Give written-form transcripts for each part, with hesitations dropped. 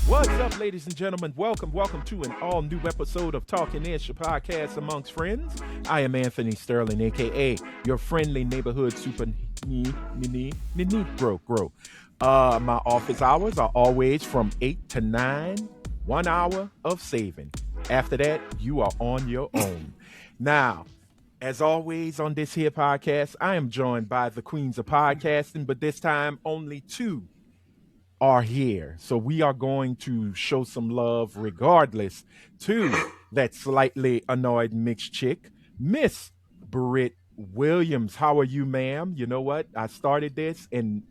What's up, ladies and gentlemen? Welcome to an all-new episode of Talkin, your podcast amongst friends. I am Anthony Sterling, a.k.a. your friendly neighborhood super NEGRO. My office hours are always from 8 to 9, 1 hour of saving. After that, you are on your own. Now, as always on this here podcast, I am joined by the queens of podcasting, but this time only two are here. So we are going to show some love regardless to that slightly annoyed mixed chick, Miss Britt Williams. How are you, ma'am? You know what? I started this and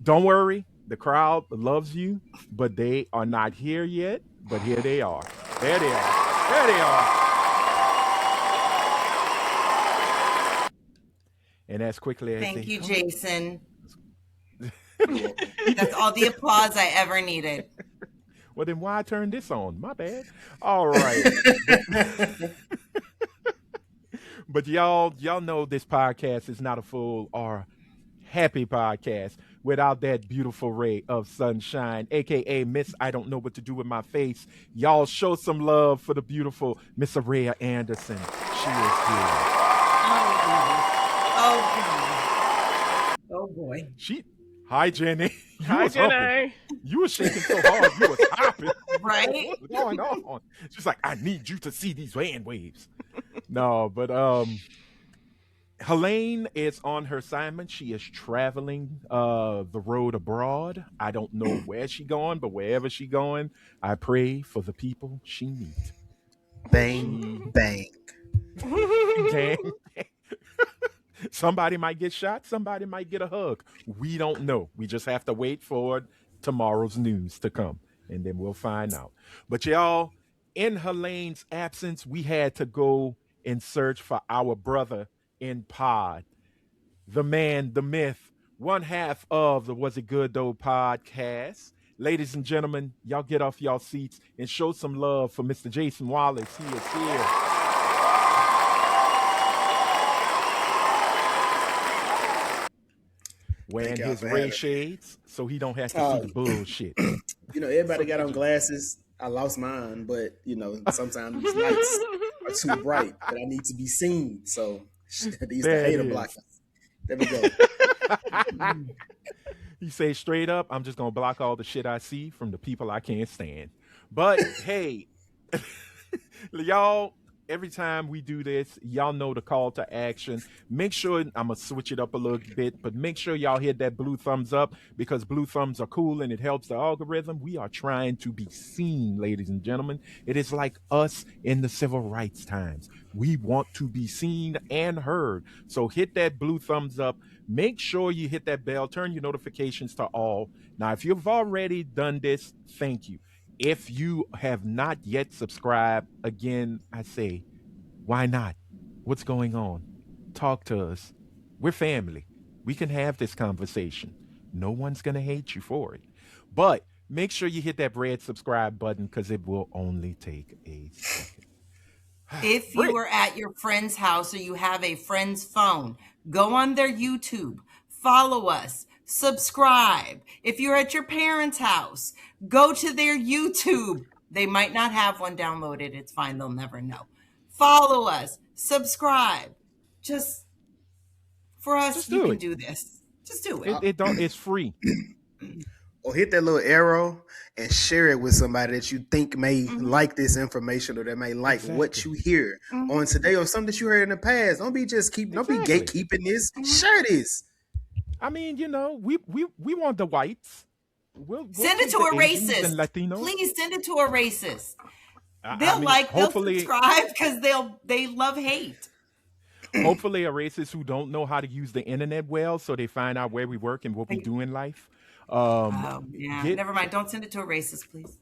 don't worry, the crowd loves you, but they are not here yet. But here they are. There they are. There they are. And as quickly as Thank you, Jason. That's all the applause I ever needed. Well, then why turn this on? My bad. All right. But y'all know this podcast is not a full or happy podcast without that beautiful ray of sunshine, aka Miss I don't know what to do with my face. Y'all show some love for the beautiful Miss Raya Anderson. She is here. Oh boy. Hi, Jenny. Hi, Jenny. You were shaking so hard, you was hopping. Right? What's going on? She's like, I need you to see these hand waves. No, but Helene is on her assignment. She is traveling the road abroad. I don't know where she's going, but wherever she's going, I pray for the people she meets. Bang, bang. Dang. Somebody might get shot. Somebody might get a hug. We don't know. We just have to wait for tomorrow's news to come, and then we'll find out. But y'all, in Helene's absence, we had to go and search for our brother in pod, the man, the myth, one half of the Was It Good Though podcast. Ladies and gentlemen, y'all get off y'all seats and show some love for Mr. Jason Wallace. He is here. Wearing his Ray shades so he don't have to see the bullshit. You know, everybody got on glasses. I lost mine, but you know, sometimes these lights are too bright, but I need to be seen. So these the hater blockers. There we go. He say straight up, I'm just gonna block all the shit I see from the people I can't stand. But hey, y'all, every time we do this, y'all know the call to action. Make sure, I'm going to switch it up a little bit, but make sure y'all hit that blue thumbs up because blue thumbs are cool and it helps the algorithm. We are trying to be seen, ladies and gentlemen. It is like us in the civil rights times. We want to be seen and heard. So hit that blue thumbs up. Make sure you hit that bell. Turn your notifications to all. Now, if you've already done this, thank you. If you have not yet subscribed, again, I say, why not? What's going on? Talk to us. We're family. We can have this conversation. No one's going to hate you for it. But make sure you hit that red subscribe button because it will only take a second. If you are at your friend's house or you have a friend's phone, go on their YouTube, follow us. Subscribe. If you're at your parents' house, go to their YouTube. They might not have one downloaded. It's fine. They'll never know. Follow us. Subscribe. Just for us, Just you can it. do this. Just do it. It's free. Or hit that little arrow and share it with somebody that you think may like this information or that may like what you hear on today or something that you heard in the past. Don't be gatekeeping this. Share this. I mean, you know, we want the whites. We'll send it to a racist. Latinos. Please send it to a racist. They'll subscribe because they love hate. Hopefully a racist who don't know how to use the internet well, so they find out where we work and what we do in life. Never mind. Don't send it to a racist, please.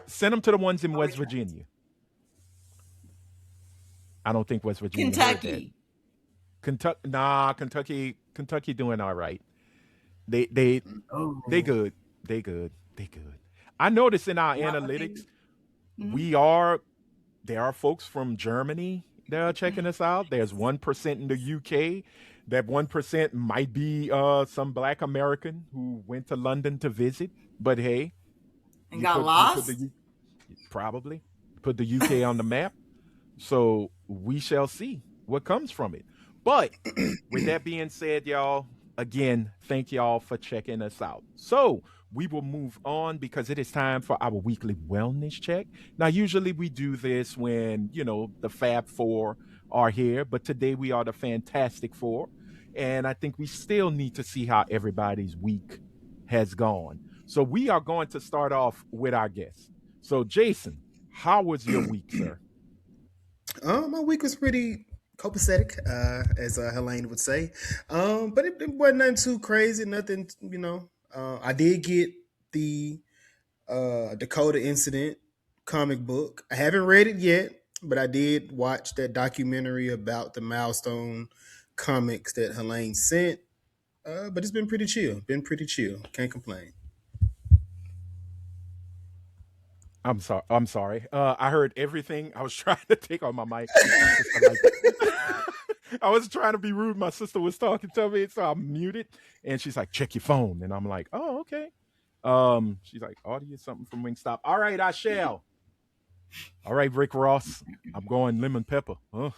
Send them to the ones in West Virginia. I don't think West Virginia. Kentucky doing all right. They good. They good. I noticed in our analytics, there are folks from Germany that are checking us out. There's 1% in the UK. That 1% might be some Black American who went to London to visit. But hey, And got You put lost? probably put the UK on the map. So we shall see what comes from it. But with that being said, y'all, again, thank y'all for checking us out. So we will move on because it is time for our weekly wellness check. Now, usually we do this when, the Fab Four are here, but today we are the Fantastic Four. And I think we still need to see how everybody's week has gone. So we are going to start off with our guests. So, Jason, how was your week, sir? My week was pretty copacetic, as Helene would say. But it wasn't nothing too crazy. Nothing, I did get the Dakota Incident comic book. I haven't read it yet, but I did watch that documentary about the Milestone comics that Helene sent. But it's been pretty chill. Been pretty chill. Can't complain. I'm sorry. I'm sorry. I heard everything. I was trying to take on my mic. My sister I was trying to be rude. My sister was talking to me, so I muted, and she's like, "Check your phone," and I'm like, "Oh, okay." She's like, "Audio something from Wingstop." All right, I shall. All right, Rick Ross. I'm going lemon pepper. Oh,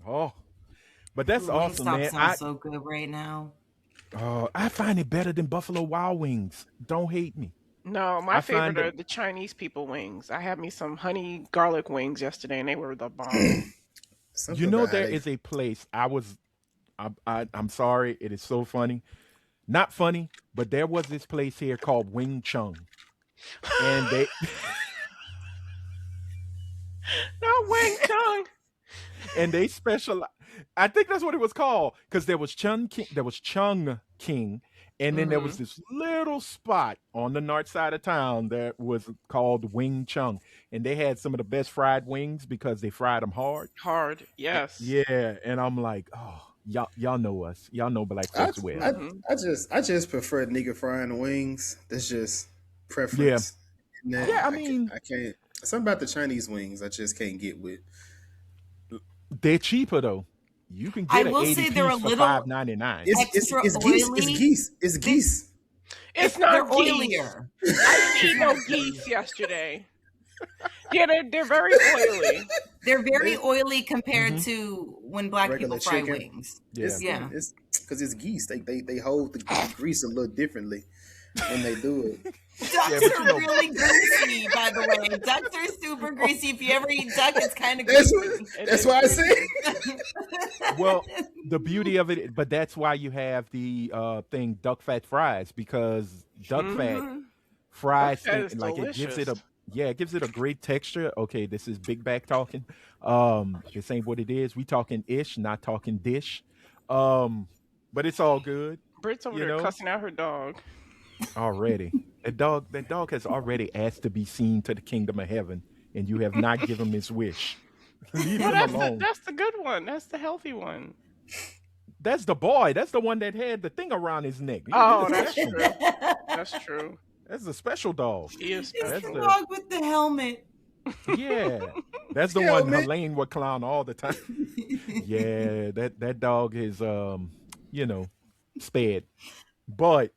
Oh, but that's Ooh, awesome, Wingstop man. sounds so good right now. I find it better than Buffalo Wild Wings. Don't hate me. No, my I favorite find are it. the Chinese people wings. I had me some honey garlic wings yesterday, and they were the bomb. something about how There they. is a place I'm sorry, it is so funny. Not funny, but there was this place here called Wing Chung. And they Not Wing Chung. and they specialize. I think that's what it was called. Because there was Chung King, and then there was Hmm. this little spot on the north side of town that was called Wing Chung. And they had some of the best fried wings because they fried them hard. Hard, yes. Yeah, and I'm like, oh, y'all know us. Y'all know black I, folks well. I, Hmm. I just prefer nigga frying the wings. That's just Yeah. preference. And that Yeah, I I can't, mean, I can't. Something about the Chinese wings I just can't get with. they're cheaper though. You can I get an will 80 say they're a piece for little $5.99. extra It's geese. It's oily. geese. It's They, geese. It's they're not geese. oilier. I didn't eat no geese yesterday. Yeah, they're very oily. They're very They oily compared Hmm. to when black regular people fry chicken. wings. Yeah. Yeah. It's because it's geese. They hold the grease a little differently when they do it. Yeah, Ducks but are really greasy, by the way. Ducks are super greasy. If you ever eat duck, it's kind of That's greasy. what. It That's is why I greasy. said. well, the beauty of it, but that's why you have the thing duck fat fries because duck fat Hmm. Duck fries fat thing is like it gives it delicious. a yeah, it gives it a great texture. Okay, this is big back talking. This ain't what it is. We talking ish, not talking dish. Um, but it's all good, Britt's over you there know. cussing out her dog. Already, that dog has already asked to be seen to the kingdom of heaven, and you have not given him his wish. Leave Well, him that's the alone. that's the good one. That's the healthy one. That's the boy. That's the one that had the thing around his neck. He the Oh, that's special one. true. That's true. That's the special dog. He is It's That's the special. the dog with the helmet. yeah. That's the one Helmet. Helene would clown all the time. Yeah, that dog is you know, spared. But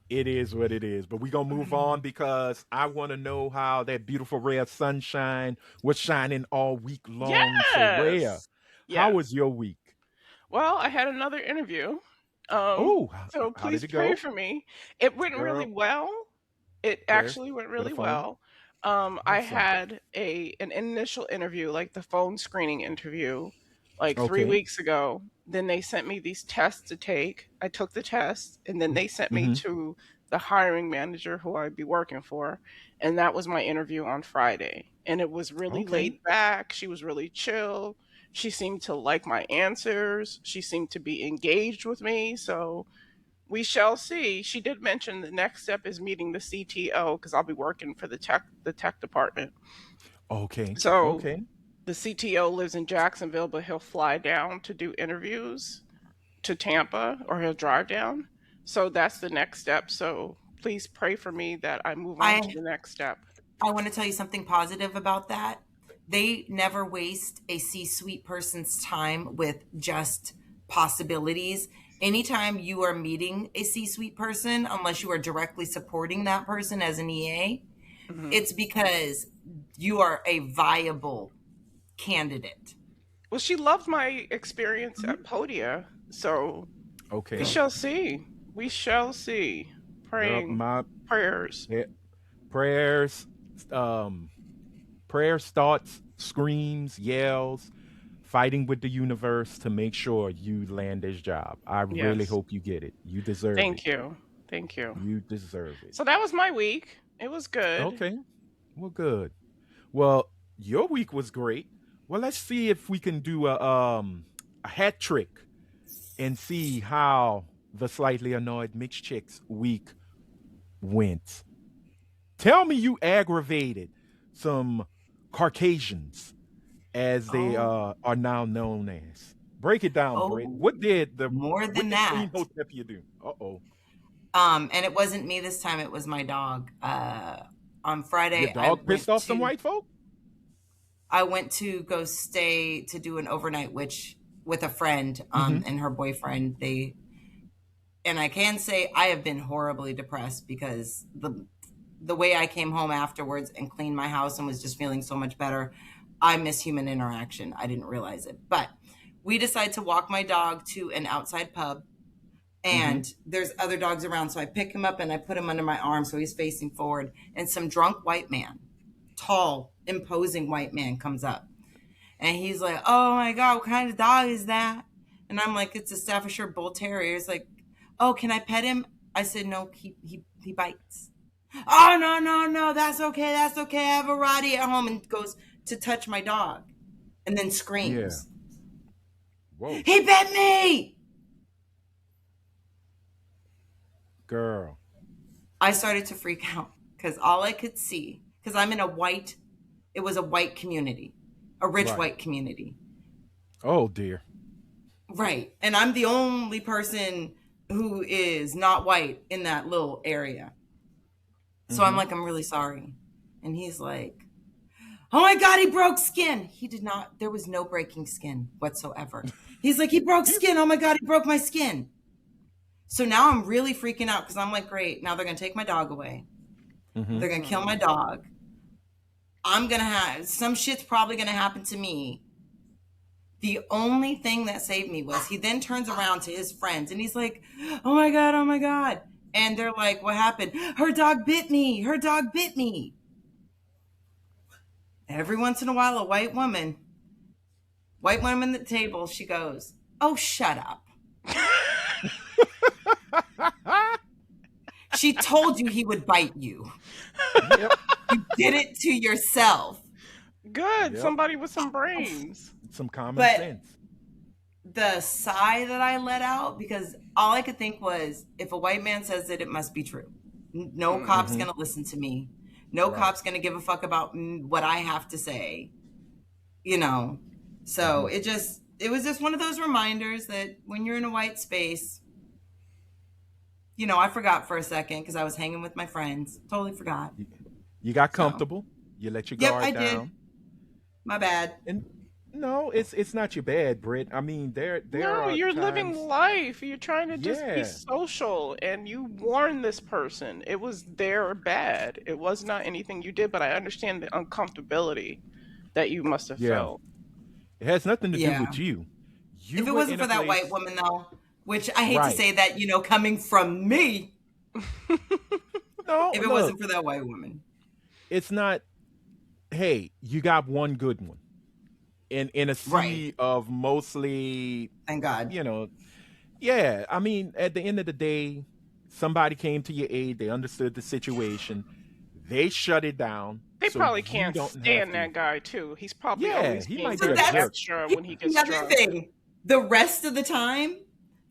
it is what it is. But we're gonna move on because I want to know how that beautiful ray of sunshine was shining all week long. So Rhea, Yes. how Yes. was your week? Well, I had another interview. Um, Oh, so how did please it pray go? for me. It went really Girl, well. It prayers actually went to the really phone. well. I Awesome. had an initial interview, like the phone screening interview, like three Okay. weeks ago. Then they sent me these tests to take. I took the test, and then they sent me Mm-hmm. to the hiring manager who I'd be working for, and that was my interview on Friday. And it was really Okay. laid back. She was really chill. She seemed to like my answers. She seemed to be engaged with me. So we shall see. She did mention the next step is meeting the CTO because I'll be working for the tech department. Okay. So Okay. the CTO lives in Jacksonville, but he'll fly down to do interviews to Tampa or he'll drive down. So that's the next step. So please pray for me that I move on to I the next step. I want to tell you something positive about that. They never waste a C-suite person's time with just possibilities. anytime you are meeting a C-suite person, unless you are directly supporting that person as an EA, it's because you are a viable candidate. Well, she loved my experience at Podia, so Okay. we shall see. We shall see. Praying prayers. Prayers, prayers, thoughts, screams, yells, fighting with the universe to make sure you land this job. I really Yes. hope you get it. You deserve it. Thank you. Thank you. You deserve it. So that was my week. It was good. Okay. Well, good. Well, your week was great. Well, let's see if we can do a hat trick and see how the slightly annoyed mixed chicks week went. Tell me you aggravated some Caucasians, as they are now known as. Break it down, Britt. What did the more than that? Queen Hotep you do? And it wasn't me this time. It was my dog. On Friday, your dog pissed off some white folk. I went to go stay to do an overnight witch with a friend, and her boyfriend. And I can say I have been horribly depressed because the way I came home afterwards and cleaned my house and was just feeling so much better. I miss human interaction. I didn't realize it, but we decided to walk my dog to an outside pub, and there's other dogs around. So I pick him up and I put him under my arm so he's facing forward, and some drunk white man, tall, imposing white man, comes up, and he's like, "Oh my God, what kind of dog is that?" And I'm like, "It's a Staffordshire Bull Terrier." He's like, "Oh, can I pet him?" I said, "No, he bites." "Oh, no, that's okay. I have a Roddy at home," and goes to touch my dog and then screams. Whoa. "He bit me!" Girl. I started to freak out because all I could see, because I'm in it was a white community, a rich white community. Oh, dear. Right. And I'm the only person who is not white in that little area. So I'm like, "I'm really sorry." And he's like, "Oh my God, he broke skin." He did not. There was no breaking skin whatsoever. He's like, "He broke skin. Oh my God, he broke my skin." So now I'm really freaking out because I'm like, great. Now they're going to take my dog away. They're going to kill my dog. I'm going to have some shit's probably going to happen to me. The only thing that saved me was he then turns around to his friends and he's like, "Oh my God, oh my God." And they're like, "What happened?" "Her dog bit me. Her dog bit me." Every once in a while, a white woman at the table, she goes, "Oh, shut up." She told you he would bite you. Yep. You did it to yourself. Good. Somebody with some brains. Some common sense. The sigh that I let out, because all I could think was, if a white man says it, it must be true. No cop's going to listen to me. No cop's going to give a fuck about what I have to say. You know? So it was just one of those reminders that when you're in a white space, you know, I forgot for a second because I was hanging with my friends. Totally forgot. You got comfortable. You let your guard down. Did. My bad. And no, it's not your bad, Britt. I mean, there are you're times... living life. You're trying to just be social, and you warned this person. It was their bad. It was not anything you did, but I understand the uncomfortability that you must have felt. It has nothing to do with you. If it wasn't for that white woman, though, which I hate to say that, you know, coming from me. No, if it wasn't for that white woman. It's not, hey, you got one good one. In a sea of mostly, thank God, you know, I mean, at the end of the day, somebody came to your aid. They understood the situation. They shut it down. They probably can't stand that guy too. He's probably always he being might be a extra when he gets drunk. Thing. The rest of the time,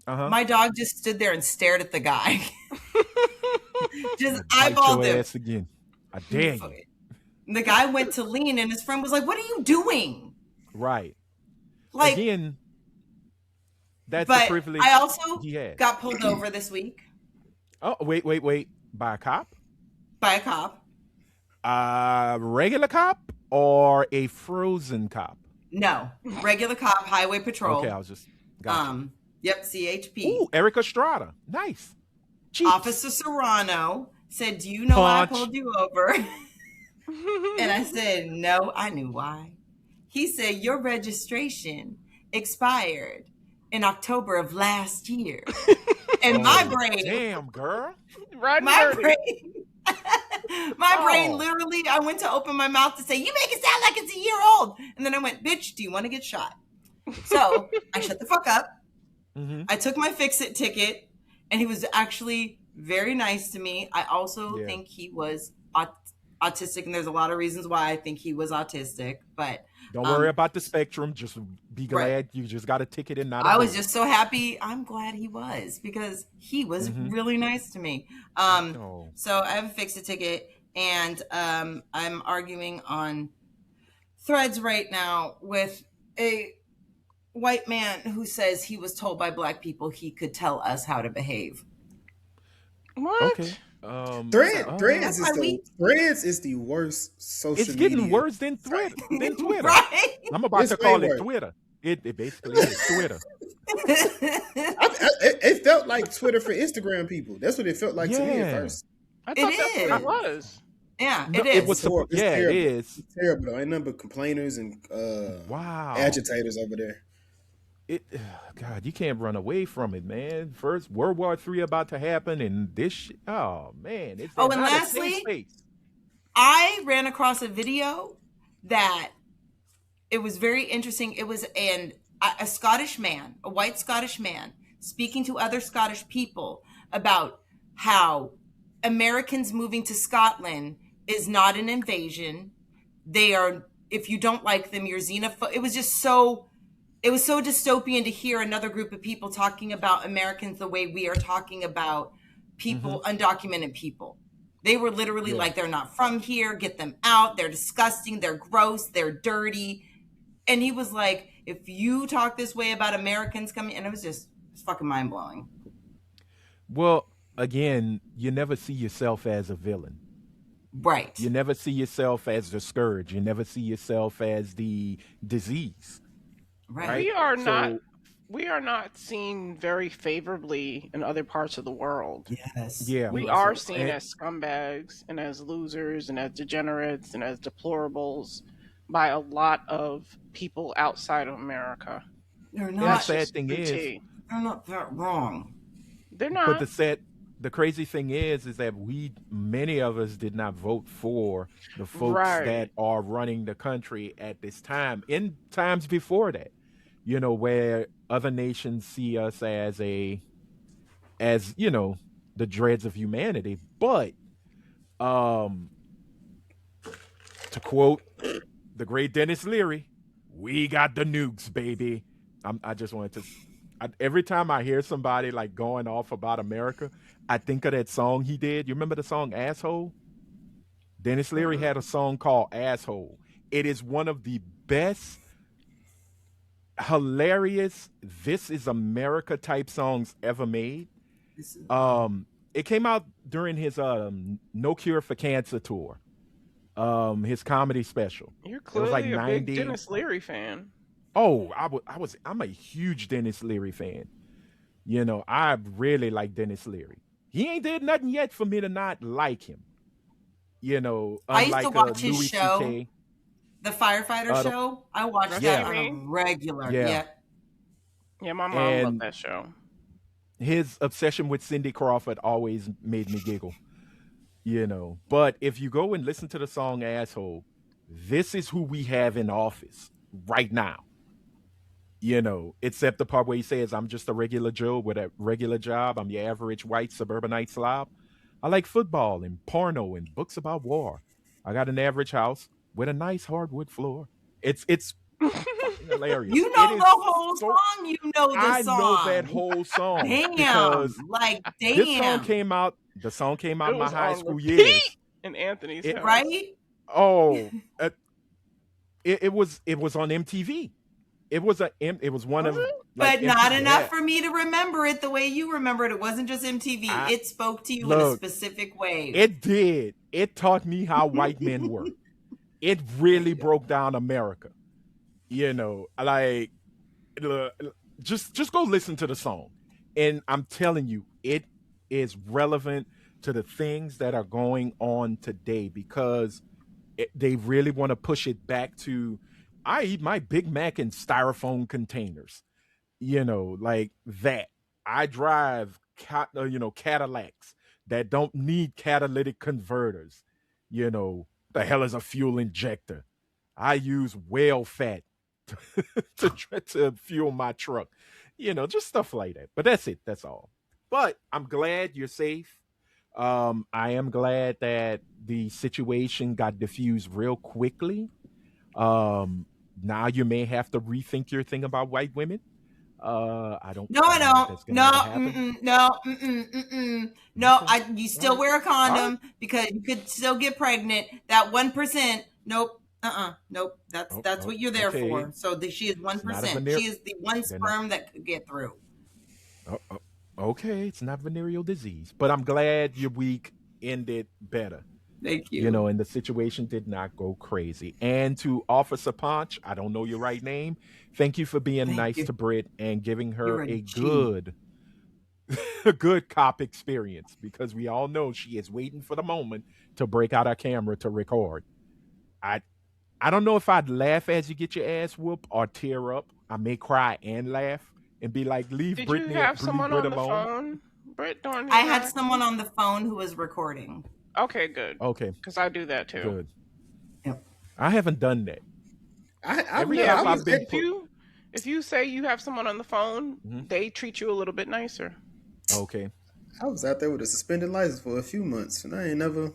my dog just stood there and stared at the guy. Just eyeballed him. Ass again. I dare you. The guy went to lean, and his friend was like, "What are you doing?" Right. Like, again, that's the privilege I also he had. got pulled over this week. Oh, wait. By a cop? By a cop. A regular cop or a frozen cop? No. Regular cop, highway patrol. Okay, I was just... Gotcha. Yep, CHP. Ooh, Eric Estrada. Nice. Cheeks. Officer Serrano said, "Do you know why I pulled you over?" And I said, "No, I knew why." He said, "Your registration expired in October of last year." And my brain, damn girl, my brain literally, I went to open my mouth to say, "You make it sound like it's a year old." And then I went, "Bitch, do you want to get shot?" So I shut the fuck up. Mm-hmm. I took my fix-it ticket, and he was actually very nice to me. I also think he was autistic, and there's a lot of reasons why I think he was autistic, but don't worry about the spectrum. Just be glad you just got a ticket and not. I was just so happy. I'm glad he was, because he was really nice to me. So I have a fix-it ticket, and I'm arguing on Threads right now with a white man who says he was told by Black people he could tell us how to behave. What? Okay. Threads is the worst social media. It's getting worse than Twitter. Right? I'm about to call it Twitter. It basically is Twitter. It felt like Twitter for Instagram people. That's what it felt like to me at first. I thought that's what it was. Yeah, it is. It was it is. It's terrible though. Ain't nothing but complainers and agitators over there. God, you can't run away from it, man. First, World War III about to happen, and this oh man. And lastly, I ran across a video that it was very interesting. It was a Scottish man, a white Scottish man, speaking to other Scottish people about how Americans moving to Scotland is not an invasion. They are, if you don't like them, you're xenophobic. It was so dystopian to hear another group of people talking about Americans the way we are talking about people, undocumented people. They were literally like, they're not from here, get them out, they're disgusting, they're gross, they're dirty. And he was like, if you talk this way about Americans coming, and it's fucking mind-blowing. Well, again, you never see yourself as a villain. Right. You never see yourself as the scourge. You never see yourself as the disease. Right. We are not seen very favorably in other parts of the world. Yes. Yeah. We are seen as scumbags and as losers and as degenerates and as deplorables by a lot of people outside of America. They're not. The sad thing is, they're not that wrong. They're not. But the crazy thing is that many of us did not vote for the folks that are running the country at this time. In times before that, where other nations see us as the dregs of humanity. But to quote the great Dennis Leary, we got the nukes, baby. I just wanted to. Every time I hear somebody like going off about America, I think of that song he did. You remember the song Asshole? Dennis Leary had a song called Asshole. It is one of the best, hilarious, This Is America type songs ever made. It came out during his No Cure for Cancer tour, his comedy special. You're clearly a big Dennis Leary fan. Oh, I'm a huge Dennis Leary fan. I really like Dennis Leary. He ain't did nothing yet for me to not like him. I used to watch his Louis show, CK. the firefighter show. I watched that on a regular. Yeah, my mom loved that show. His obsession with Cindy Crawford always made me giggle. But if you go and listen to the song Asshole, this is who we have in office right now. Except the part where he says, I'm just a regular Joe with a regular job. I'm your average white suburbanite slob. I like football and porno and books about war. I got an average house with a nice hardwood floor. It's hilarious. You know the whole song. You know the song. I know that whole song. Damn. Damn. This song came out. The song came out in my high school years. In Anthony's house. Right? Oh, it was on MTV. It was one of, but not enough for me to remember it the way you remember it. It wasn't just MTV. It spoke to you in a specific way. It did. It taught me how white men work. It really broke down America. just go listen to the song. And I'm telling you, it is relevant to the things that are going on today because they really want to push it back to I eat my Big Mac in styrofoam containers. Like that. I drive Cadillacs that don't need catalytic converters. The hell is a fuel injector? I use whale fat to fuel my truck. Just stuff like that. But that's it. That's all. But I'm glad you're safe. I am glad that the situation got diffused real quickly. Now you may have to rethink your thing about white women. I don't. No, I don't. That's No, happen. No. You still wear a condom because you could still get pregnant. That 1%. Nope. Nope. That's what you're there for. So she is 1%. She is the one sperm that could get through. Okay, it's not venereal disease, but I'm glad your week ended better. Thank you. And the situation did not go crazy. And to Officer Punch, I don't know your right name. Thank you for being nice to Britt and giving her a good cop experience because we all know she is waiting for the moment to break out her camera to record. I don't know if I'd laugh as you get your ass whooped or tear up. I may cry and laugh and be like, leave Brittany. Did you have someone on the phone, Britt? I had someone on the phone who was recording. Okay, good. Okay. Because I do that too. Good. Yep. I haven't done that. If you say you have someone on the phone, they treat you a little bit nicer. Okay. I was out there with a suspended license for a few months, and I ain't never.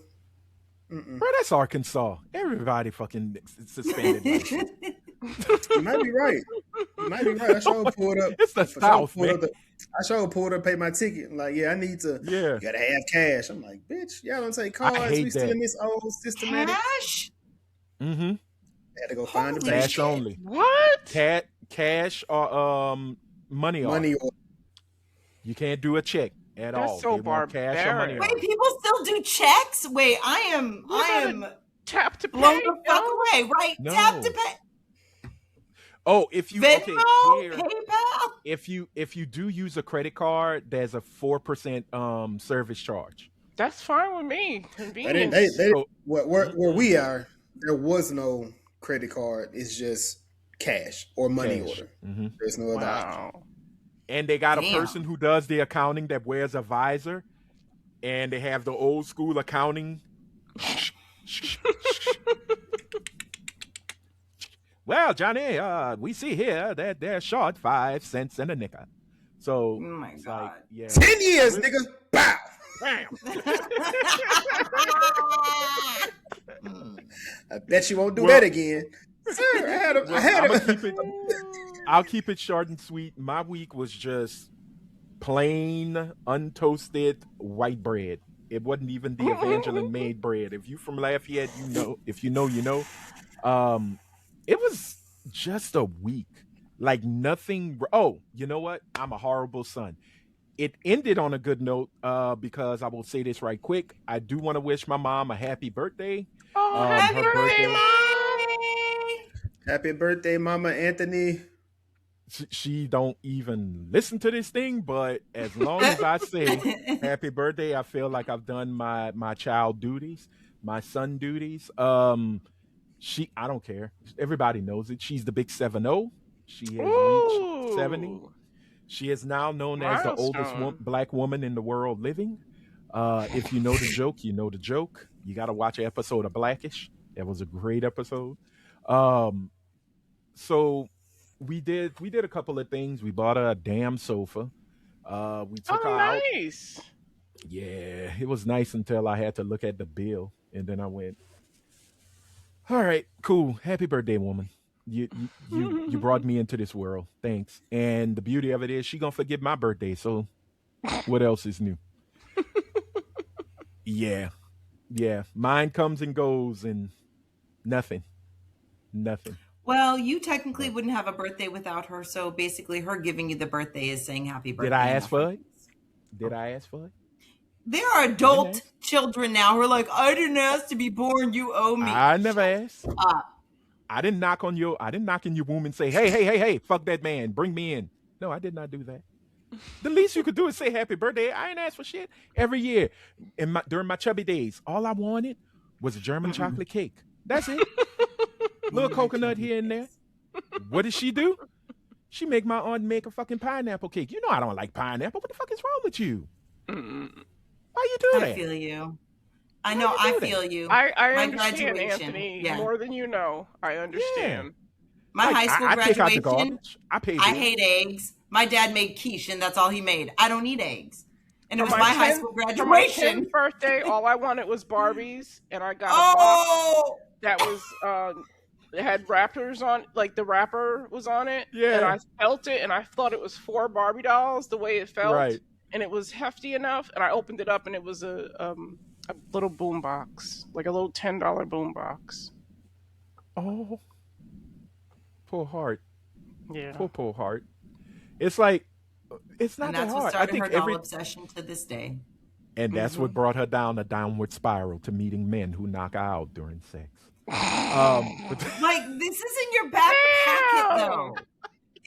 Bro, that's Arkansas. Everybody fucking suspended license. You might be right. I sure pulled up. It's the South, man. I sure pulled up, paid my ticket. I'm like, I need to. Yeah. You gotta have cash. I'm like, bitch, y'all don't take cards. We still in this old systematic. Cash? Mm-hmm. I had to go find the cash only. What? Cash or money order. Money order. You can't do a check at all. That's so barbaric. Cash or money order. Wait, people still do checks? Wait, I am tap to pay. Blown the fuck away, right? No. Tap to pay. Oh, if you Venmo, PayPal. If you do use a credit card, there's a 4% service charge. That's fine with me. Convenient. Where we are, there was no credit card. It's just cash or money order. Mm-hmm. There's no other option. And they got a person who does the accounting that wears a visor, and they have the old school accounting. Well, Johnny, we see here that they're short 5 cents and a nickel. So, oh my God. 10 years, nigga. Bow. Bam. I bet you won't do that again. Sir, I'll keep it short and sweet. My week was just plain, untoasted white bread. It wasn't even the Evangeline made bread. If you from Lafayette, you know. If you know, you know. It was just a week. Like nothing. Oh, you know what? I'm a horrible son. It ended on a good note because I will say this right quick. I do want to wish my mom a happy birthday. Oh, happy birthday, Mom! Happy birthday, Mama Anthony. She don't even listen to this thing, but as long as I say happy birthday, I feel like I've done my child duties, my son duties. I don't care. Everybody knows it. She's the big 7-0. She has reached 70. She is now known as the oldest black woman in the world living. If you know the joke, you know the joke. You got to watch an episode of Blackish. That was a great episode. So we did a couple of things. We bought a damn sofa. We took her out. Nice. Yeah, it was nice until I had to look at the bill, and then I went, all right, cool. Happy birthday, woman. You brought me into this world. Thanks. And the beauty of it is she gonna forget my birthday. So what else is new? Yeah. Mine comes and goes and nothing. Well, you technically wouldn't have a birthday without her. So basically her giving you the birthday is saying happy birthday. Did I ask for it? There are adult children now who are like, I didn't ask to be born. You owe me. I never asked. I didn't knock on your womb and say, hey, fuck that man. Bring me in. No, I did not do that. The least you could do is say happy birthday. I ain't asked for shit. Every year, during my chubby days, all I wanted was a German chocolate cake. That's it. Little coconut here and there. What did she do? She make my aunt make a fucking pineapple cake. You know I don't like pineapple. What the fuck is wrong with you? Why you do that? I feel you. I know. I feel you. I My understand, graduation, Anthony, yeah. more than you know. I understand. My Like, high school I take out the graduation, garbage. I paid. I hate eggs. My dad made quiche, and that's all he made. I don't eat eggs. And it was For my high 10th school For my graduation. 10th birthday, all I wanted was Barbies, and I got a box Oh, that was it had wrappers on, like the wrapper was on it. Yeah. And I felt it, and I thought it was 4 Barbie dolls the way it felt. Right. And it was hefty enough, and I opened it up, and it was a little boom box, like a little $10 boom box. Oh, poor heart. Yeah. Poor heart. It's like, it's not and that that's what hard. I started think her doll obsession to this day. and that's what brought her down a downward spiral to meeting men who knock her out during sex. But Like, this is in your back pocket, though.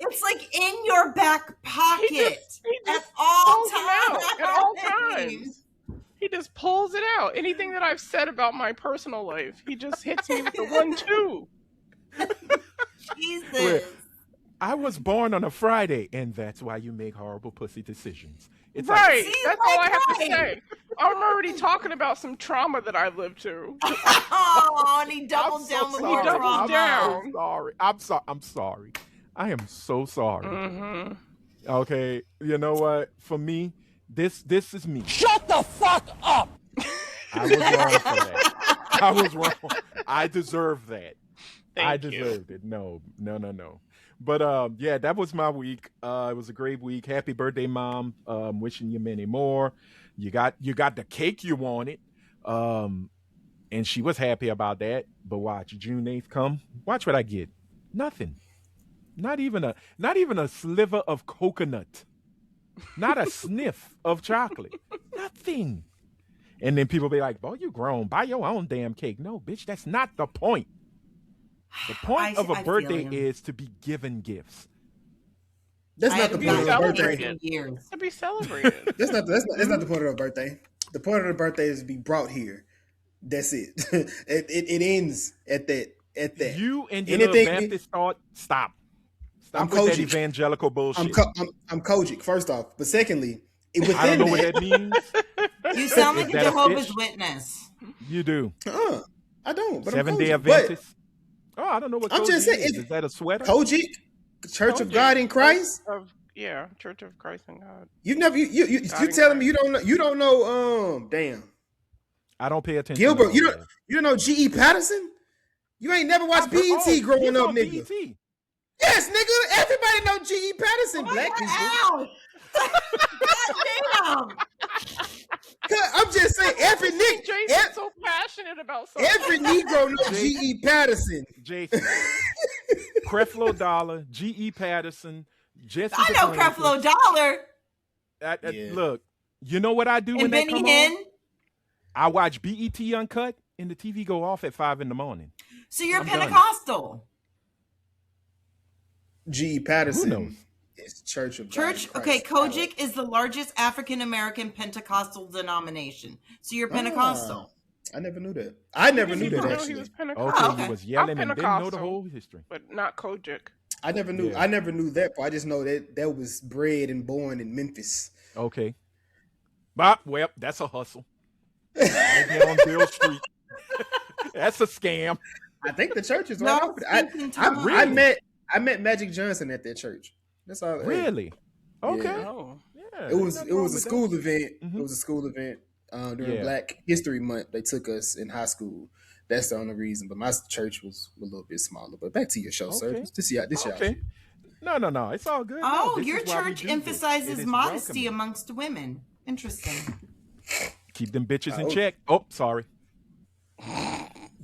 It's like in your back pocket He at just all pulls it out times. at all times. He just pulls it out. Anything that I've said about my personal life, he just hits me with the 1-2. Jesus. I was born on a Friday, and that's why you make horrible pussy decisions. It's Right. See, That's like, all I have to right. say. I'm already talking about some trauma that I've lived through. Oh, and he doubled so down with sorry. more Double trauma. down. I'm sorry. I'm sorry. I am so sorry. Mm-hmm. Okay, you know what? For me, this is me. Shut the fuck up! I was wrong for that. I was wrong. I deserve that. I Thank you. deserved it. No. But yeah, that was my week. It was a great week. Happy birthday, Mom. Wishing you many more. You got the cake you wanted. And she was happy about that. But watch, June 8th come. Watch what I get. Nothing. Not even a sliver of coconut. Not a sniff of chocolate. Nothing. And then people be like, boy, you grown. Buy your own damn cake. No, bitch, that's not the point. The point of a I birthday feel you. is to be given gifts. That's I not the haven't point of a gotten celebrated. birthday. in years. To be celebrated. That's not the point of a birthday. The point of the birthday is to be brought here. That's it. it ends at that. You and your Anything- little Baptist thought, stop. I'm Stop with that Kojic. evangelical bullshit. I'm Kojic, first off. But secondly, within I don't know what that, that means. You sound Is like a that a Jehovah's fish? Witness. You do. I don't. But 7-day I'm Kojic. But Adventist. Oh, I don't know what I'm just Kojic saying, is. if- Is that a sweater? Kojic, Church of Kojic. God in Christ. Yeah, Church of Christ and God. You've never you God in telling me Christ. you don't know damn I don't pay attention. Gilbert. to You all don't know G.E. Patterson. You ain't never watched BET that. growing Oh, up, you nigga. saw BET. Yes, nigga. Everybody know G.E. Patterson. Black people. Ow! God damn! I'm just saying every nigga, Jason's so passionate about something. every Negro knows G.E. Patterson. Jason. Creflo Dollar, G.E. Patterson, Jesse. I know Creflo Dollar Yeah. Look, you know what I do when and they Benny come Hinn. on? I watch BET Uncut, and the TV go off at 5 a.m. So you're I'm done. Pentecostal. G.E. Patterson Who knows? is Church of God Church, in okay, Christ. Kojic is the largest African American Pentecostal denomination. So you're Pentecostal. I never knew that. I never knew People that know actually. he was Okay, Pentecostal. okay. you was yelling and didn't know the Pentecostal. whole history. But not Kojic. I never knew. Yeah. I never knew that part. I just know that was bred and born in Memphis. Okay. But, well, that's a hustle. Right there on Bill Street. That's a scam. I think the church is No, right off. thinking time. I met Magic Johnson at that church. That's all. Really? Okay. Yeah. Oh. Yeah. It was nothing it wrong was a with that. school event. Mhm. It was a school event during Yeah. Black History Month. They took us in high school. That's the only reason. But my church was a little bit smaller. But back to your show, sir. Okay. This y'all. Okay. No. It's all good. Oh, No, this your is why we church do this. It emphasizes is modesty welcoming. amongst women. Interesting. Keep them bitches in Oh. check. Oh, sorry.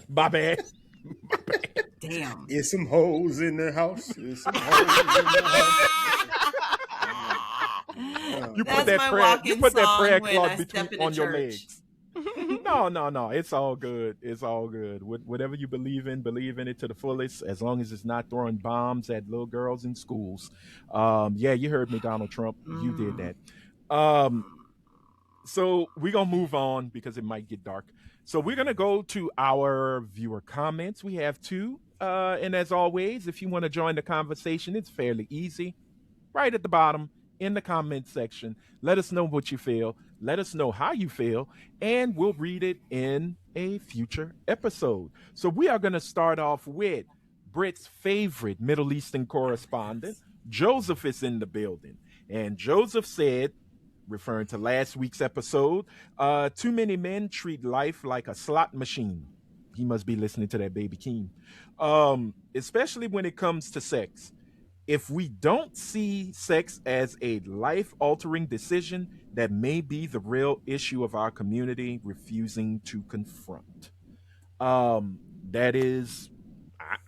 My bad. Damn. It's some hoes in the house. It's some hoes in the house. You That's put that my prayer. walking You put that song prayer when cloth I step between into on your church. legs. No, no, no. It's all good. It's all good. Whatever you believe in it to the fullest, as long as it's not throwing bombs at little girls in schools. Yeah, you heard me, Donald Trump. You did Mm. that. Um, so we're gonna move on because it might get dark. So we're gonna go to our viewer comments. We have two. And as always, if you want to join the conversation, it's fairly easy right at the bottom in the comment section. Let us know what you feel. Let us know how you feel, and we'll read it in a future episode. So we are going to start off with Britt's favorite Middle Eastern correspondent. Joseph is in the building. And Joseph said, referring to last week's episode, too many men treat life like a slot machine. He must be listening to that Baby Keem. Especially when it comes to sex. If we don't see sex as a life altering decision, that may be the real issue of our community refusing to confront. That is,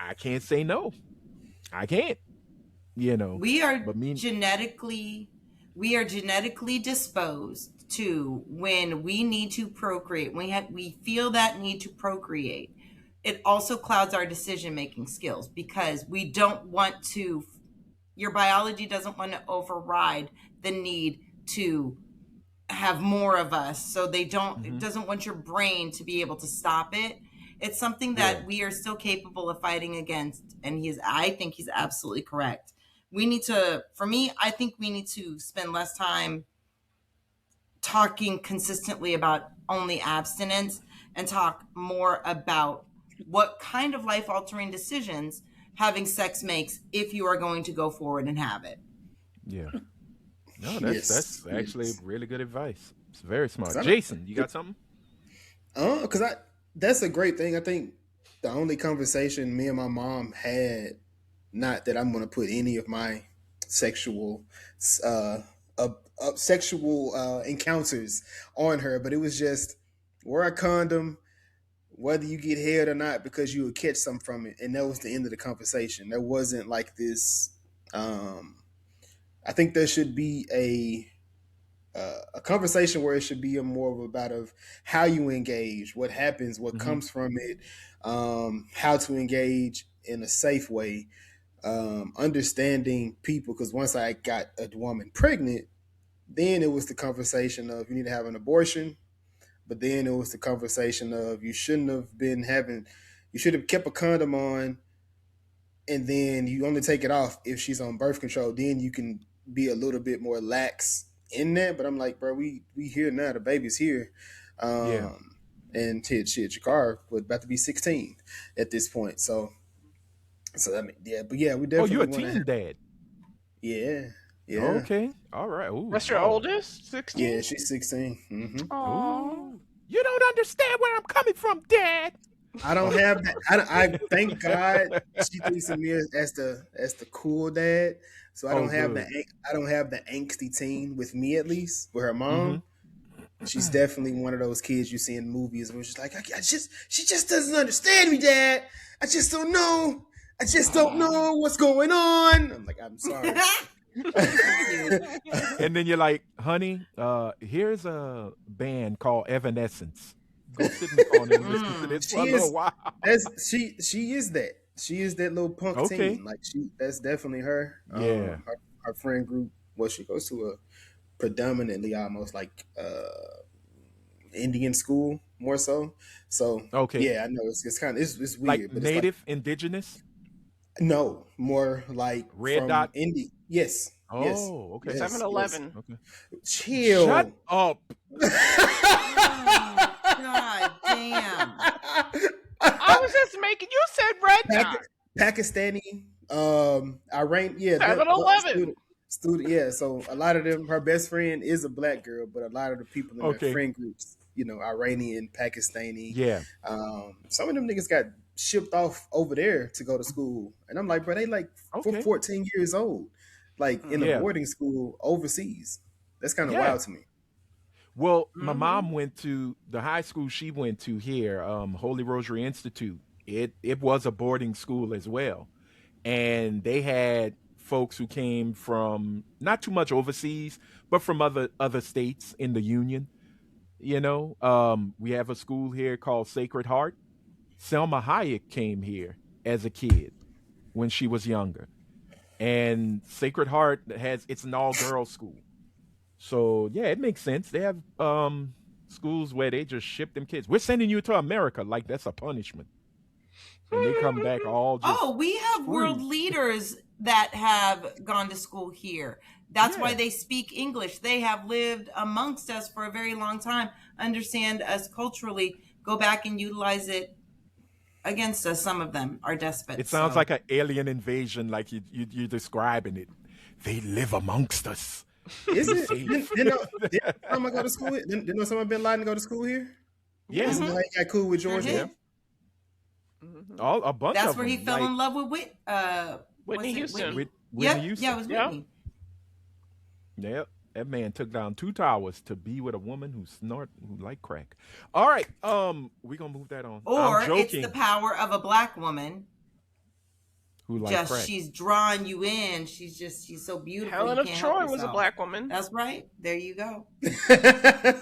I can't say no. I can't, We are but me, genetically disposed to, when we need to procreate, we feel that need to procreate. It also clouds our decision making skills because we don't want to, your biology doesn't want to override the need to have more of us. So it doesn't want your brain to be able to stop it. It's something that we are still capable of fighting against. And I think he's absolutely correct. I think we need to spend less time talking consistently about only abstinence and talk more about what kind of life altering decisions having sex makes if you are going to go forward and have it. yeah. No, that's actually really good advice. It's very smart. I Jason, you got something? Because that's a great thing. I think the only conversation me and my mom had, not that I'm going to put any of my sexual encounters on her, but it was just wear a condom, whether you get head or not, because you would catch some from it, and that was the end of the conversation. There wasn't like this. I think there should be a conversation where it should be more of about of how you engage, what happens, what comes from it, how to engage in a safe way, understanding people. Because once I got a woman pregnant, then it was the conversation of you need to have an abortion. But then it was the conversation of you should have kept a condom on, and then you only take it off if she's on birth control. Then you can be a little bit more lax in that. But I'm like, bro, we here now. The baby's here. Yeah. And your car was about to be 16 at this point. So I mean, yeah, but yeah, we definitely. Oh, you're a teen dad. Yeah. Yeah. Okay. All right. Ooh, That's your oldest? 16? Yeah, she's 16. Mm-hmm. Aww. You don't understand where I'm coming from, Dad. I don't have that. I thank God she thinks of me as the cool dad. So I don't have the angsty teen with me, at least with her mom. She's definitely one of those kids you see in movies where she's like, she just doesn't understand me, Dad. I just don't know. I just don't know what's going on. I'm like, I'm sorry. And then you're like, honey, here's a band called Evanescence. Go sit in the corner and listen to this for a little while. She is that. She is that little punk teen. Like that's definitely her. Yeah. Her friend group. Well, she goes to a predominantly almost like Indian school more so. So yeah, I know it's kind of it's weird. Like but native, it's like, indigenous. No, more like red from dot. India. Yes. Oh, yes. okay. 7-Eleven. Okay. Chill. Shut up. God damn. I was just making. You said red dot. Pakistani, Iran. Yeah. 7-Eleven. Student. Yeah. So a lot of them. Her best friend is a black girl, but a lot of the people in her friend groups, Iranian, Pakistani. Yeah. Some of them niggas got shipped off over there to go to school, and I'm like, bro, they like 14 years old, like in a boarding school overseas. That's kind of wild to me. Well, my mom went to the high school she went to here, Holy Rosary Institute. It was a boarding school as well, and they had folks who came from not too much overseas, but from other states in the union. We have a school here called Sacred Heart. Selma Hayek came here as a kid when she was younger. And Sacred Heart it's an all girls school. So yeah, it makes sense. They have schools where they just ship them kids. We're sending you to America like that's a punishment. And they come back all just we have world leaders that have gone to school here. That's why they speak English. They have lived amongst us for a very long time, understand us culturally, go back and utilize it against us. Some of them are despots. It sounds like an alien invasion, like you're describing it. They live amongst us. Is it? Didn't someone go to school? Didn't Osama bin Laden go to school here? Yeah. Isn't that got cool with George? Yeah. All a bunch That's of where he them, fell like in love with Whitney Houston. Whitney Houston. Yeah, it was Whitney. Yeah, that man took down 2 towers to be with a woman who like crack. All right, we're gonna move that on. Or I'm joking. it's the power of a black woman. Who like crack. She's drawing you in. She's so beautiful. Helen of Troy was a black woman. That's right. There you go.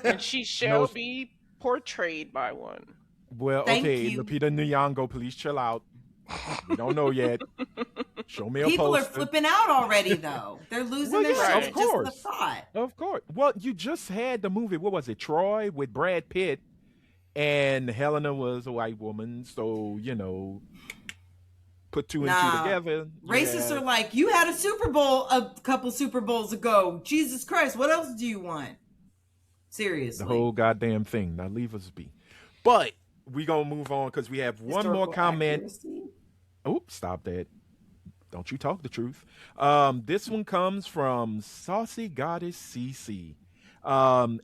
And she shall be portrayed by one. Well, Thank okay, you. Lupita Nyong'o, please chill out. We don't know yet. Show me a People poster. are flipping out already, though. They're losing their yeah, shit of just course. the thought. Of course. Well, you just had the movie. What was it? Troy with Brad Pitt, and Helena was a white woman. So put 2 and 2 together. Racists are like, you had a Super Bowl a couple Super Bowls ago. Jesus Christ, what else do you want? Seriously. The whole goddamn thing. Now leave us be. But we gonna move on because we have one more comment. Accuracy. Oh, stop that. Don't you talk the truth. This one comes from Saucy Goddess CC. And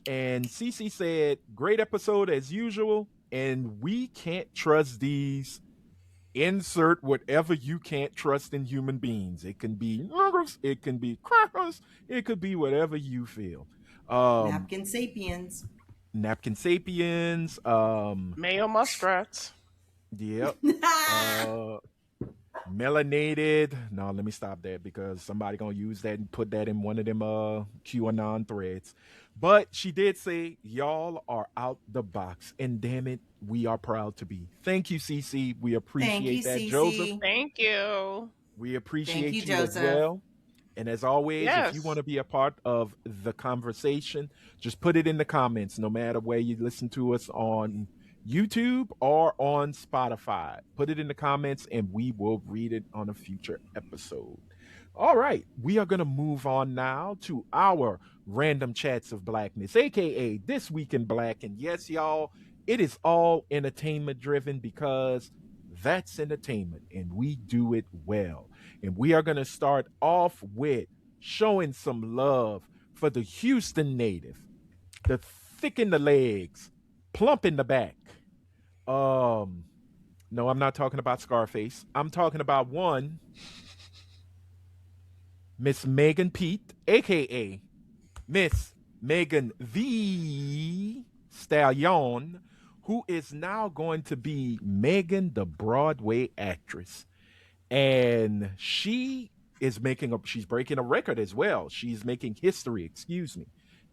CC said, great episode as usual. And we can't trust these. Insert whatever you can't trust in human beings. It can be nuggets, it can be crackers, it could be whatever you feel. Napkin sapiens. Mayo muskrats. Yep. Melanated. No, let me stop that because somebody gonna use that and put that in one of them QAnon threads. But she did say y'all are out the box, and damn it, we are proud to be. Thank you, CC. We appreciate that, CC. Joseph. Thank you. We appreciate you as Joseph. well. And as always, if you want to be a part of the conversation, just put it in the comments, no matter where you listen to us on YouTube or on Spotify. Put it in the comments and we will read it on a future episode. All right, we are going to move on now to our Random Chats of Blackness, aka This Week in Black. And yes, y'all, it is all entertainment driven because that's entertainment and we do it well. And we are going to start off with showing some love for the Houston native, the thick in the legs, plump in the back. No, I'm not talking about Scarface. I'm talking about one Miss Megan Pete, aka Miss Megan the Stallion, who is now going to be Megan the Broadway actress. And she's breaking a record as well. She's making history,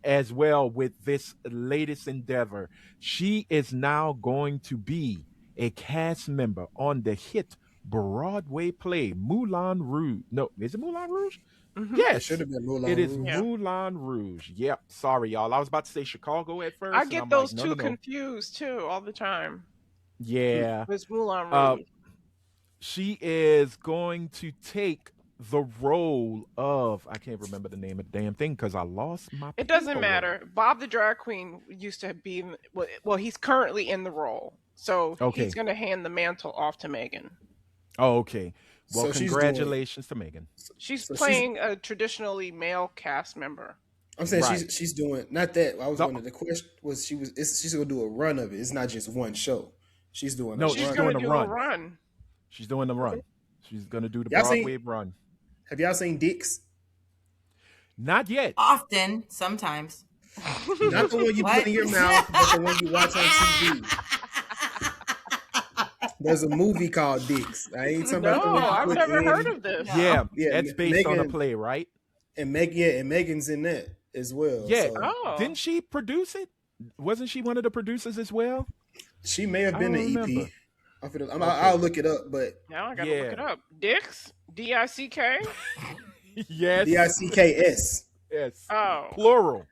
as well with this latest endeavor. She is now going to be a cast member on the hit Broadway play Moulin Rouge. No, is it Moulin Rouge? Mm-hmm. Yes, it should have been Moulin Rouge. It is Moulin Rouge. Yep. Sorry, y'all. I was about to say Chicago at first. I get those two confused too all the time. Yeah. It's Moulin Rouge. She is going to take the role of, I can't remember the name of the damn thing because I lost my. It doesn't matter. Bob the drag queen used to be, well, he's currently in the role. So he's going to hand the mantle off to Megan. Oh, okay. Well, So congratulations to Megan. She's playing a traditionally male cast member. I'm saying she's doing, not that. I was wondering, the question was she's going to do a run of it. It's not just one show. She's doing a run. She's going to do a run. She's doing the run. She's going to do the Broadway run. Have y'all seen Dicks? Not yet. Often, sometimes. Not the one you put in your mouth, but the one you watch on TV. There's a movie called Dicks. I ain't talking about the one I've never heard of this. Yeah, that's based on a play, right? And Megan's in that as well. Yeah. So. Didn't she produce it? Wasn't she one of the producers as well? She may have I been don't the EP. remember. I'll Okay. look it up, but Now I gotta look Yeah. it up. Dix, Dick. Yes. DICKS. Yes. Oh, Plural.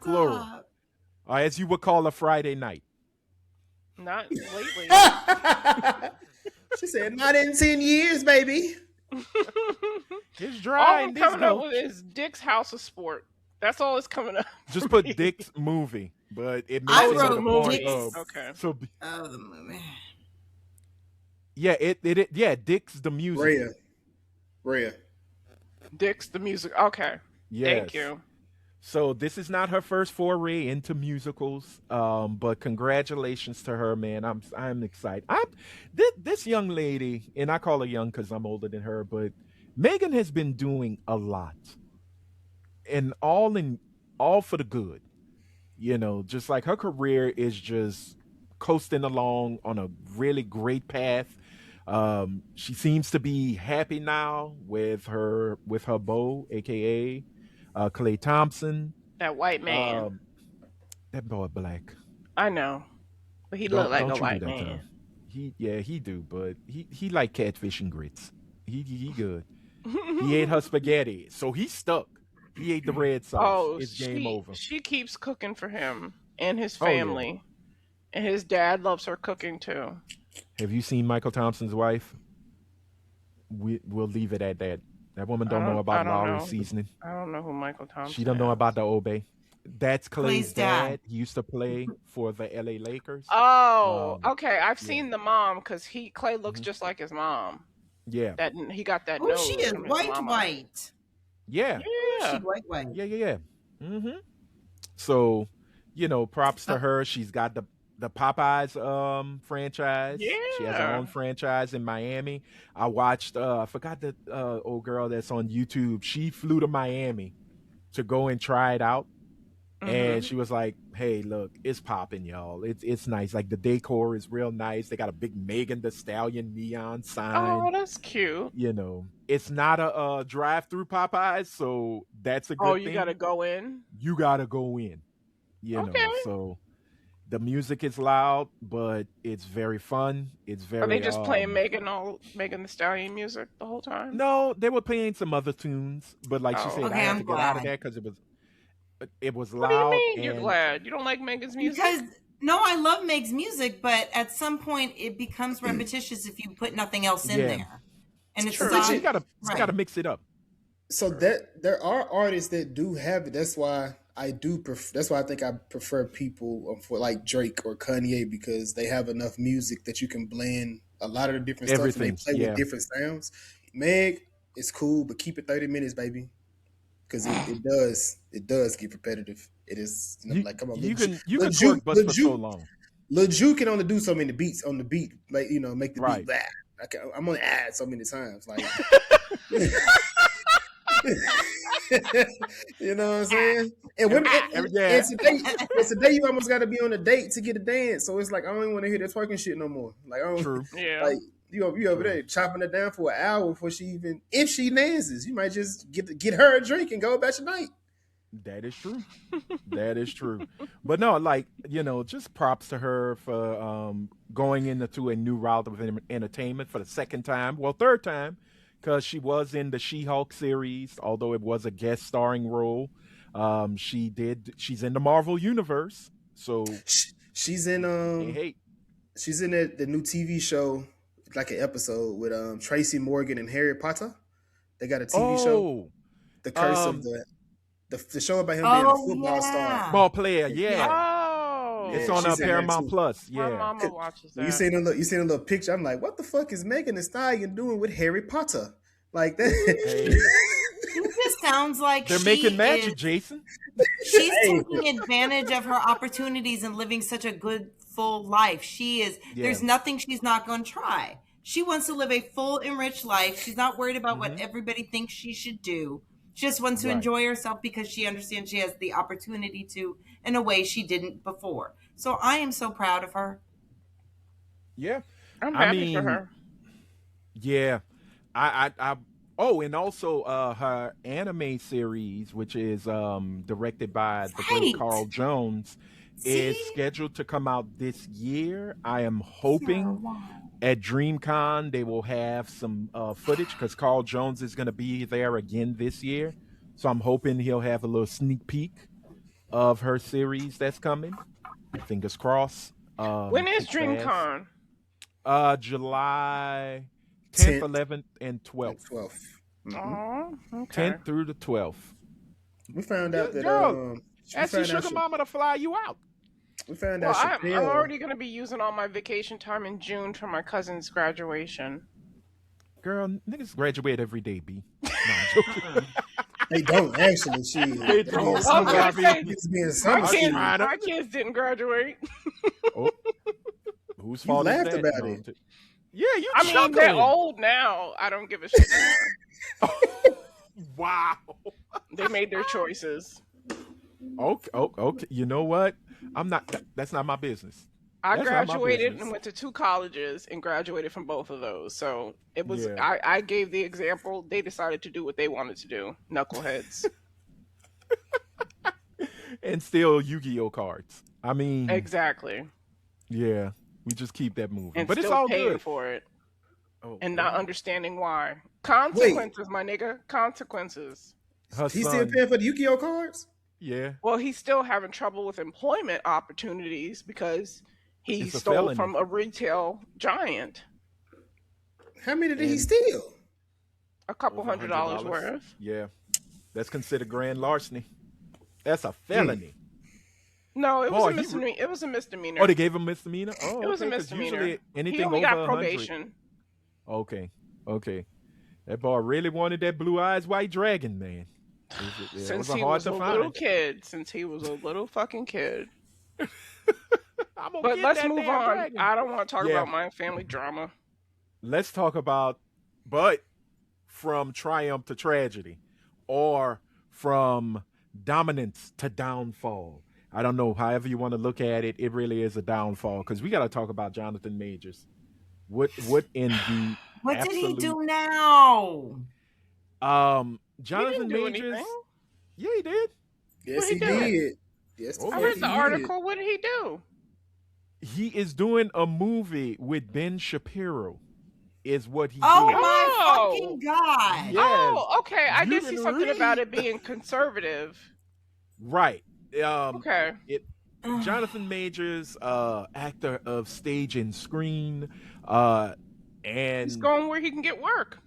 Plural. Stop. As you would call a Friday night. not lately. She said, "Not in 10 years, baby." It's All dry I'm in this coming up gulch. with is Dick's House of Sport. That's all that's coming up. Just for put me. Dick's movie, but it I makes it to the wrote point Dick's. of Okay. so Oh, the movie. yeah, yeah, Dick's the musical. Raya. Dick's the music. Okay. Thank Yes. you. So this is not her first foray into musicals, but congratulations to her, man. I'm excited. This young lady, and I call her young because I'm older than her, but Megan has been doing a lot, and all for the good. Just like her career is just coasting along on a really great path. She seems to be happy now with her beau, aka Clay Thompson. That white man. Um, that boy black. I know. But he looked Don't like a don't you do white that to him. man. He do, but he like catfish and grits. He good. He ate her spaghetti, so he's stuck. He ate the red sauce. Oh, It's game over. she keeps cooking for him and his Oh yeah. family. And his dad loves her cooking too. Have you seen Michael Thompson's wife? We'll leave it at that. That woman don't know I about don't Lowry know. seasoning. I don't know who Michael Thompson She don't know is. about the Obey. That's Clay's Clay's dad. dad. He used to play for the LA Lakers. Oh, Um, okay. I've yeah. seen the mom because Clay looks Mhm. just like his mom. Yeah. That he got that Oh, nose. she is from his white, mama. white. Yeah. Oh, Yeah. she white. Yeah. So, props to her. She's got the Popeyes franchise. She has her Yeah. own franchise in Miami. I watched I forgot the old girl that's on YouTube. She flew to Miami to go and try it out. And Mhm. she was like, "Hey, look, it's popping, y'all. It's nice. Like the decor is real nice. They got a big Megan the Stallion neon sign. Oh, that's cute. It's not a drive-through Popeyes, so that's a Oh, good you thing. gotta go in. You gotta go in, Okay. So the music is loud, but it's very fun. It's Are they very just playing Megan the Stallion music the whole time? No, they were playing some other tunes, but like she Oh. said, I Okay, had I'm to get out of glad. there because it was What do you loud mean you're and glad? You don't like Megan's music? Because no, I love Meg's music, but at some point it becomes repetitious if you put nothing else in Yeah. there, and it's True. not you gotta right. mix it up. So that there are artists that do have it. That's why that's why I think I prefer people for like Drake or Kanye, because they have enough music that you can blend a lot of the different stuff and they Everything, play yeah. with different sounds. Meg, it's cool, but keep it 30 minutes, baby, because it does get repetitive. It is, You, like, come on, you can Lil twerk bus Lil for so Juke, long, Lil Juke can only do so many beats on the beat, like, make the right? beat blah. I'm only add so many times, like. You know what I'm saying? And women, Yeah. and today you almost got to be on a date to get a dance. So it's like, I don't even want to hear that twerking shit no more. Like, I don't. True. Yeah. Like, you over True. there chopping it down for an hour before if she dances, you might just get her a drink and go about your night. That is true. That is true. But no, like, just props to her for going into a new route of entertainment for the second time. Well, third time, because she was in the She-Hulk series, although it was a guest starring role. She's in the Marvel universe. So She's in hey. she's in the new TV show, like an episode with Tracy Morgan and Harry Potter. They got a TV show, The Curse of the show about him being a football star. Ball player, yeah. Oh. It's Yeah, on she's in there Paramount too. Plus. My Yeah. mama watches that. You seen a little picture. I'm like, what the fuck is Megan Thee Stallion doing with Harry Potter? Like that. Hey, It just sounds like they're she making magic, is- Jason. She's taking advantage of her opportunities and living such a good, full life. She is. Yeah. There's nothing she's not going to try. She wants to live a full, enriched life. She's not worried about what everybody thinks she should do. She just wants to Right. enjoy herself because she understands she has the opportunity to in a way she didn't before. So I am so proud of her. Yeah. I'm I happy for mean, her. Yeah. I oh, and also her anime series, which is directed by the great Right. Carl Jones, is See? scheduled to come out this year. I am hoping at DreamCon they will have some footage because Carl Jones is going to be there again this year. So I'm hoping he'll have a little sneak peek of her series that's coming. Fingers crossed. When is Kicks ass. DreamCon? July 10th, 11th, and 12th. 12th. Oh, okay. 10th through the 12th. We found out that Girl, ask your sugar mama to fly you out. we found Well, out I'm Chappelle. already going to be using all my vacation time in June for my cousin's graduation. Girl, niggas graduate every day, B. No, I'm joking. They don't actually. Shit. They don't. It's some I was gonna say, it's being My some kids, shit. my kids didn't graduate. Oh, whose You fault is laughed that? about No, it. yeah, you I mean, chuckling. they're old now. I don't give a shit anymore. Wow. They made their choices. Okay. You know what? I'm not. That's not my business. I That's not my graduated business. and went to 2 colleges and graduated from both of those. So it was, Yeah. I gave the example. They decided to do what they wanted to do. Knuckleheads. And still Yu-Gi-Oh cards. I mean, Exactly. yeah, we just keep that moving. And But it's still all paying good. for it Oh, and not understanding why. Consequences, my nigga. Consequences. her He's son, still paying for the Yu-Gi-Oh cards? yeah. Well, he's still having trouble with employment opportunities because he It's a stole felony. from a retail giant How many did he And- steal? a couple Over $100 worth. Yeah, that's considered grand larceny. That's a felony. No, it was Boy, a he misdemeanor. It was a misdemeanor. Oh, they gave him misdemeanor. Oh, It was a okay, 'cause misdemeanor. Usually anything He only over got 100. probation. Okay. That boy really wanted that blue eyes white dragon, man. It Since was he hard was to a find. little kid. Since he was a little fucking kid. I'm gonna But get let's that move damn on. dragon. I don't want to talk Yeah. about my family drama. Let's talk about, but from triumph to tragedy, or from dominance to downfall. I don't know. However you want to look at it, it really is a downfall because we got to talk about Jonathan Majors. What in the What did he absolute- do now? Jonathan He didn't do Majors. anything. Yeah, he did. Yes, What he he doing? did. Yes, Oh, I yeah, read he the did. article. What did he do? He is doing a movie with Ben Shapiro. Is what he Oh did. my Oh. fucking god! Yeah. Oh, okay. I You did see can something read. about it being conservative. Right. Okay. Jonathan Majors, actor of stage and screen, and He's going where he can get work.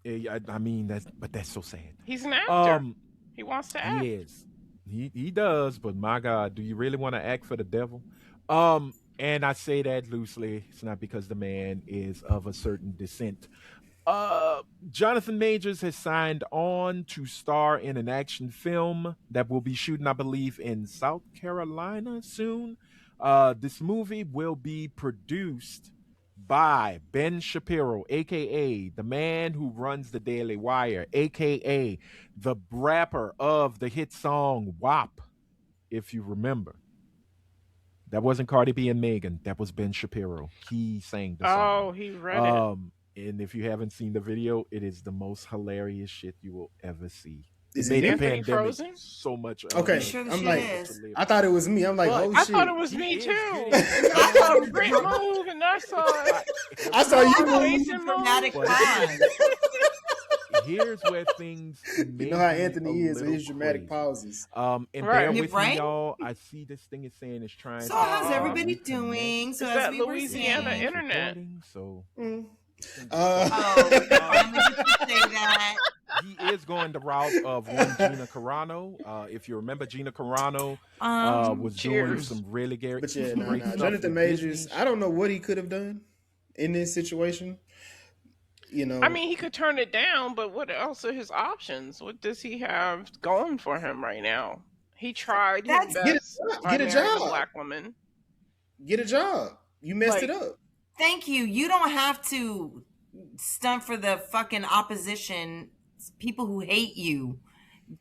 I mean that's so sad. He's an actor. Um, He wants to act. he is. He does, but my God, do you really want to act for the devil? And I say that loosely. It's not because the man is of a certain descent. Jonathan Majors has signed on to star in an action film that will be shooting, I believe, in South Carolina soon. This movie will be produced by Ben Shapiro, aka the man who runs the Daily Wire, aka the rapper of the hit song WAP, if you remember. That wasn't Cardi B and Megan. That was Ben Shapiro. He sang the song. Oh, he read it. And if you haven't seen the video, it is the most hilarious shit you will ever see. Is It made it the Anthony pandemic Frozen? so much. Okay, Sure the I'm shit like, is. I thought it was me. I'm like, But oh I shit. thought it was He me is too. getting- I saw Britt move and I saw it. I saw you Oh, move. Jason Dramatic moved. pause. Here's where things You know how Anthony is with his dramatic pauses. And Right. bear You're with right. me, y'all. I see this thing is saying it's trying. So to how's everybody reconnect. doing? So It's as that we were Louisiana saying, internet. Recording, so oh, finally get to say that. he is going the route of one Gina Carano. If you remember, Gina Carano was doing cheers. some really great, But yeah, some nah, great nah. stuff Jonathan with Majors, Disney. I don't know what he could have done in this situation. You know, I mean, he could turn it down, but what else are his options? What does he have going for him right now? He tried his That's- best by Get a marrying job. a black woman. get a job. You messed Like- it up. Thank you. You don't have to stunt for the fucking opposition, people who hate you.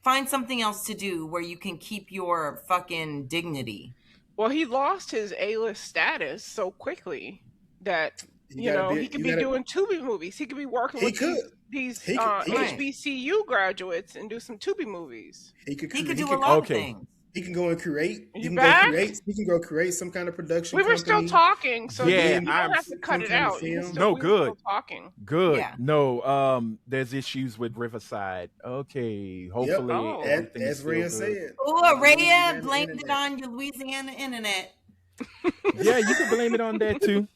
Find something else to do where you can keep your fucking dignity. Well, he lost his A-list status so quickly that You gotta he could be doing Tubi movies. He could be working He with could. these He could- he could. HBCU graduates and do some Tubi movies. He could do a lot of Okay. things. He can go and create. You back? He can go create some kind of production. We were still talking, so Yeah, you don't have to cut it out. We were good. still talking. Good. Yeah. No, there's issues with Riverside. Okay, hopefully everything is as still Raya good. said. Oh, Raya blamed it on your Louisiana internet. Yeah, you can blame it on that too.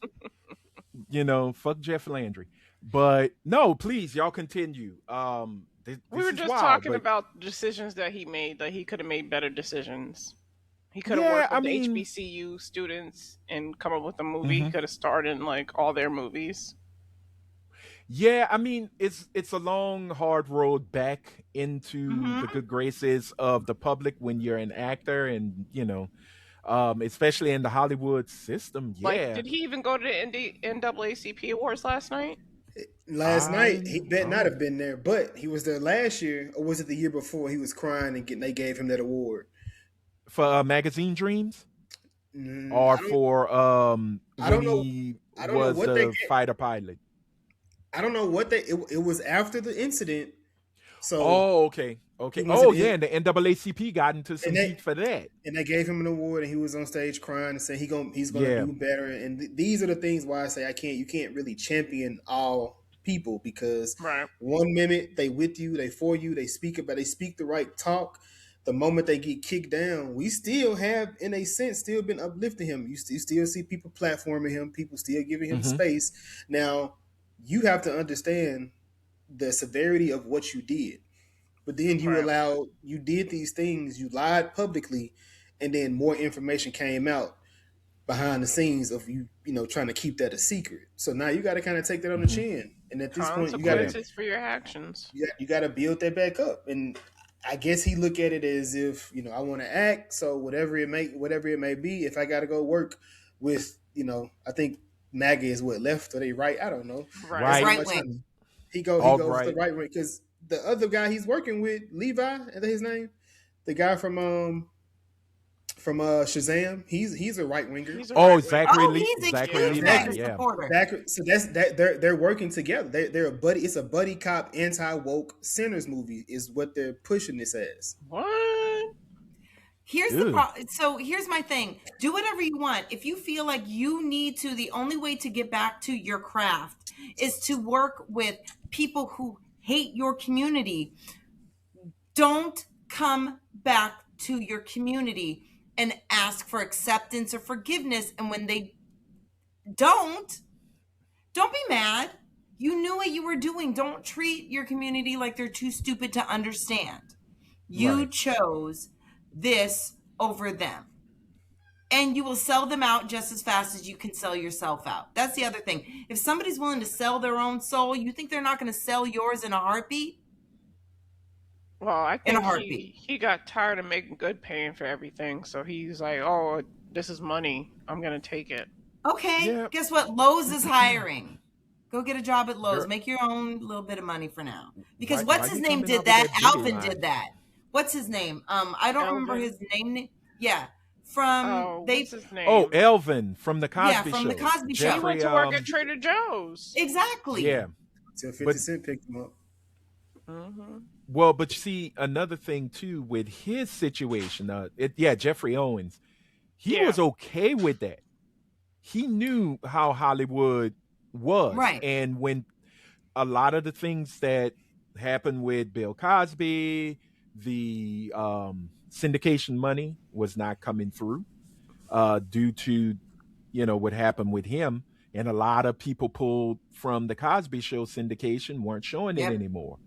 Fuck Jeff Landry. But no, please, y'all continue. This we were is just wild, talking but about decisions that he made, that he could have made better decisions. He could have worked with the HBCU students and come up with a movie. He could have starred in like all their movies. Yeah, I mean, it's a long, hard road back into the good graces of the public when you're an actor, and especially in the Hollywood system. Yeah. Like, did he even go to the NAACP Awards last night? Last night, he bet not have been there, but he was there last year, or was it the year before? He was crying and they gave him that award for Magazine Dreams, or for I don't know. I don't know what the fighter pilot. I don't know what it was after the incident. So okay. Oh yeah, and the NAACP got into some heat for that, and they gave him an award, and he was on stage crying and saying he's gonna do better. And these are the things why I say you can't really champion all people, because one minute they with you, they for you, they speak the right talk. The moment they get kicked down, we still have, in a sense, still been uplifting him. You still see people platforming him, people still giving him space. Now, you have to understand the severity of what you did. But then you did these things, you lied publicly, and then more information came out behind the scenes of you trying to keep that a secret. So now you got to kind of take that on the chin. And at this point, you got to for your actions. You got to build that back up. And I guess he look at it as if I want to act. So whatever it may be, if I got to go work with I think MAGA is what, left or they right? I don't know. Right wing. He goes to the right wing, because the other guy he's working with, Levi, is that his name? The guy from Shazam, he's a right winger. Zachary Levi. Yeah. So they're working together. They're a buddy. It's a buddy cop anti-woke sinners movie is what they're pushing this as. What? Here's the problem. So here's my thing. Do whatever you want. If you feel like you need to, the only way to get back to your craft is to work with people who hate your community. Don't come back to your community and ask for acceptance or forgiveness. And when they don't be mad. You knew what you were doing. Don't treat your community like they're too stupid to understand. You chose this over them. And you will sell them out just as fast as you can sell yourself out. That's the other thing. If somebody's willing to sell their own soul, you think they're not going to sell yours in a heartbeat? Well, I think he got tired of making good paying for everything. So he's like, oh, this is money. I'm going to take it. Okay. Guess what? Lowe's is hiring. Go get a job at Lowe's. Make your own little bit of money for now. Because what's his name did that? Alvin did that. What's his name? I don't remember his name. Yeah. What's his name? Oh, Elvin from the Cosby Show. Yeah, from the Cosby Show. He went to work at Trader Joe's. Exactly. Yeah. Until 50 Cent picked him up. Mm-hmm. Well, but you see, another thing too with his situation, Jeffrey Owens, he was okay with that. He knew how Hollywood was. Right. And when a lot of the things that happened with Bill Cosby, the syndication money was not coming through due to, what happened with him. And a lot of people pulled from the Cosby Show syndication, weren't showing it anymore.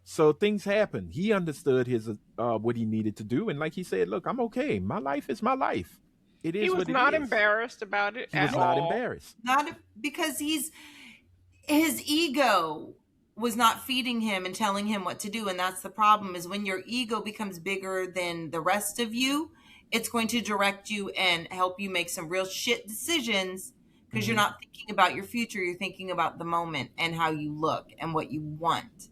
So things happened. He understood his what he needed to do. And like he said, look, I'm okay. My life is my life. It is he was what it not is. embarrassed about it. He was not embarrassed. Not because his ego was not feeding him and telling him what to do. And that's the problem, is when your ego becomes bigger than the rest of you, it's going to direct you and help you make some real shit decisions, because you're not thinking about your future. You're thinking about the moment and how you look and what you want.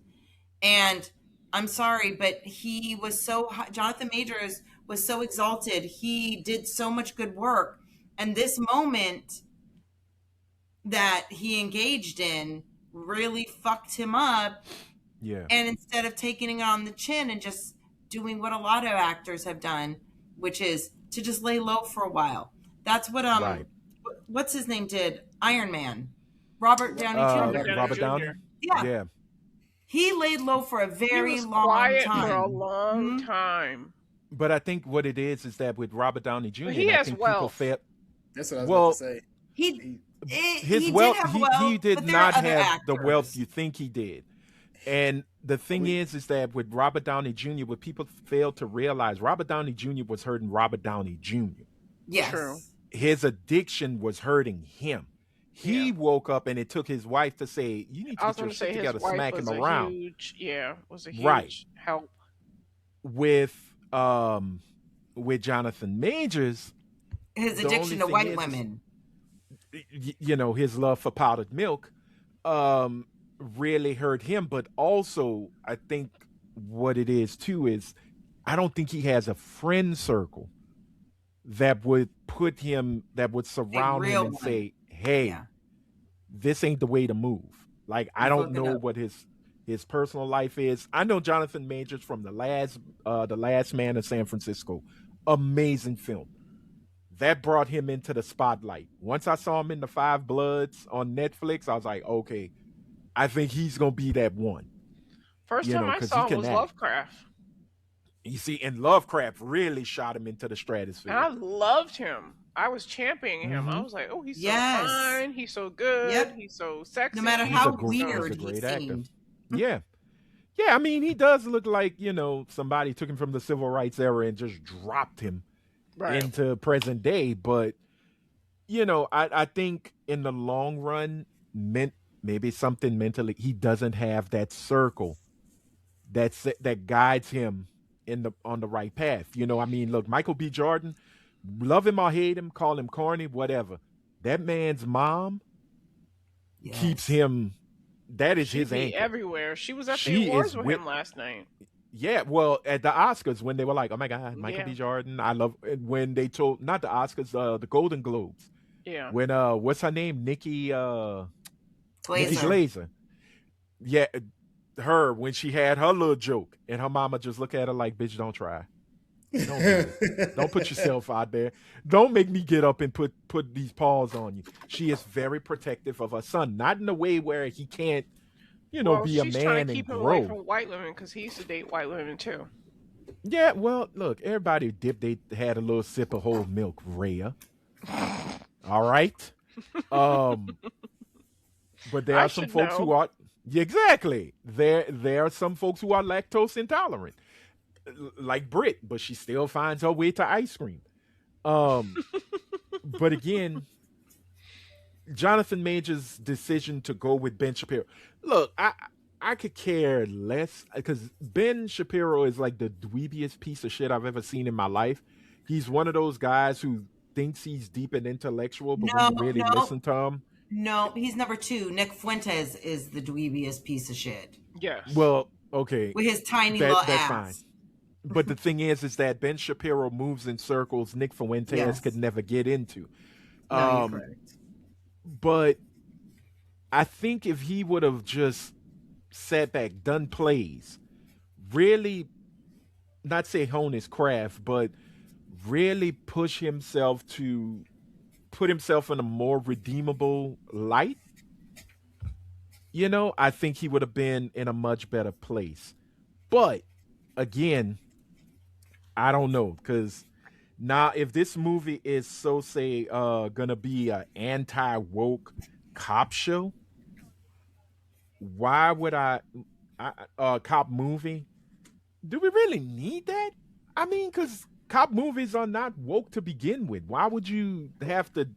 And I'm sorry, but he was Jonathan Majors was so exalted. He did so much good work. And this moment that he engaged in really fucked him up. Yeah. And instead of taking it on the chin and just doing what a lot of actors have done, which is to just lay low for a while. That's what Right. what's his name did? Iron Man. Robert Downey Jr. Robert Downey. Yeah. Yeah. He laid low for a He very was long quiet time. for a long time. But I think what it is that with Robert Downey Jr., But he has think wealth. people fail. That's what I was about to say. His wealth, he did not have the wealth you think he did. And the thing is that with Robert Downey Jr., what people fail to realize, Robert Downey Jr. was hurting Robert Downey Jr. Yes. True. His addiction was hurting him. He woke up and it took his wife to say, "You need to get your shit together, smack him around." Was a huge help. With Jonathan Majors, his addiction to white women, his love for powdered milk, really hurt him. But also, I think what it is too is, I don't think he has a friend circle that would surround him and say, "Hey, this ain't the way to move." Like, I don't know what his personal life is. I know Jonathan Majors from the last Man in San Francisco. Amazing film. That brought him into the spotlight. Once I saw him in The Five Bloods on Netflix, I was like, okay, I think he's gonna be that one. First time I saw him was Lovecraft. You see, and Lovecraft really shot him into the stratosphere. And I loved him. I was championing him. I was like, oh, he's so fine. He's so good. He's so sexy. No matter how weird he seemed. Yeah. Yeah, I mean, he does look like, somebody took him from the civil rights era and just dropped him into present day. But, I think in the long run, maybe something mentally, he doesn't have that circle that guides him on the right path. I mean, look, Michael B. Jordan, love him or hate him, call him corny, whatever. That man's mom keeps him. That is his anchor. Everywhere. She was at the awards with him last night. Yeah, well, at the Oscars, when they were like, "Oh my God, Michael B. Jordan, I love." When they told, not the Oscars, the Golden Globes. Yeah. When what's her name, Nikki Glaser. Yeah, her, when she had her little joke, and her mama just look at her like, "Bitch, don't try. Don't do it. Don't put yourself out there. Don't make me get up and put these paws on you." She is very protective of her son, not in a way where he can't, be a man she's trying to keep and him grow. away from white women because he used to date white women too. Yeah, well, look, everybody they had a little sip of whole milk, Raya. All right, but there are some folks who are exactly there are some folks who are lactose intolerant, like Britt, but she still finds her way to ice cream. But again, Jonathan Majors' decision to go with Ben Shapiro. Look, I could care less because Ben Shapiro is like the dweebiest piece of shit I've ever seen in my life. He's one of those guys who thinks he's deep and intellectual, but when you really listen to him. No, he's number 2. Nick Fuentes is the dweebiest piece of shit. Yes. Well, okay. With his tiny little ass. That's fine. But the thing is that Ben Shapiro moves in circles Nick Fuentes could never get into. No, you're correct. But I think if he would have just sat back, done plays, really, not say hone his craft, but really put himself in a more redeemable light, I think he would have been in a much better place. But again, I don't know, because now if this movie is gonna be an anti-woke cop show, why would I cop movie? Do we really need that? I mean, because cop movies are not woke to begin with. Why would you have to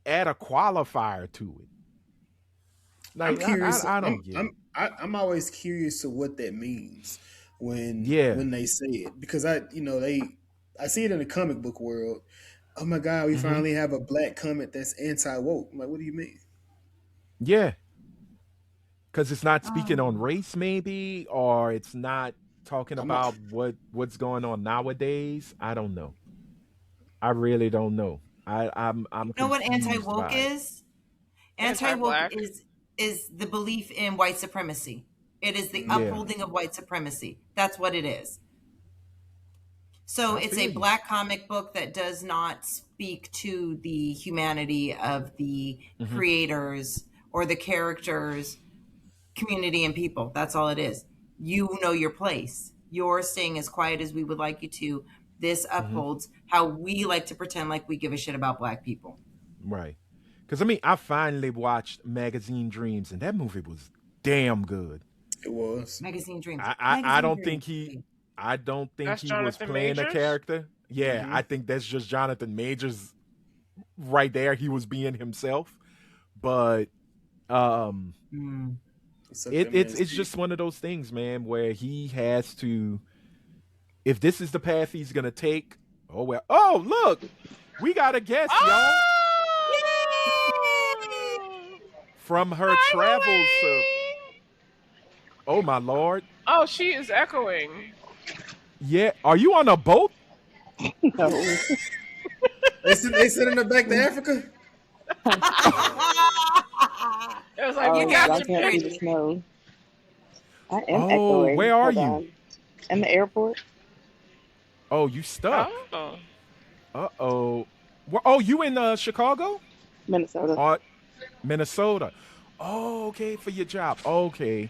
add a qualifier to it? Like, I'm curious. I don't get it. I'm always curious to what that means when they say it, because I see it in the comic book world. Oh my God, we finally have a black comic that's anti-woke. I'm like, what do you mean? Yeah, because it's not speaking on race, maybe, or it's not talking about what's going on nowadays. I don't know. I really don't know. I'm you know what anti-woke is? Anti-woke is the belief in white supremacy. It is the upholding of white supremacy. That's what it is. So I it's feel a you. black comic book that does not speak to the humanity of the Mm-hmm. creators or the characters, community, and people. That's all it is. You know your place. You're staying as quiet as we would like you to. This Mm-hmm. upholds how we like to pretend like we give a shit about black people. Right. Because I mean, I finally watched Magazine Dreams, and that movie was damn good. It was. Magazine Dreams. I Magazine don't Dreams. think I don't think That's he was Jonathan playing a Majors. character. Yeah, Mm-hmm. I think that's just Jonathan Majors right there. He was being himself, but um, Mm. it's just one of those things, man, where he has to. If this is the path he's gonna take, oh well. Oh look, we got a guest, y'all, Oh! from her Hi, travels. Lily! Oh my lord, Oh, she is echoing. yeah. Are you on a boat? No. They sending her back to Africa. It was like, Oh, you Yeah, got y'all your can't see the picture. snow. I am Oh, echoing. where are Hold you? on. In the airport, Oh, you stuck. Oh. Uh-oh. Oh, you in Chicago Minnesota. or Minnesota? Oh, okay, for your job. Okay.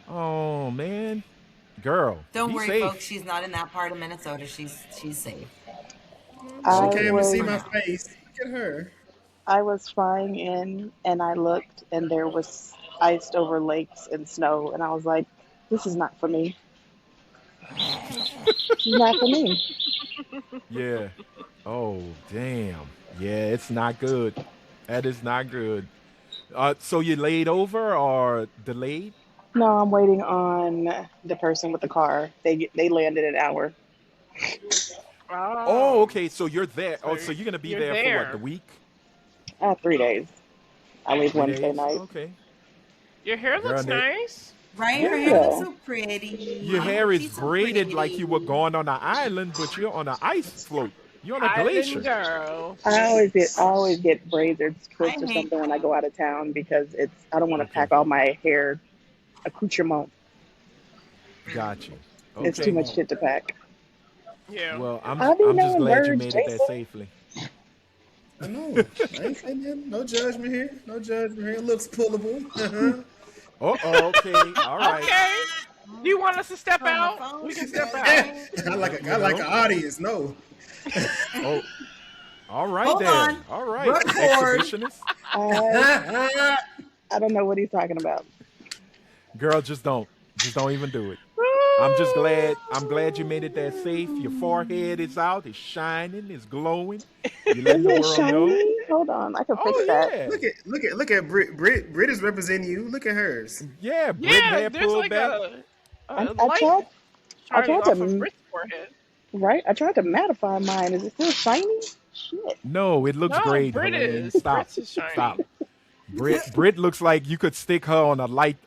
Oh man, girl, Don't be worry, safe. folks. She's not in that part of Minnesota. She's safe. She I came to see For my was now. face. Look at her. I was flying in and I looked and there was iced over lakes and snow and I was like, this is not for me. This is not for me. Yeah. Oh damn. Yeah, it's not good. That is not good. So you laid over or delayed? No, I'm waiting on the person with the car. They landed an hour. Oh, Oh. okay. So you're there. So Oh, so you're gonna be you're there for what? The there. week? 3 days. I leave Three Wednesday days? night. Okay. Your hair Girl, looks nice. Right? Her hair looks Yeah. so your pretty. hair is She's so braided like pretty. you were going on an island, but you're on an ice float. You're on a Island glacier. girl. I always get braids or I twists or hate something when I go out of town because I don't want to Okay. pack all my hair accoutrement. Got you. It's too Okay. much shit to pack. Yeah. Well, I'll be I'm just knowing glad you words, made it there Jason. safely. I know. I ain't saying nothing. No judgment here. No judgment here. It looks pullable. Uh-huh. Oh, okay. All right. Okay. Do you want us to step From the out? phone We can to step the out. I like You I like know. an audience. No. Oh, all right Hold there. on. All right, Record. exhibitionist. I I don't know what he's talking about. Girl, just don't even do it. I'm glad you made it there safe. Your forehead is out, it's shining, it's glowing. You're letting Is the it world know. shiny? Hold on, I can fix Oh that. yeah. Look at Britt. Britt is representing you. Look at hers. Yeah, Brit Yeah, hair there's pulled like back. I, a I light tried I shining tried off of to Britt's forehead. right. I tried to mattify mine. Is it still shiny? Shit. No, it looks No, great, Britt Helene. is. Stop. Britt's is Stop. shining. Brit looks like you could stick her on a light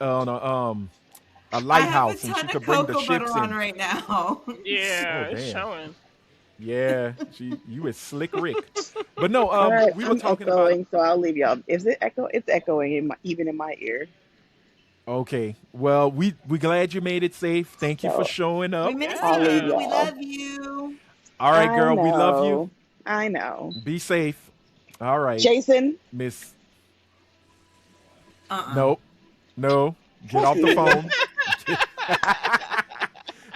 a I have a lighthouse and she ton could of bring the cocoa butter ships on in. right now. Oh Yeah, it's damn. showing. Yeah, you is slick Rick. But no, All right, we were I'm talking about echoing, so I'll leave y'all. Is it echo? It's echoing even in my ear. okay. Well, we glad you made it safe. Thank you for So showing We up. miss I'll leave you. We Yeah. y'all. love you. All right, I girl, we love you. know. I know. Be safe. All right, Jason, Miss. Uh-uh. No, no. Get off the phone.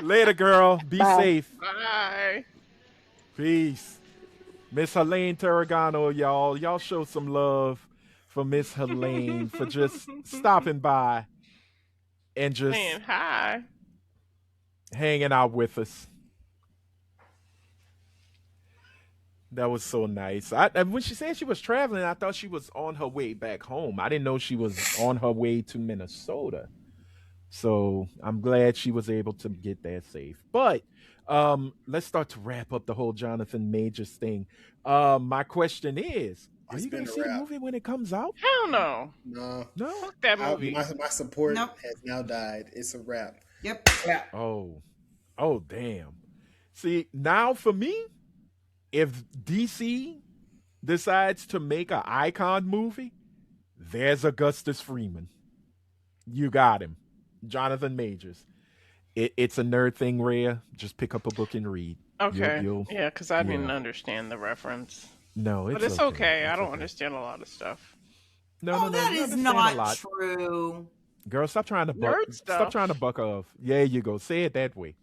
Later, girl. Be Bye. safe. Bye. Peace. Miss Helene Tarragano, y'all. Y'all show some love for Miss Helene for just stopping by and just Saying hi. hanging out with us. That was so nice. And when she said she was traveling, I thought she was on her way back home. I didn't know she was on her way to Minnesota. So I'm glad she was able to get there safe. But let's start to wrap up the whole Jonathan Majors thing. My question is, are It's you going been to a see the wrap. movie when it comes out? Hell no. No. No? Fuck that movie. My support Nope. has now died. It's a wrap. Yep. Oh. Oh, damn. See, now for me, if DC decides to make an icon movie, there's Augustus Freeman. You got him. Jonathan Majors. It's a nerd thing, Rhea. Just pick up a book and read. Okay. You'll Yeah, because I yeah. didn't understand the reference. No, But it's it's okay. okay. I It's don't okay. understand a lot of stuff. No, no, Oh, no. that You is understand a not lot. true. Girl, stop trying to buck. Nerd Stop trying to stuff. buck off. Yeah, you go. Say it that way.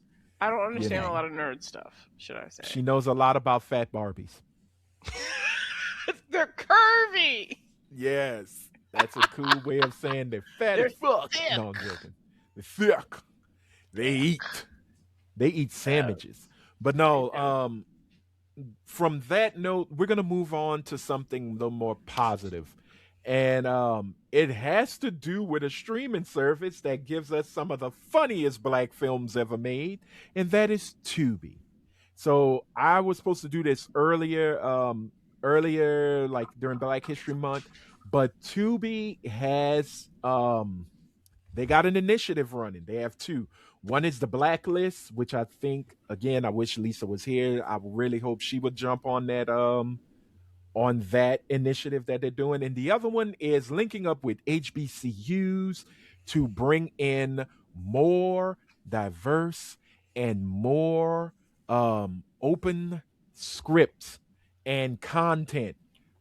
I don't You understand know, a Okay. lot of nerd stuff, should I say. she knows a lot about fat Barbies. They're curvy. Yes, that's a cool way of saying they're fat They're as fuck. thick. No, I'm joking. They're thick. They eat. They eat Uh, sandwiches. But they no, do. from that note, we're gonna move on to something a little more positive. And it has to do with a streaming service that gives us some of the funniest black films ever made, and that is Tubi. So I was supposed to do this earlier, like during Black History Month, but Tubi has they got an initiative running. They have two. One is the Blacklist, which I think again, I wish Lisa was here. I really hope she would jump on that initiative that they're doing. And the other one is linking up with HBCUs to bring in more diverse and more open scripts and content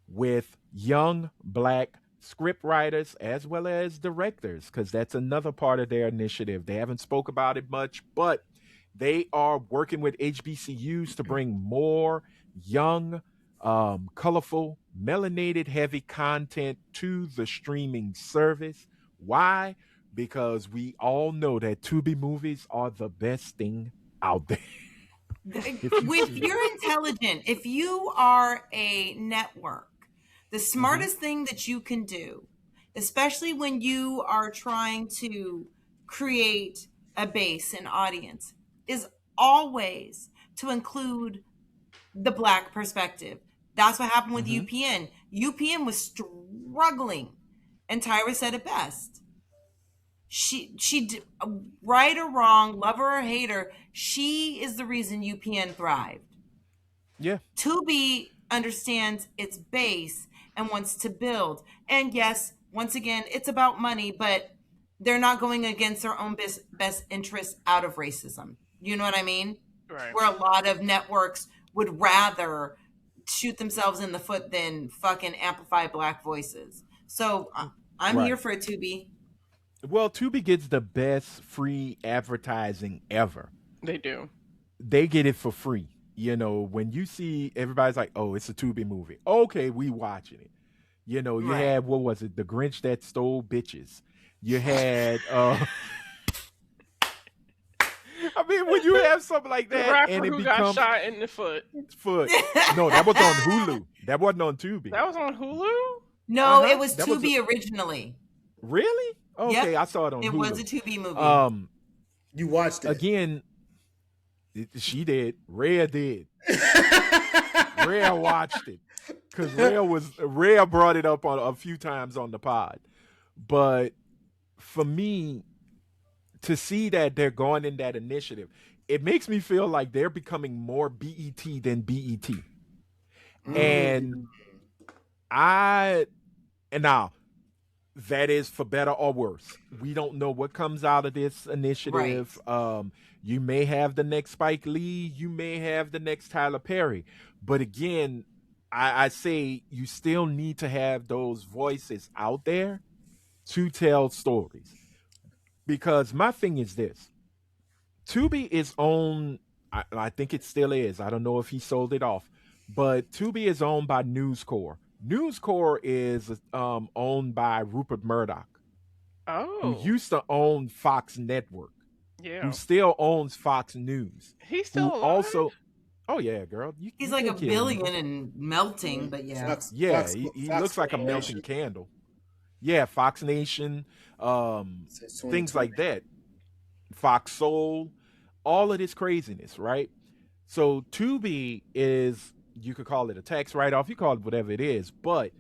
with young black script writers as well as directors, because that's another part of their initiative. They haven't spoke about it much, but they are working with HBCUs to bring more young, colorful, melanated heavy content to the streaming service. Why? Because we all know that Tubi movies are the best thing out there. If you If see, you're intelligent, if you are a network, the mm-hmm, smartest thing that you can do, especially when you are trying to create a base, an audience, is always to include the black perspective. That's what happened with mm-hmm, UPN. UPN was struggling, and Tyra said it best. She right or wrong, love her or hate her, she is the reason UPN thrived. yeah, Tubi understands its base and wants to build. And yes, once again, it's about money, but they're not going against their own best interests out of racism. You know what I mean? Right. Where a lot of networks would rather shoot themselves in the foot than fucking amplify black voices. So I'm here right. for it, Tubi. Well, Tubi gets the best free advertising ever. They do. They get it for free. When you see everybody's like, "Oh, it's a Tubi movie." Okay, we watching it. You Right. had, what was it? The Grinch That Stole Bitches. You had I mean, when you have something like The that and rapper it who got becomes shot in the foot. foot. No, that was on Hulu. That wasn't on Tubi. That was on Hulu? No, Uh-huh. it was That was Tubi originally. really? Okay, Yep. I saw it on It Hulu. was a Tubi movie. You watched it. Again, she did. Rhea did. Rhea watched it because Rhea brought it up on a few times on the pod. But for me, to see that they're going in that initiative, it makes me feel like they're becoming more BET than BET. And I and now that is for better or worse. We don't know what comes out of this initiative. You may have the next Spike Lee, you may have the next Tyler Perry, but again, I say you still need to have those voices out there to tell stories. Because my thing is this: Tubi is owned. I think it still is. I don't know if he sold it off, but Tubi is owned by News Corp. News Corp is owned by Rupert Murdoch, who Oh. used to own Fox Network, who Yeah. still owns Fox News, He's who still alive? also, oh yeah, girl, He's you like a can't kill him. billion and melting, but yeah. Yeah, he looks like a melting candle. Yeah, Fox Nation, Since things 2020. like that, Fox Soul, all of this craziness, right? So Tubi is, you could call it a tax write-off, you call it whatever it is, but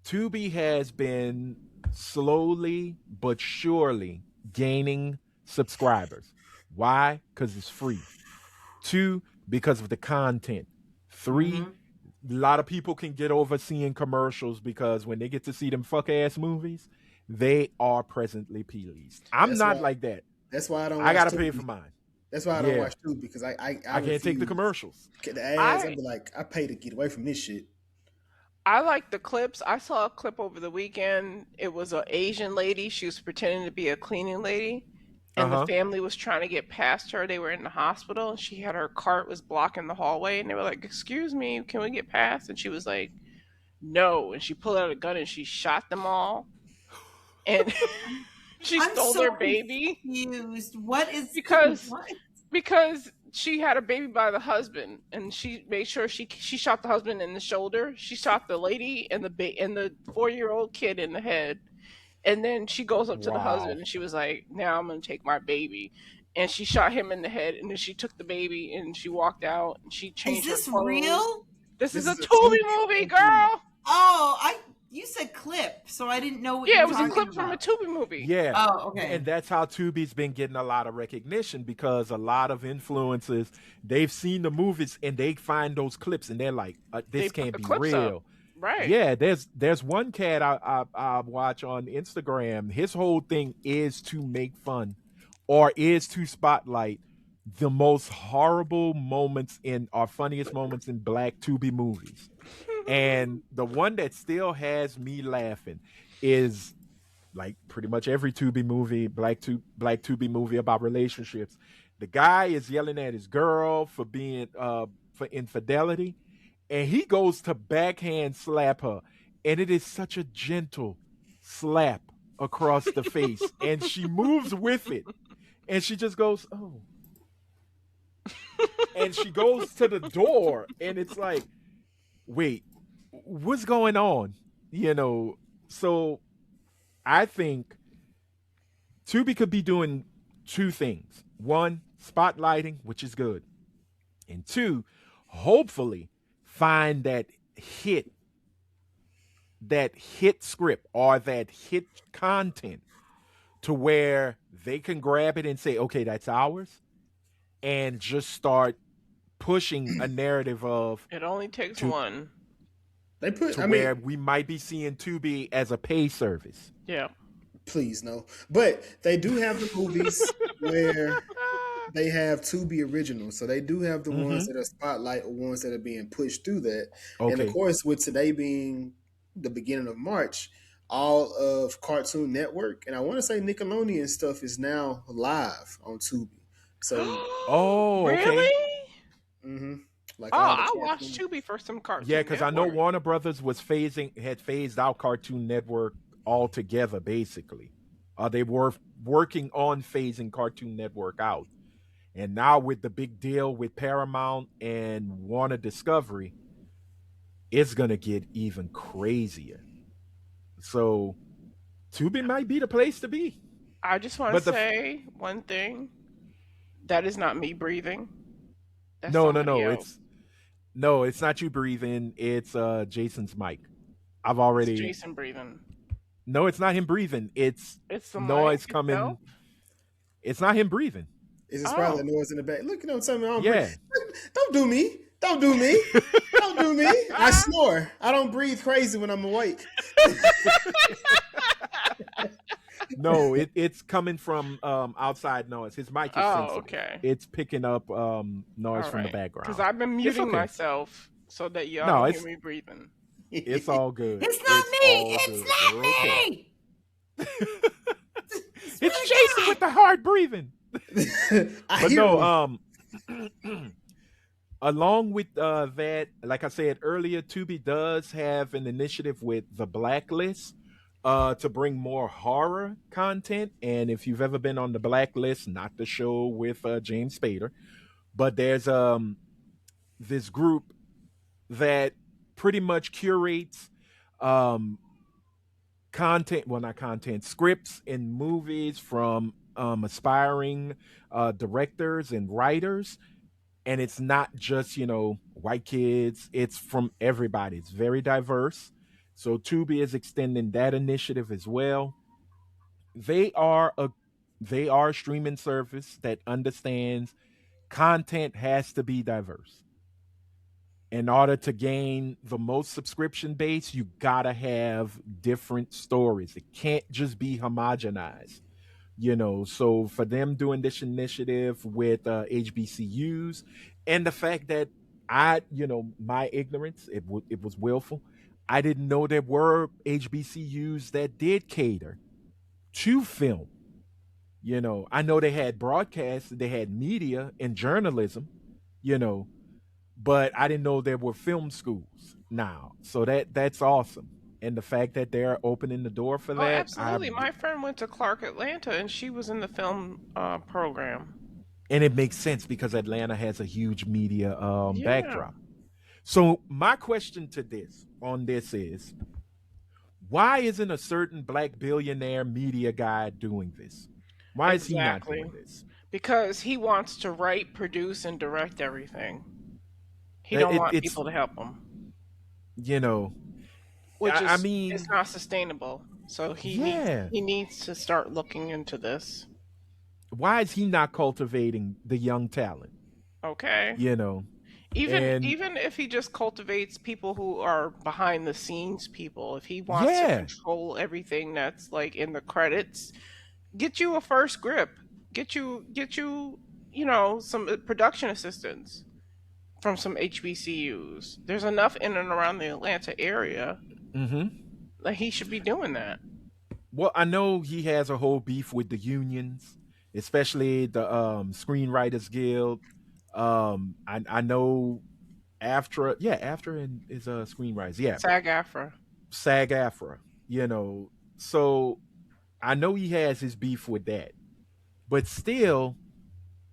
Tubi has been slowly but surely gaining subscribers. Why? Because it's free. Two, because of the content. Three, a lot of people can get over seeing commercials because when they get to see them fuck ass movies, they are presently pleased. I'm That's not why- like that. That's why I don't. I watch gotta pay Tubi. for mine. That's why I don't Yeah, watch Tubi because I I can't take the refuse. commercials. The ads, I'd I be like, I pay to get away from this shit. I like the clips. I saw a clip over the weekend. It was an Asian lady. She was pretending to be a cleaning lady, Uh and the huh. family was trying to get past her. They were in the hospital, and she had her cart was blocking the hallway, and they were like, "Excuse me, can we get past?" And she was like, "No," and she pulled out a gun and she shot them all, and she I'm stole so their baby confused. What is because what? she had a baby by the husband, and she made sure she shot the husband in the shoulder. She shot the lady and the 4-year-old kid in the head, and then she goes up to the husband Wow. and she was like, "Now I'm gonna take my baby," and she shot him in the head, and then she took the baby and she walked out and she Is changed her this clothes. real? This is This a is a Tubi Tubi movie, movie. girl. Oh, you said clip, so I didn't know what you Yeah, were it was a talking clip from a about. Tubi movie. Yeah. Oh, okay. And that's how Tubi's been getting a lot of recognition because a lot of influencers, they've seen the movies and they find those clips and they're like, They this put can't the be clips up, real. right? Yeah, there's one cat I watch on Instagram. His whole thing is to make fun or is to spotlight the most horrible moments in or funniest moments in black Tubi movies. And the one that still has me laughing is like pretty much every Tubi movie, black Tubi movie about relationships. The guy is yelling at his girl for being for infidelity, and he goes to backhand slap her, and it is such a gentle slap across the face, and she moves with it, and she just goes, "Oh," and she goes to the door, and it's like, "Wait, what's going on?" You know, so I think Tubi could be doing two things. One, spotlighting, which is good. And two, hopefully find hit that hit script or that hit content to where they can grab it and say, okay, that's ours, and just start pushing a narrative of It only takes to one. They put, to I mean, where we might be seeing Tubi as a pay service. Yeah. please no. But they do have the movies where they have Tubi originals. So they do have the ones Mm-hmm. that are spotlight or ones that are being pushed through that. And of Okay. course, with today being the beginning of March, all of Cartoon Network and I want to say Nickelodeon stuff is now live on Tubi. So, Oh, okay. Really? hmm like Oh, all the I watched cartoons. Tubi for some Yeah, Cartoon because I know Network. Warner Brothers had phased out Cartoon Network altogether, basically. They were working on phasing Cartoon Network out. And now with the big deal with Paramount and Warner Discovery, it's gonna get even crazier. So Tubi might be the place to be. I just want to But say one thing. That is not me breathing. That's no, no, somebody no. else. It's not you breathing. It's Jason's mic. I've It's already Jason breathing. No, it's not him breathing. It's It's the noise mic coming. itself. It's not him breathing. Is it probably Oh. the noise in the back? Look, tell me I don't breathe. Yeah. Don't do me. Don't do me. Don't do me. I snore. I don't breathe crazy when I'm awake. No, it's coming from outside noise. His mic is Oh, sensitive. okay. It's picking up noise All from the right. background. Because I've been It's muting okay. myself so that y'all No, don't it's hear me breathing. it's all good. It's not It's me. all It's good. not You're okay. me. It's Jason with the hard breathing. I But hear no, him. along with that, like I said earlier, Tubi does have an initiative with the Blacklist to bring more horror content. And if you've ever been on the Blacklist, not the show with James Spader, but there's this group that pretty much curates um, content, well, not content, scripts and movies from aspiring directors and writers. And it's not just, white kids, it's from everybody. It's very diverse. So Tubi is extending that initiative as well. They are a streaming service that understands content has to be diverse. In order to gain the most subscription base, you gotta have different stories. It can't just be homogenized. So for them doing this initiative with HBCUs, and the fact that my ignorance, it was willful. I didn't know there were HBCUs that did cater to film. I know they had broadcasts, they had media and journalism, you know, but I didn't know there were film schools now. So that's awesome. And the fact that they're opening the door for Oh, that, absolutely. My friend went to Clark Atlanta, and she was in the film program. and it makes sense because Atlanta has a huge media Yeah, backdrop. So my question to this on this is, why isn't a certain black billionaire media guy doing this? Why is he not exactly. doing this? Because he wants to write, produce, and direct everything. He don't want It's people to help him, you know, which I is it's mean, not sustainable. So yeah. he needs to start looking into this. Why is he not cultivating the young talent? Okay. You know, Even and even if he just cultivates people who are behind the scenes people, if he wants to yeah, control everything that's like in the credits, get you a first grip. Get you some production assistants from some HBCUs. There's enough in and around the Atlanta area. mm-hmm. Like he should be doing that. Well, I know he has a whole beef with the unions, especially the Screenwriters Guild. I know after after is a screenwriters, yeah, SAG AFTRA. SAG AFTRA. So I know he has his beef with that, but still,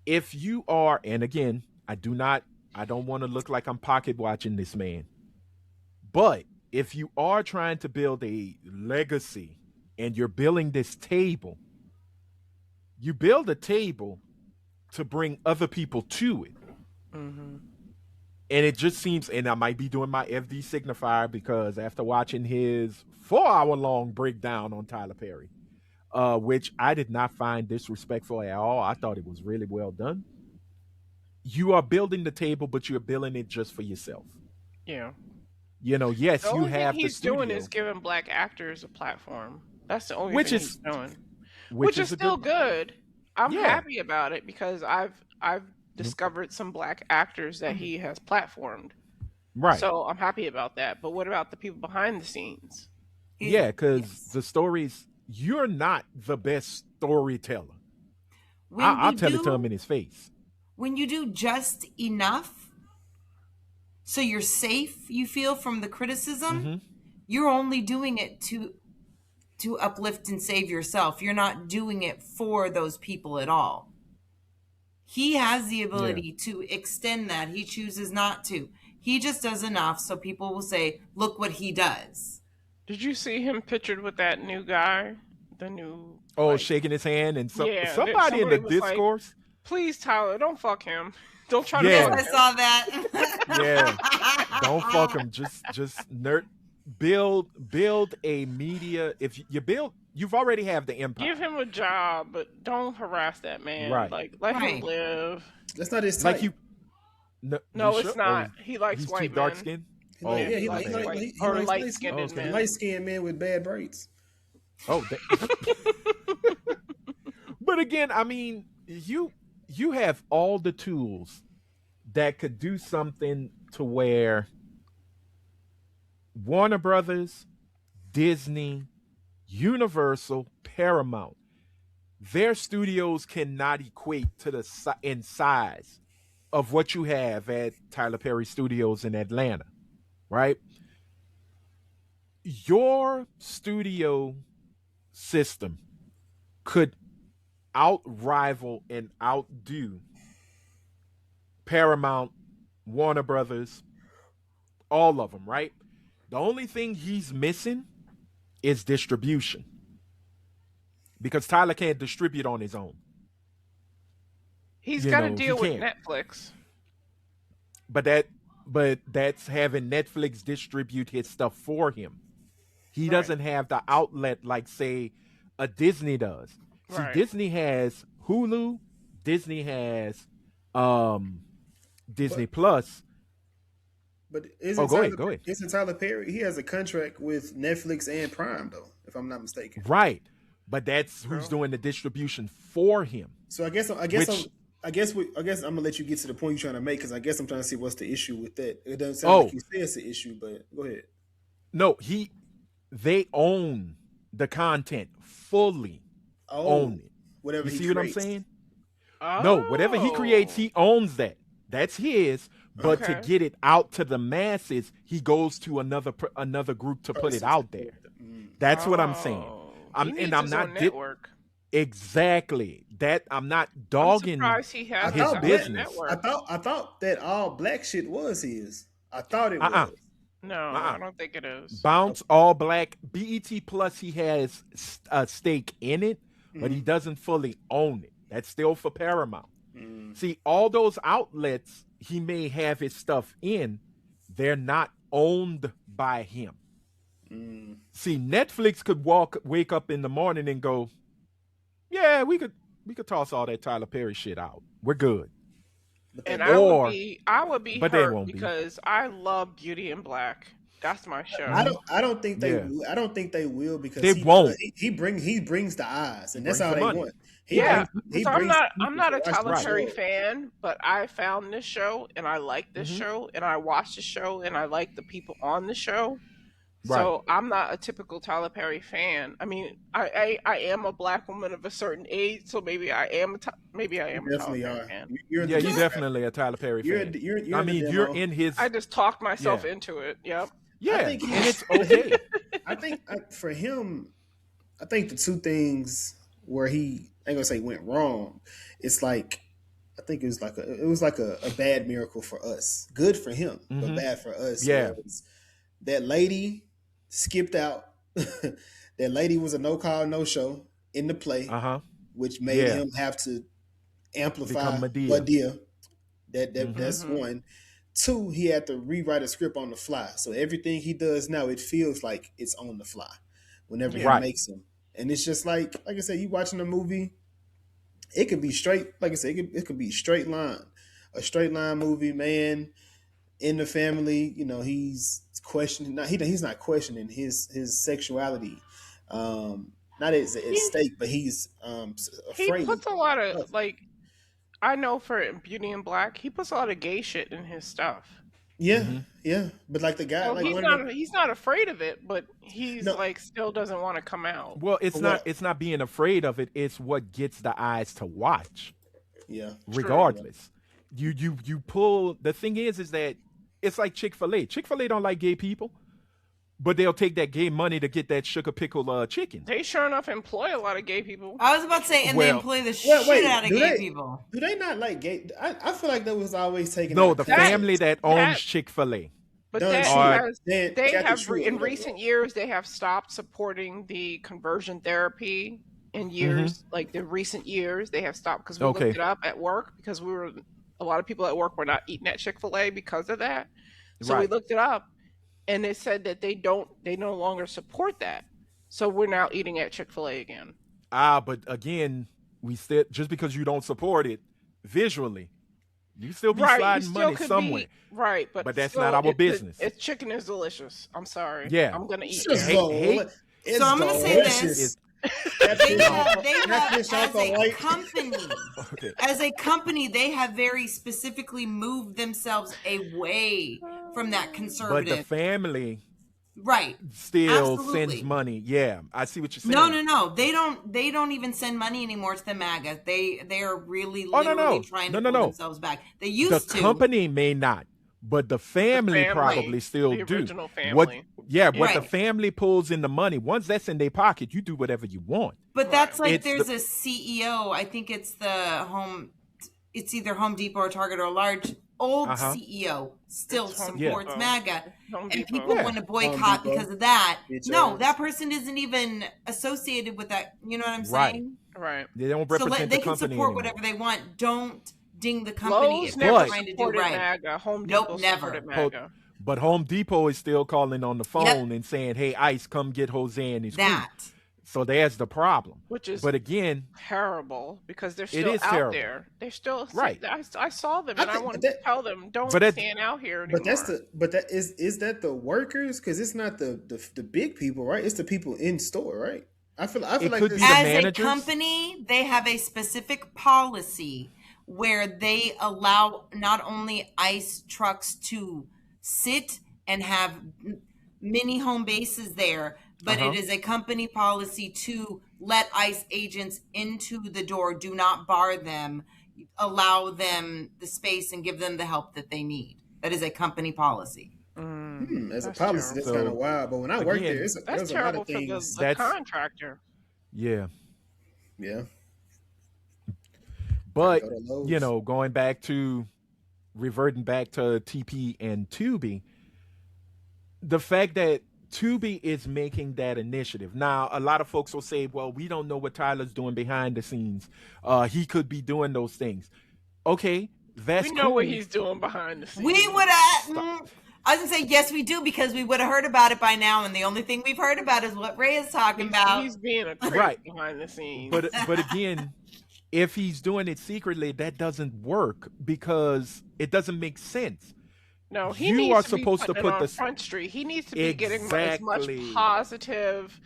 if you are, and again, I don't want to look like I'm pocket watching this man, but if you are trying to build a legacy and you're building this table, you build a table to bring other people to it. Mm-hmm. And it just seems, and I might be doing my FD signifier because after watching his 4 hour long breakdown on Tyler Perry, which I did not find disrespectful at all, I thought it was really well done. You are building the table, but you're building it just for yourself. Yeah. The Yes, you only thing have the he's doing studio, is giving black actors a platform. That's the only which thing he's is doing. which Which is is a still good, good. I'm yeah, happy about it because I've discovered some black actors that he has platformed. right. So I'm happy about that. But what about the people behind the scenes? Yeah, because Yes. the stories, you're not the best storyteller. When I'll you tell it to him do in his face. when you do just enough so you're safe, you feel from the criticism, Hmm. you're only doing it to uplift and save yourself. You're not doing it for those people at all. He has the Yeah. ability to extend that. He chooses not to. He just does enough so people will say, look what he does. Did you see him pictured with that new guy? The new Oh, shaking his hand, and yeah, somebody in the somebody was like, discourse. please Tyler, don't fuck him. Don't try to Yes, Yeah, fuck I him. saw yeah. Don't fuck that. him. Just nerd. Build a media. If you build, you've already have the empire, Give him a job, but don't harass that man. right? Like let him Right. live. That's not his Like type. you. No, No, you it's sure? not. He likes He's too white dark men. skinned. He Oh, like, yeah, he my like he bad. like, White he or likes light skinned Okay. men. light skinned men with bad braids. Oh, but again, I mean, you have all the tools that could do something to where Warner Brothers, Disney, Universal, Paramount, their studios cannot equate to the in size of what you have at Tyler Perry Studios in Atlanta, right? Your studio system could outrival and outdo Paramount, Warner Brothers, all of them, right? The only thing he's missing is distribution because Tyler can't distribute on his own. He's got to He deal with can't. Netflix. But that's having Netflix distribute his stuff for him. He Right. doesn't have the outlet like say a Disney does. See, Right. Disney has Hulu, Disney has Disney But Plus. but Oh, go ahead, go ahead. isn't Tyler Perry? He has a contract with Netflix and Prime though, if I'm not mistaken. Right. but that's True. who's doing the distribution for him. So I guess Which- I'm gonna let you get to the point you're trying to make, because I guess I'm trying to see what's the issue with that. It doesn't sound like you say it's an issue, but go ahead. No, they own the content fully. Own it. Whatever You he see what I'm creates. saying? Oh. No, whatever he creates, he owns that. That's his. But to Okay. get it out to the masses, he goes to another group to put it out there. That's what I'm saying. He needs I'm his not own network. exactly that. I'm not I'm dogging surprised he has his his own business. network. I thought that all black shit was his. I thought it Uh-uh. was. No, Uh-uh. I don't think it is. Bounce all black BET Plus. He has a stake in it, but he doesn't fully own it. That's still for Paramount. See, all those outlets he may have his stuff in, they're not owned by him. See, Netflix could wake up in the morning and go, "Yeah, we could toss all that Tyler Perry shit out. We're good." And Or- I would be but they hurt won't be. because I love Beauty in Black. That's my show. I don't think they Yeah. I don't think they will, because They won't. he brings the eyes, and that's brings all the they money. want. Yeah, he so I'm brings not people a to watch the Tyler Right. Perry show. fan, but I found this show and I like this show and I watched the show and I like the people on the show. So I'm not a typical Tyler Perry fan. I mean, I am a black woman of a certain age, so maybe I am a Definitely Tyler are. Perry fan. You're Yeah, the you're definitely a Tyler Perry You're fan. you're I in the mean, demo. you're in his. I just talked myself Yeah. into it. Yep. Yeah, think and he's- it's okay. I think for him, I think the two things where he I ain't gonna say went wrong. It's like I think it was like a bad miracle for us. Good for him, but bad for us. Yeah. Was that lady skipped out. That lady was a no call, no show in the play, which made Yeah. him have to amplify Become Medea. Medea. That's one. Two, he had to rewrite a script on the fly. So everything he does now, it feels like it's on the fly whenever he Right. makes them. And it's just like I said, you watching a movie, it could be straight. Like I said, it could be straight line, a straight line movie. Man in the family, he's questioning. He's not questioning his sexuality. Not at stake, but he's afraid. He puts a lot of I know for Beauty in Black, he puts a lot of gay shit in his stuff. Yeah, yeah. But like the guy, So like he's not afraid of it, but he's still doesn't want to come out. Well, it's not being afraid of it. It's what gets the eyes to watch. Yeah. Regardless, you pull. The thing is that it's like Chick-fil-A. Chick-fil-A don't like gay people, but they'll take that gay money to get that sugar pickle chicken. They sure enough employ a lot of gay people. I was about to say, and they employ the shit out of gay people. Do they not like gay? I feel like that was always taken. No, out. the family that owns Chick-fil-A. But No, that they they got the have truth. in recent years they have stopped supporting the conversion therapy. In years, like the recent years, they have stopped because we looked it up at work because a lot of people at work were not eating at Chick-fil-A because of that. So we looked it up, and it said that they no longer support that. So we're now eating at Chick-fil-A again. But again, we still just because you don't support it visually, you still be sliding money somewhere. But that's still, not our business. It's chicken is delicious. I'm sorry. Yeah. I'm gonna eat Just it. go. So I'm gonna say this. They have as a company, as a company, they have very specifically moved themselves away from that But conservative. the family still sends money. Yeah, I see what you're saying. No. They don't even send money anymore to the MAGA. They are really literally trying to pull themselves back. They used to. The company may not, but the family probably still the do. Original family. What the family pulls in the money, once that's in their pocket, you do whatever you want. But that's like there's a CEO. I think it's it's either Home Depot or Target or large. Old CEO still supports MAGA, and people want to boycott because of that. No, that person isn't even associated with that. You know what I'm saying? Right. They don't represent they the can company support anymore. whatever they want. Don't ding the company Lowe's if never they're trying to do supported right. MAGA. Home Depot supported MAGA. But Home Depot is still calling on the phone and saying, "Hey, ICE, come get Jose and his crew." So there's the problem. Which is but again, terrible because they're still out terrible. there. They're still right. I saw them and I wanted to tell them don't stand out here anymore. But that is that the workers? Because it's not the big people, right? It's the people in store, right? I feel It like could this. be the As a managers. company, they have a specific policy where they allow not only ICE trucks to sit and have mini home bases there, but it is a company policy to let ICE agents into the door, do not bar them, allow them the space and give them the help that they need. That is a company policy. As a That's policy, that's terrible. kind of So wild. But when I worked there, again, there That's was a lot terrible of for things. the that's contractor. yeah. Yeah, gotta But go to Lowe's. going back to reverting back to TP and Tubi, the fact that Tubi is making that initiative. Now, a lot of folks will say, well, we don't know what Tyler's doing behind the scenes. He could be doing those things. Okay, that's We know what cool. he's doing behind the scenes. We would have. I was gonna say yes, we do, because we would have heard about it by now, and the only thing we've heard about is what Ray is talking about. He's being a creep Right. behind the scenes. But again, if he's doing it secretly, that doesn't work because it doesn't make sense. No, he You needs are to supposed be to putting put it on this Front Street. He needs to be getting as much exactly. positive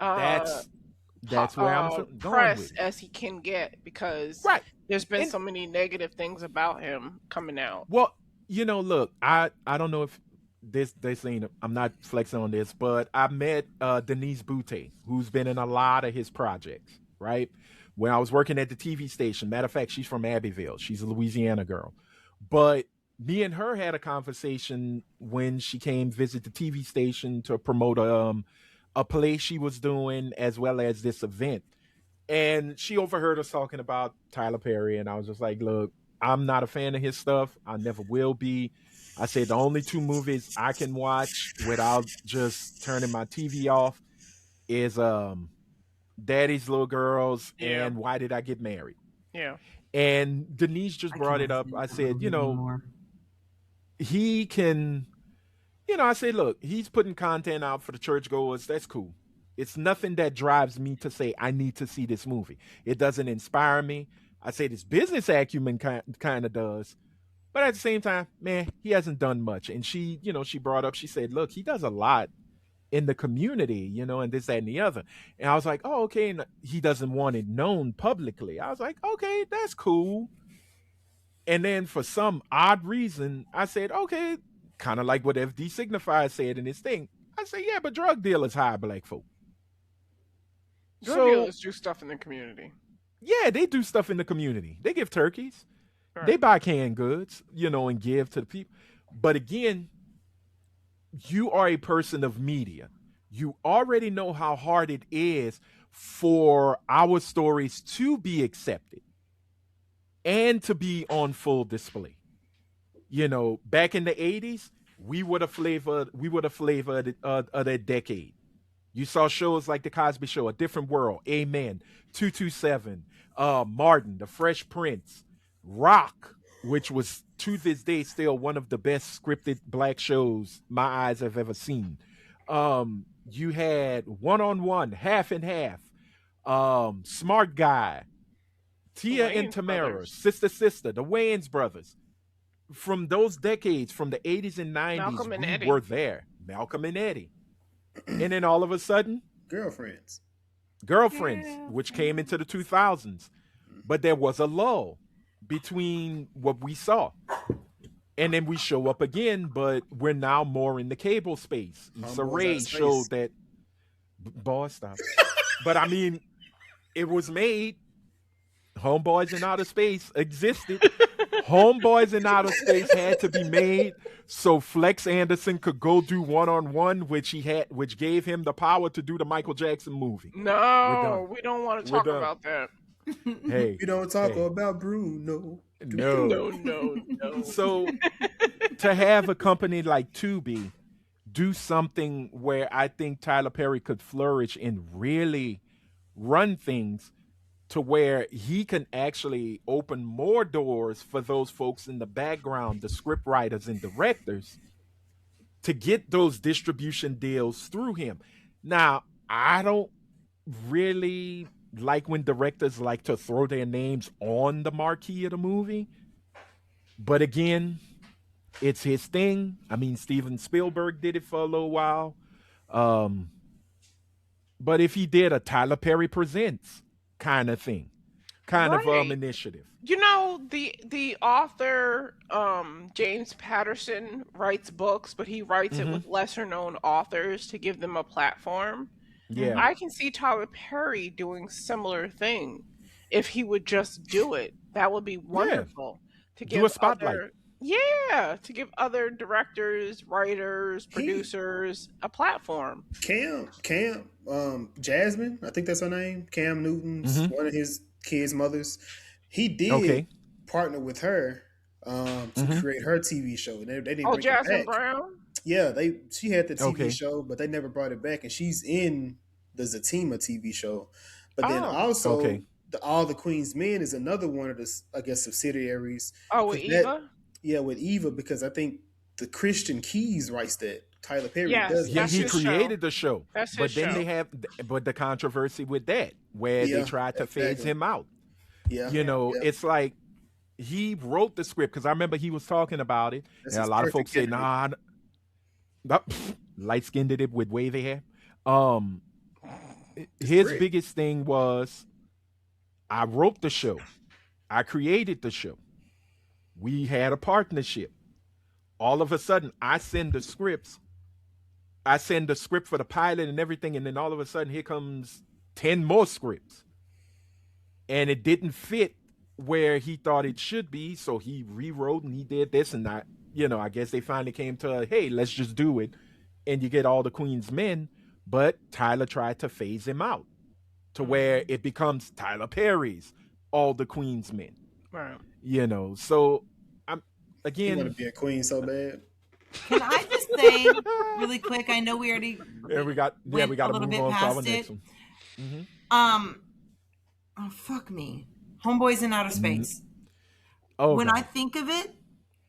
That's where I'm going press with. as he can get, because Right. there's been And- so many negative things about him coming out. Well, look, I don't know if this ain't. I'm not flexing on this, but I met Denise Boutte, who's been in a lot of his projects. Right when I was working at the TV station. Matter of fact, she's from Abbeville. She's a Louisiana girl, but me and her had a conversation when she came visit the TV station to promote a play she was doing as well as this event. And she overheard us talking about Tyler Perry, and I was just like, "Look, I'm not a fan of his stuff. I never will be." I said the only two movies I can watch without just turning my TV off is Daddy's Little Girls Yeah. and Why Did I Get Married? Yeah. And Denise just brought it up. I said, he can, I said, look, he's putting content out for the churchgoers. That's cool. It's nothing that drives me to say I need to see this movie. It doesn't inspire me. I say this business acumen kind of does, but at the same time, man, he hasn't done much. And she, she brought up, she said, look, he does a lot in the community, and this, that, and the other. And I was like, oh, okay. And he doesn't want it known publicly. I was like, okay, that's cool. And then for some odd reason, I said, okay, kind of like what FD Signify said in his thing. I said, yeah, but drug dealers hire black folk. Drug dealers do stuff in the community. Yeah, they do stuff in the community. They give turkeys. Right. They buy canned goods, and give to the people. But again, you are a person of media. You already know how hard it is for our stories to be accepted and to be on full display. Back in the 80s, we would have flavored that decade. You saw shows like The Cosby Show, A Different World, Amen, 227, Martin, The Fresh Prince, Rock, which was to this day still one of the best scripted black shows my eyes have ever seen. You had One on One, Half and Half, Smart Guy, Tia and Tamara, Sister, the Wayans brothers. From those decades, from the 80s and 90s, we were there. Malcolm and Eddie. And then all of a sudden, Girlfriends, which came into the 2000s. But there was a lull between what we saw. And then we show up again, but we're now more in the cable space. Issa Rae showed that. Boy, stop. But I mean, it was made. Homeboys in Outer Space existed. Homeboys in Outer Space had to be made so Flex Anderson could go do one-on-one, which gave him the power to do the Michael Jackson movie. No, we don't want to talk about that. Hey, we don't talk about Bruno. No. So to have a company like Tubi do something where I think Tyler Perry could flourish and really run things to where he can actually open more doors for those folks in the background, the script writers and directors, to get those distribution deals through him. Now, I don't really like when directors like to throw their names on the marquee of the movie. But again, it's his thing. I mean, Steven Spielberg did it for a little while. But if he did a Tyler Perry presents kind of thing, kind of Right. initiative. You know, the author James Patterson writes books, but he writes it Mm-hmm. with lesser known authors to give them a platform. Yeah. I can see Tyler Perry doing similar thing if he would just do it. That would be Yeah. wonderful to Do a give spotlight. other yeah, to give other directors, writers, He producers a platform. Jasmine, I think that's her name. Cam Newton's Mm-hmm. one of his kids' mothers. He did Okay. partner with her to Mm-hmm. create her TV show, and they didn't Oh, bring her Jasmine back. Brown? Yeah, she had the TV Okay. show, but they never brought it back, and she's in the Zatima TV show. But then Oh. also, Okay. All the Queen's Men is another one of the, I guess, subsidiaries. Oh, with Because that, Eva? yeah, with Eva, because I think the Christian Keys writes that. Tyler Perry Yes, does He, that that's he his show. show. created the show, That's but his then they show. have, but the controversy with that, where they Yeah, tried to phase exactly. him out. Yeah, You Yeah. know, yeah. it's like he wrote the script because I remember he was talking about it, That's and a his lot of perfect folks say, candidate. "Nah, light skinned it with wavy hair." Um, It's his Britt. biggest thing was, I wrote the show, I created the show, we had a partnership. All of a sudden, I send the script for the pilot and everything, and then all of a sudden, here comes 10 more scripts, and it didn't fit where he thought it should be. So he rewrote and he did this, and I guess they finally came to, hey, let's just do it, and you get all the Queen's Men. But Tyler tried to phase him out to where it becomes Tyler Perry's All the Queen's Men. Right. So I'm He want to again. be a queen so bad. Can I just say really quick? I know we already We got went to a little move bit on to our past next it. one. Mm-hmm. Oh fuck me, Homeboys in Outer Space. Oh When God. I think of it,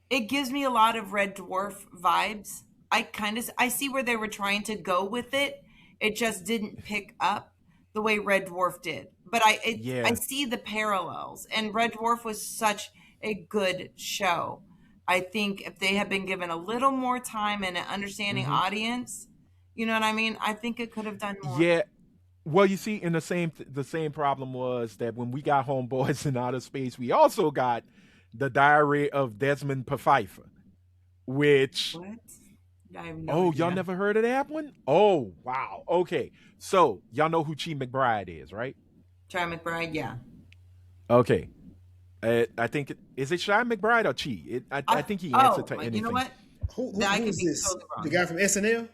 it gives me a lot of Red Dwarf vibes. I see where they were trying to go with it. It just didn't pick up the way Red Dwarf did. But I Yeah. see the parallels, and Red Dwarf was such a good show. I think if they had been given a little more time and an understanding Mm-hmm. audience, you know what I mean? I think it could have done more. Yeah. Well, you see, in the same problem was that when we got Homeboys in Outer Space, we also got the Diary of Desmond Pfeiffer, which What? I have no idea. y'all never heard of that one? Oh wow. Okay, so y'all know who Chi McBride is, right? Try McBride, yeah. Okay, I think is it Shy McBride or Chi? I think he answered to anything. You know what? Who I who could is be this? totally wrong. The guy from SNL?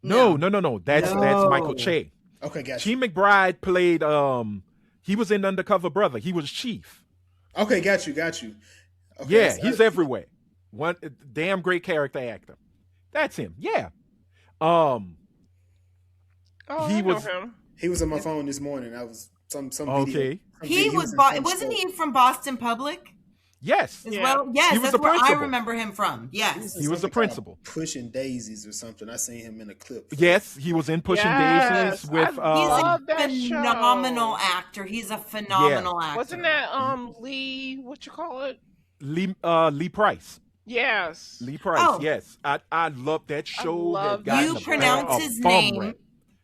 No. That's Michael No. Che. Okay, Chi got you. McBride played. He was in Undercover Brother. He was Chief. Okay, got you. Okay, Yeah, so he's everywhere. One damn great character actor. That's him. Yeah. Um. Oh, He I know was- him. he was on my phone this morning. I was some video. Okay. some He video- was, in some wasn't show. he from Boston Public Yes. as Yeah. well? Yes, He was that's the where I principal. remember him from. Yes. He was the Something called principal. Pushing Daisies or something. I seen him in a clip. Yes, he was in Pushing Yes, Daisies with. He's love a that phenomenal show. actor. He's a phenomenal actor. Wasn't that Lee? What you call it? Lee Price. Yes. Lee Price. Oh. Yes, I love that show. love Had that gotten You a show. pronounce bum his rap. name.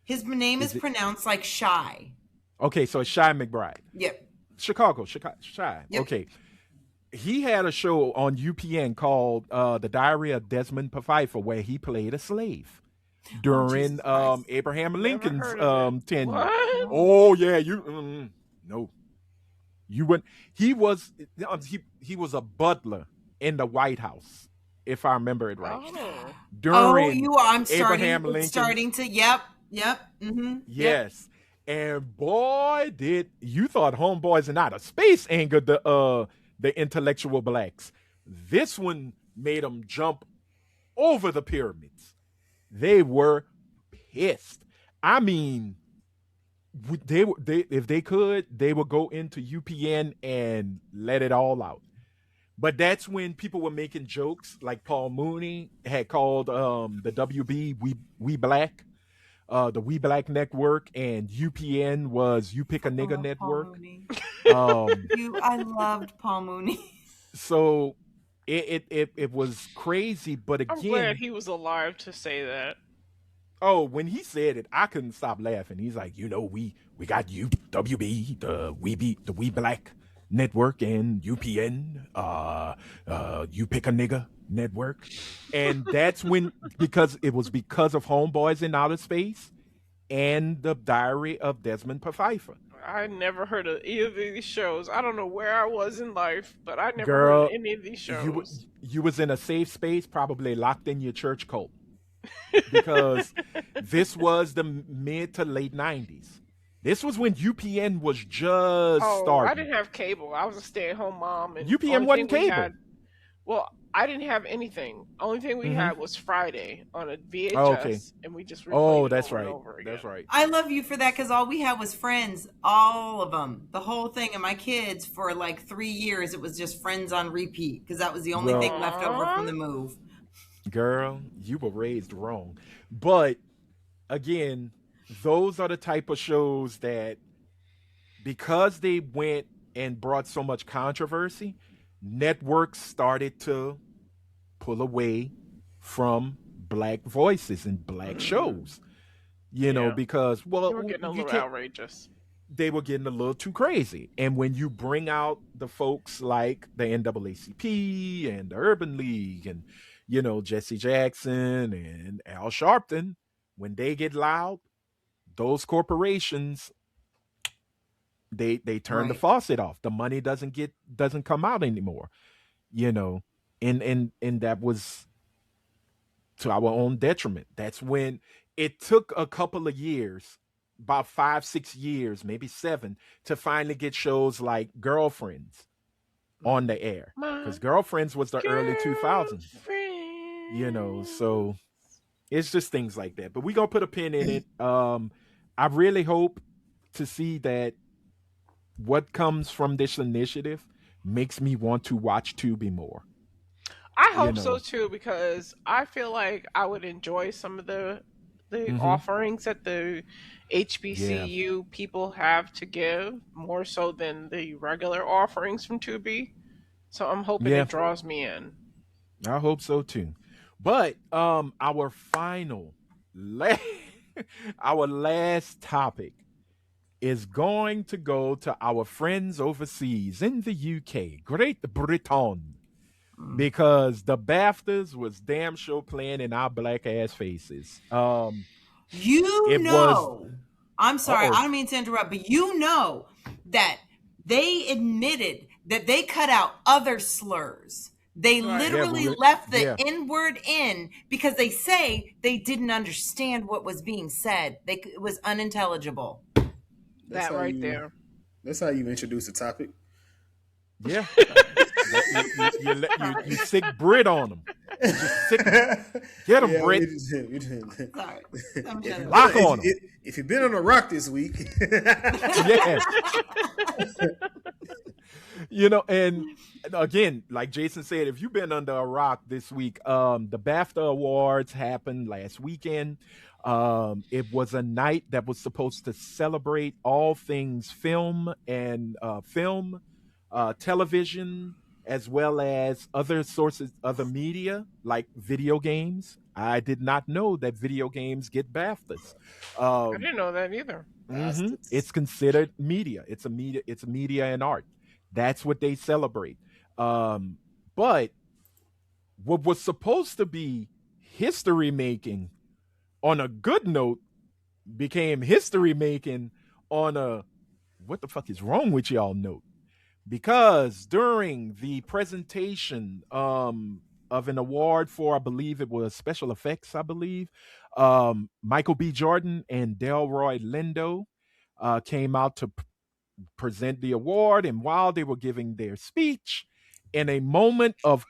His name is Is it- pronounced like Shy. Okay, so it's Shy McBride. Yep. Chicago, Shy. Yep. Okay. He had a show on UPN called The Diary of Desmond Pfeiffer, where he played a slave during Jesus Christ. Abraham Never Lincoln's heard of it. tenure. What? Oh yeah, no, you wouldn't. He was a butler in the White House, if I remember it right. Oh. During you are. I'm starting. Abraham It's Lincoln. starting to. Yep. Mm-hmm. Yes. And boy, did you thought Homeboys in Outer Space angered the intellectual blacks. This one made them jump over the pyramids. They were pissed. I mean, they if they could, they would go into UPN and let it all out. But that's when people were making jokes, like Paul Mooney had called the WB We Black. The We Black Network, and UPN was You Pick a Nigga Paul Network. Mooney. Um, I loved Paul Mooney. so it was crazy, but I'm again, glad he was alive to say that. Oh, when he said it, I couldn't stop laughing. He's like, we got UWB, the We Black Network, and UPN, You Pick a Nigga Network, and that's when because it was because of Homeboys in Outer Space and the Diary of Desmond Pfeiffer. I never heard of either of these shows. I don't know where I was in life, but I never heard Girl, of any of these shows. you was in a safe space, probably locked in your church cult, because this was the mid to late 90s. This was when UPN was just starting. I didn't have cable. I was a stay-at-home mom, and UPN wasn't cable. I didn't have anything. Only thing we had was Friday on a VHS, okay. and we just replayed that's over right. and over again. That's right. I love you for that because all we had was Friends, all of them, the whole thing. And my kids, for like 3 years, it was just Friends on repeat because that was the only thing left over from the move. Girl, you were raised wrong. But again, those are the type of shows that, because they went and brought so much controversy, networks started to pull away from black voices and black shows. Because they were getting a little outrageous. They were getting a little too crazy. And when you bring out the folks like the NAACP and the Urban League and Jesse Jackson and Al Sharpton, when they get loud, those corporations, they turn the faucet off. The money doesn't come out anymore. And that was to our own detriment. That's when it took a couple of years, about 5-6 years, maybe 7, to finally get shows like Girlfriends on the air, because Girlfriends was the early 2000s. So it's just things like that. But we're gonna put a pin in it. I really hope to see that what comes from this initiative makes me want to watch Tubi more. I hope so too, because I feel like I would enjoy some of the offerings that the HBCU people have to give, more so than the regular offerings from Tubi. So I'm hoping it draws me in. I hope so too. But our last topic is going to go to our friends overseas in the UK, Great Britain, because the BAFTAs was damn sure playing in our black ass faces. I'm sorry, I don't mean to interrupt, but that they admitted that they cut out other slurs. They literally left the N-word in because they say they didn't understand what was being said. It was unintelligible. That's how you introduce a topic. Yeah. you sick Britt on them. Get them, Britt. Sorry. Lock on them. If you've been on a rock this week. And again, like Jason said, if you've been under a rock this week, the BAFTA Awards happened last weekend. It was a night that was supposed to celebrate all things film and television, as well as other sources, other media like video games. I did not know that video games get BAFTAs. I didn't know that either. Mm-hmm. It's considered media. It's a media and art. That's what they celebrate. But what was supposed to be history making on a good note became history making on a what the fuck is wrong with y'all note. Because during the presentation of an award for, I believe it was special effects, Michael B. Jordan and Delroy Lindo came out to present the award. And while they were giving their speech, in a moment of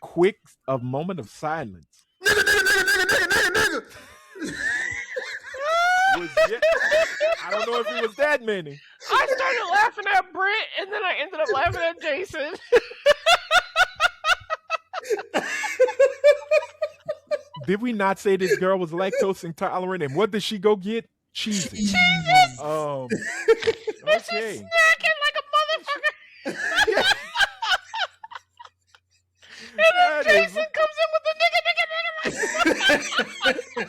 silence, I don't know if it was that many. I started laughing at Britt, and then I ended up laughing at Jason. Did we not say this girl was lactose intolerant? And what did she go get? Cheeses. Okay. She's snacking like a motherfucker. And then Jason comes in with the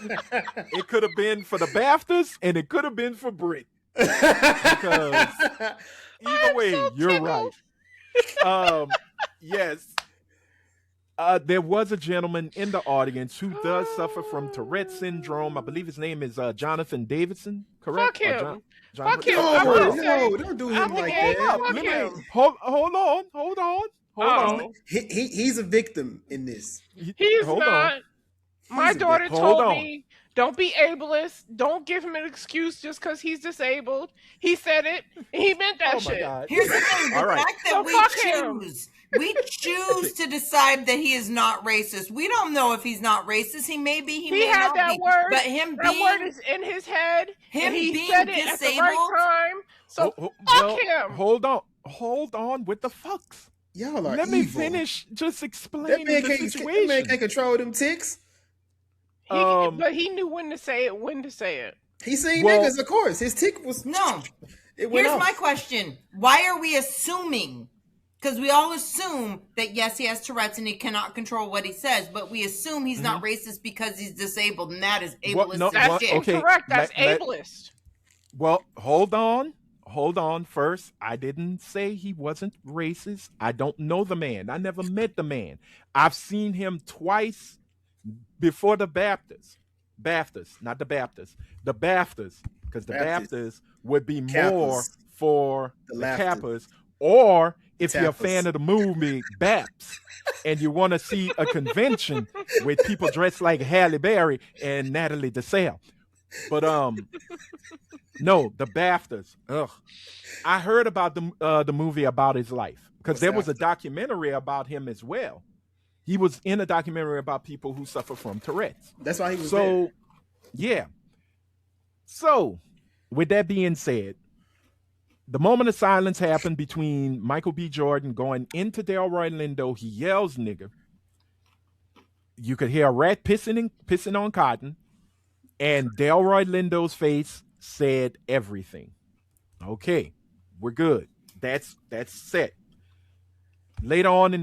nigga. it could have been for the BAFTAs, and it could have been for Britt. Because either way, so you're tickled. right. Yes. There was a gentleman in the audience who does suffer from Tourette syndrome. I believe his name is Jonathan Davidson, correct? Fuck him. John, Fuck him. No, I'm gonna say, don't do I'm him like gay. that. Fuck Let him. me, hold on. Oh. He's a victim in this. He's Hold not. on. My He's a daughter bit- hold told on. me, don't be ableist. Don't give him an excuse just because he's disabled. He said it. And he meant that Oh my shit. God. Here's the thing: the All right. fact that So we fuck him. choose to decide that he is not racist. We don't know if he's not racist. He may be. He may He had not that be. word. But him That being word is in his head. him and he being said it at the right disabled. time. So Well, fuck him. Hold on with the fucks. Y'all are Let me evil. finish just That explaining man, the can't, that man situation. can't control them ticks. But he knew when to say it, when to say it. He seen Well- niggas, of course. His tick was No. It went Here's off. my question: why are we assuming? Because we all assume that yes, he has Tourette's and he cannot control what he says, but we assume he's not racist because he's disabled, and that is ableist no, That's what- shit. okay. incorrect. That's let- ableist. Well, hold on. First, I didn't say he wasn't racist. I don't know the man. I never met the man. I've seen him twice before the BAFTAs, not the BAFTAs. The BAFTAs, because the BAFTAs. BAFTAs would be Kappas. more for The the laughters. Kappas, or if you're a Tappas. fan of the movie BAPS and you want to see a convention with people dressed like Halle Berry and Natalie DeSalle. But no, the BAFTAs. Ugh. I heard about the movie about his life because What's there was a after? documentary about him as well. He was in a documentary about people who suffer from Tourette's. That's why he was So, yeah. So, with that being said, the moment of silence happened between Michael B. Jordan going into Delroy Lindo. He yells, "Nigger." You could hear a rat pissing on cotton, and Delroy Lindo's face said everything. Okay, we're good. That's set. Later on in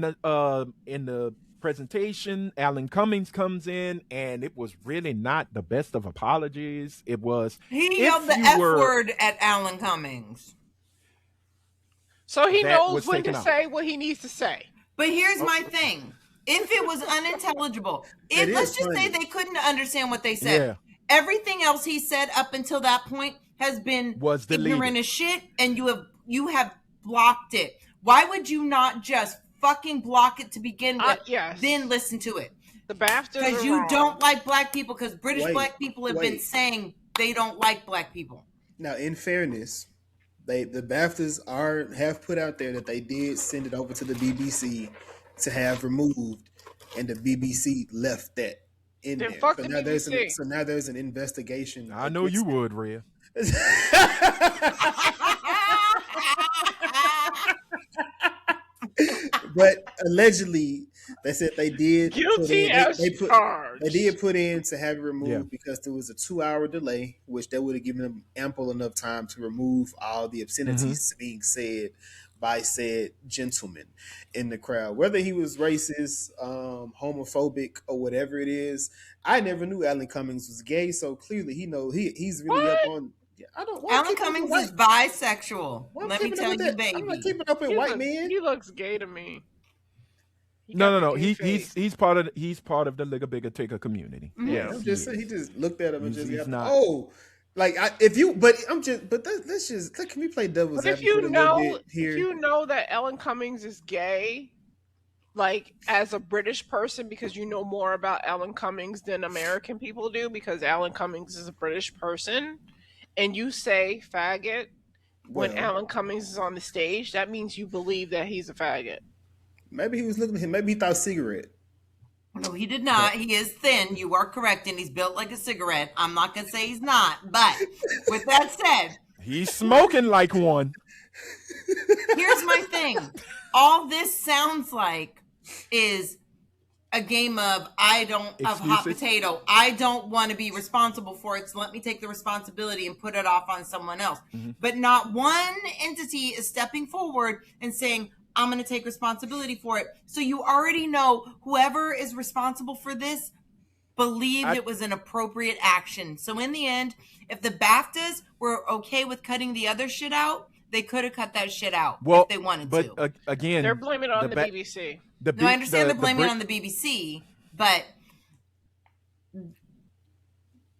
the presentation, Alan Cummings comes in, and it was really not the best of apologies. It was He if yelled the you F were- word at Alan Cummings. So he That knows was when taken to out. say what he needs to say. But here's my thing. If it was unintelligible, It is let's just say funny. they couldn't understand what they said. Yeah. Everything else he said up until that point has been Was deleted. ignorant as shit, and you have blocked it. Why would you not just fucking block it to begin with, Yes. then listen to it? The BAFTAs Because are you wrong. don't like black people, because British Wait, black people have been wait. saying they don't like black people. Now, in fairness, the BAFTAs have put out there that they did send it over to the BBC to have removed, and the BBC left that in Then there. fuck So the now BBC. now there's an investigation. I know you would, Rhea. But allegedly, they said they did Guilty as charged. They did put in to have it removed Yeah. because there was a 2-hour delay, which that would have given them ample enough time to remove all the obscenities being said by said gentleman in the crowd. Whether he was racist, homophobic, or whatever it is, I never knew Alan Cummings was gay, so clearly he's really up on. I don't. why Alan keep up with Cummings white- is bisexual. why I'm Let me keeping up tell with you, that? baby. I'm not keeping up with He white looks- men. He looks gay to me. He No. got the gay He's face. part of the Ligga Bigga Tigger community. Mhm. Yes, I'm just he saying, he is. just looked at him and He's- just he's got, not- oh, like let's just can we play devil's But if advocate you a little know, bit here? if you know that Ellen Cummings is gay, like as a British person, because you know more about Ellen Cummings than American people do, because Ellen Cummings is a British person, and you say faggot when Well, Alan Cummings is on the stage, that means you believe that he's a faggot. maybe he was looking at him. Maybe he thought cigarette. No, he did not. He is thin. You are correct, and he's built like a cigarette. I'm not gonna say he's not, but with that said, He's smoking like one. here's my thing. All this sounds like is a game of hot Excuses? potato. I don't want to be responsible for it, so let me take the responsibility and put it off on someone else. But not one entity is stepping forward and saying, I'm going to take responsibility for it. So you already know whoever is responsible for this believed it was an appropriate action. So in the end, if the BAFTAs were okay with cutting the other shit out, they could have cut that shit out if they wanted to. Again, they're blaming it on the BBC. No, I understand they're blaming it on the BBC, but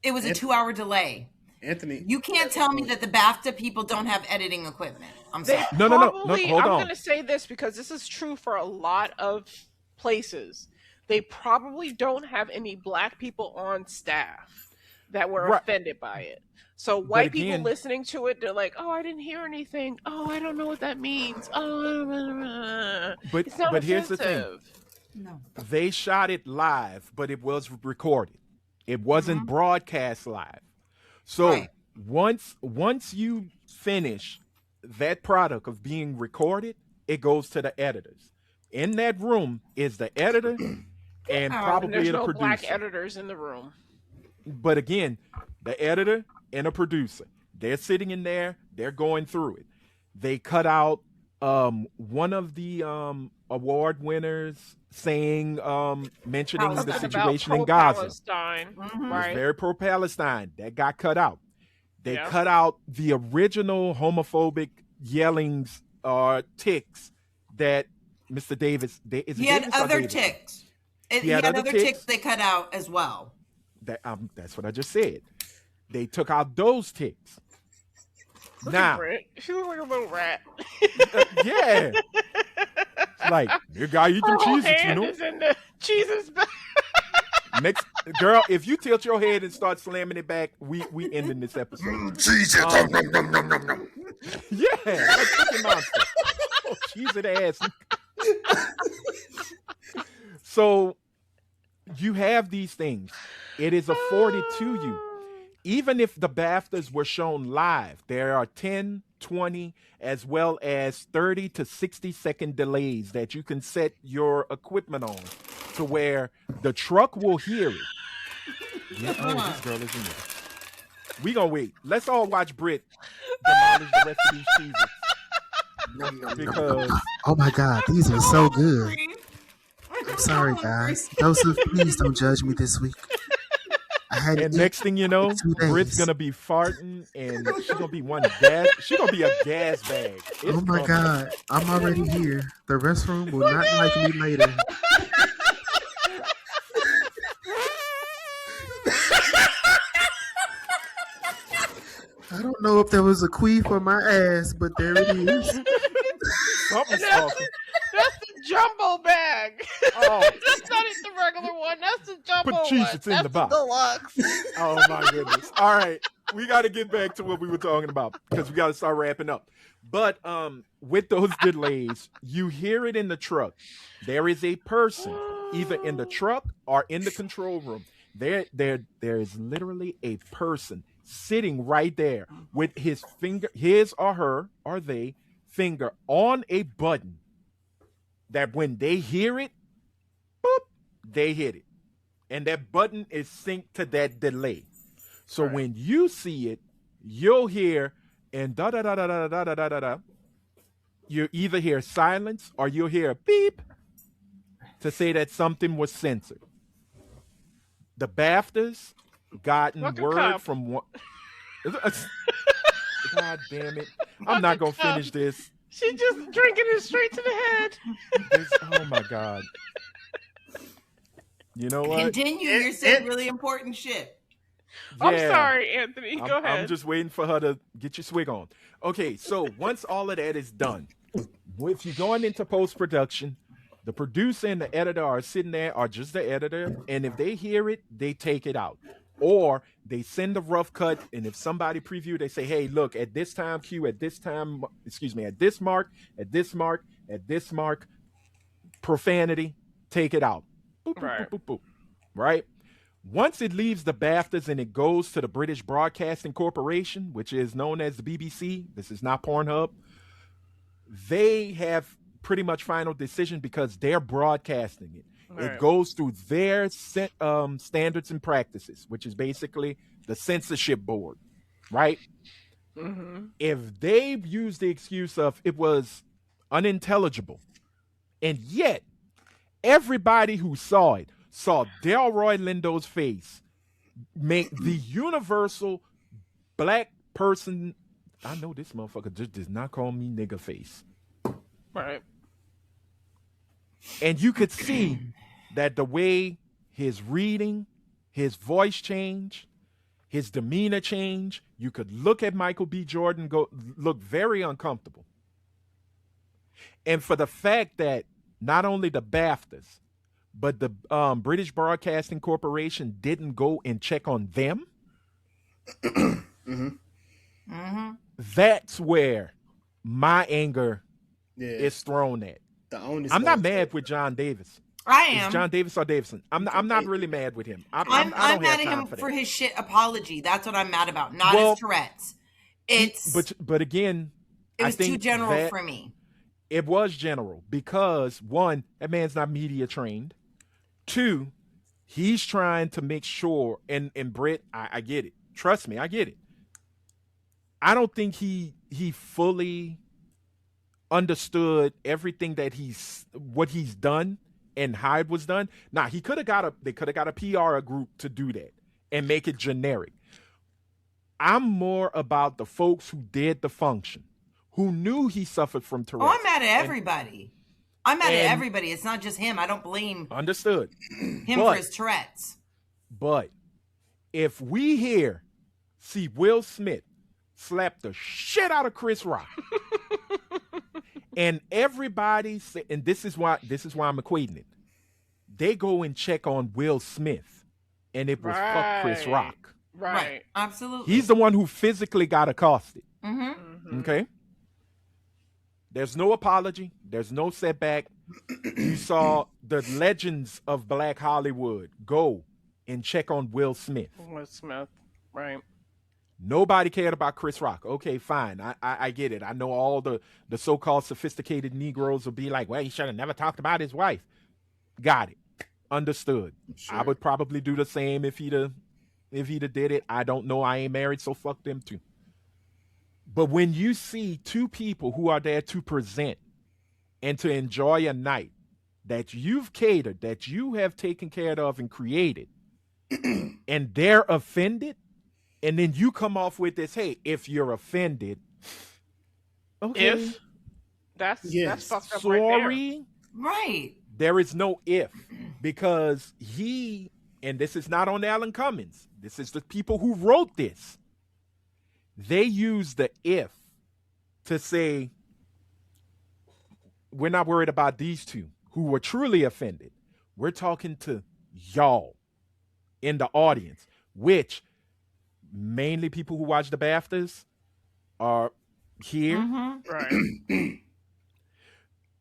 it was a 2-hour delay. Anthony, you can't tell me that the BAFTA people don't have editing equipment. I'm sorry. No, hold I'm on. going to say this because this is true for a lot of places. They probably don't have any black people on staff that were offended by it. So white people listening to it, they're like, "Oh, I didn't hear anything. Oh, I don't know what that means. Oh, it's not but here's the thing. No. They shot it live, but it was recorded. It wasn't broadcast live. So once you finish that product of being recorded, it goes to the editors. In that room is the editor and probably there's the no producer. Black editors in the room. But again, the editor and a producer, they're sitting in there, they're going through it. They cut out one of the award winners saying, mentioning the situation in Gaza. Palestine. It was very pro-Palestine. That got cut out. They cut out the original homophobic yellings or ticks that Mr. Davis. He had other ticks. He had other ticks they cut out as well. That's what I just said. They took out those ticks. Look now, at Britt. She looks like a little rat. Yeah. Like, you gotta eat them cheeses, you know? Is in the cheeses bag. Next, girl, if you tilt your head and start slamming it back, we ending this episode. Jesus. Yeah, like Cookie Monster. Oh, cheese it ass. So you have these things. It is afforded to you. Even if the BAFTAs were shown live, there are 10, 20, as well as 30 to 60-second delays that you can set your equipment on to where the truck will hear it. Yeah, this girl is in there. We gonna wait. Let's all watch Britt demolish the rest of these cheeses. Because oh my God, these are so good. I'm sorry, guys. Joseph, please don't judge me this week. And next thing you know, Britt's gonna be farting, and she's gonna be she's gonna be a gas bag. Oh my God, I'm already here. The restroom will not like me later. I don't know if there was a queef on my ass, but there it is. Something's talking. That's the jumbo bag. Oh. That's not the regular one. That's the jumbo But geez, it's in the box. Deluxe. Oh my goodness. All right. We got to get back to what we were talking about because we got to start wrapping up. But with those delays, you hear it in the truck. There is a person either in the truck or in the control room. There is literally a person sitting right there with his or her or they finger on a button that when they hear it, boop, they hit it. And that button is synced to that delay. So when you see it, you'll hear and da da da da da da da da da da. You either hear silence or you'll hear a beep to say that something was censored. The BAFTAs gotten word from one. God damn it. I'm not going to finish this. She's just drinking it straight to the head. Oh my God. You know what? Continue. You're saying really important shit. Yeah. I'm sorry, Anthony. Go ahead. I'm just waiting for her to get your swig on. Okay, so once all of that is done, if you're going into post-production, the producer and the editor are sitting there, or just the editor, and if they hear it, they take it out. Or they send a rough cut, and if somebody preview, they say, hey, look, at this time, cue, at this time, at this mark, at this mark, at this mark, profanity, take it out. Boop, boop, Right. boop, boop, boop. Right? Once it leaves the BAFTAs and it goes to the British Broadcasting Corporation, which is known as the BBC, this is not Pornhub, they have pretty much final decision because they're broadcasting it. Right. It goes through their standards and practices, which is basically the censorship board, right? Mm-hmm. If they use the excuse of it was unintelligible, and yet everybody who saw it saw Delroy Lindo's face make the universal black person. I know this motherfucker just does not call me nigga face. Right. And you could see that the way his reading, his voice change, his demeanor change, you could look at Michael B. Jordan look very uncomfortable. And for the fact that not only the BAFTAs, but the British Broadcasting Corporation didn't go and check on them, that's where my anger is thrown at. I'm not mad with John Davis. I am. It's John Davis or Davison. I'm not really mad with him. I'm mad at him for his shit apology. That's what I'm mad about, not his Tourette's. But again, it was too general for me. It was general because, one, that man's not media trained. Two, he's trying to make sure, and Britt, I get it. Trust me, I get it. I don't think he fully understood everything that what he's done and how it was done. Nah, they could have got a PR group to do that and make it generic. I'm more about the folks who did the function, who knew he suffered from Tourette's. Oh, I'm mad at everybody. I'm mad at everybody. It's not just him. I don't blame understood him for his Tourette's. But if we see Will Smith slap the shit out of Chris Rock, and everybody and this is why I'm equating it. They go and check on Will Smith, and it was fuck Chris Rock. Right. Absolutely. He's the one who physically got accosted. Mm-hmm. Okay. There's no apology. There's no setback. You saw the legends of Black Hollywood go and check on Will Smith. Will Smith, right. Nobody cared about Chris Rock. Okay, fine. I get it. I know all the so-called sophisticated Negroes will be like, well, he should have never talked about his wife. Got it. Understood. Sure. I would probably do the same if he'd have did it. I don't know. I ain't married, so fuck them too. But when you see two people who are there to present and to enjoy a night that you've catered, that you have taken care of and created, and they're offended, and then you come off with this, hey, if you're offended, okay. That's fucked up. Sorry. Right. There is no if, because and this is not on Alan Cummins, this is the people who wrote this. They use the if to say, we're not worried about these two who were truly offended. We're talking to y'all in the audience, which mainly people who watch the BAFTAs are here. Mm-hmm. Right.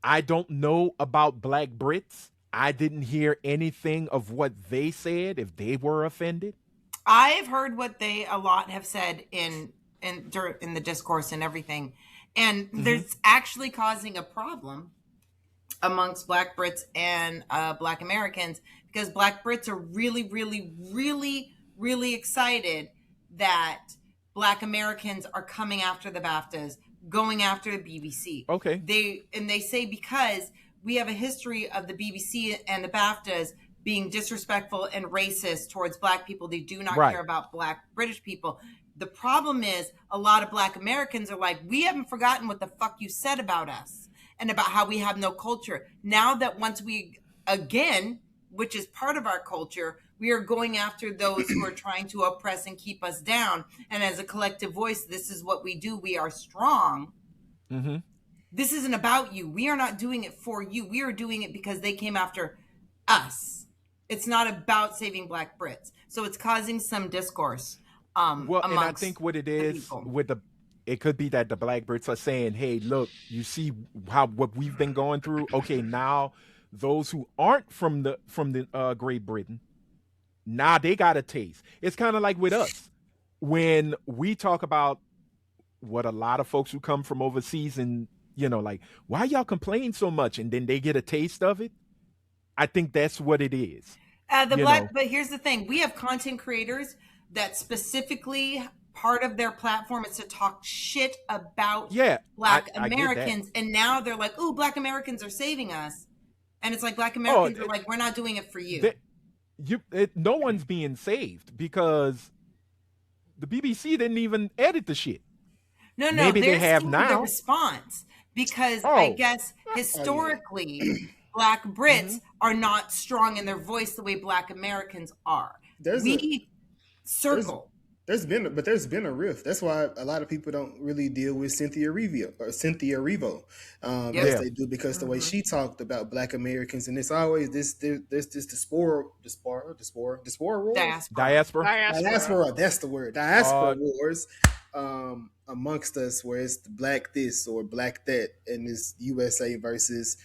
I don't know about Black Brits. I didn't hear anything of what they said, if they were offended. I've heard what a lot have said in the discourse and everything. And there's actually causing a problem amongst Black Brits and Black Americans, because Black Brits are really, really, really, really excited that Black Americans are coming after the BAFTAs, going after the BBC. Okay. They say because we have a history of the BBC and the BAFTAs being disrespectful and racist towards Black people. They do not care about Black British people. The problem is a lot of Black Americans are like, we haven't forgotten what the fuck you said about us and about how we have no culture. Now that once we, again, which is part of our culture, we are going after those who are trying to oppress and keep us down. And as a collective voice, this is what we do. We are strong. Mm-hmm. This isn't about you. We are not doing it for you. We are doing it because they came after us. It's not about saving Black Brits. So it's causing some discourse. And I think what it is it could be that the Black Brits are saying, hey, look, you see what we've been going through. Okay, now those who aren't from the Great Britain, now they got a taste. It's kind of like with us when we talk about what a lot of folks who come from overseas and, like, why y'all complain so much? And then they get a taste of it. I think that's what it is. But here's the thing. We have content creators that specifically part of their platform is to talk shit about Black Americans. And now they're like, oh, Black Americans are saving us. And it's like, Black Americans are like, we're not doing it for you. no one's being saved because the BBC didn't even edit the shit. No, Maybe they they're have seeing the now. response because I Oh. guess historically, Black Brits are not strong in their voice the way Black Americans are. We circle. There's been a rift. That's why a lot of people don't really deal with Cynthia Erivo as they do, because the way she talked about Black Americans, and it's always this diaspora. That's the word. Diaspora wars amongst us, where it's Black this or Black that, and it's USA versus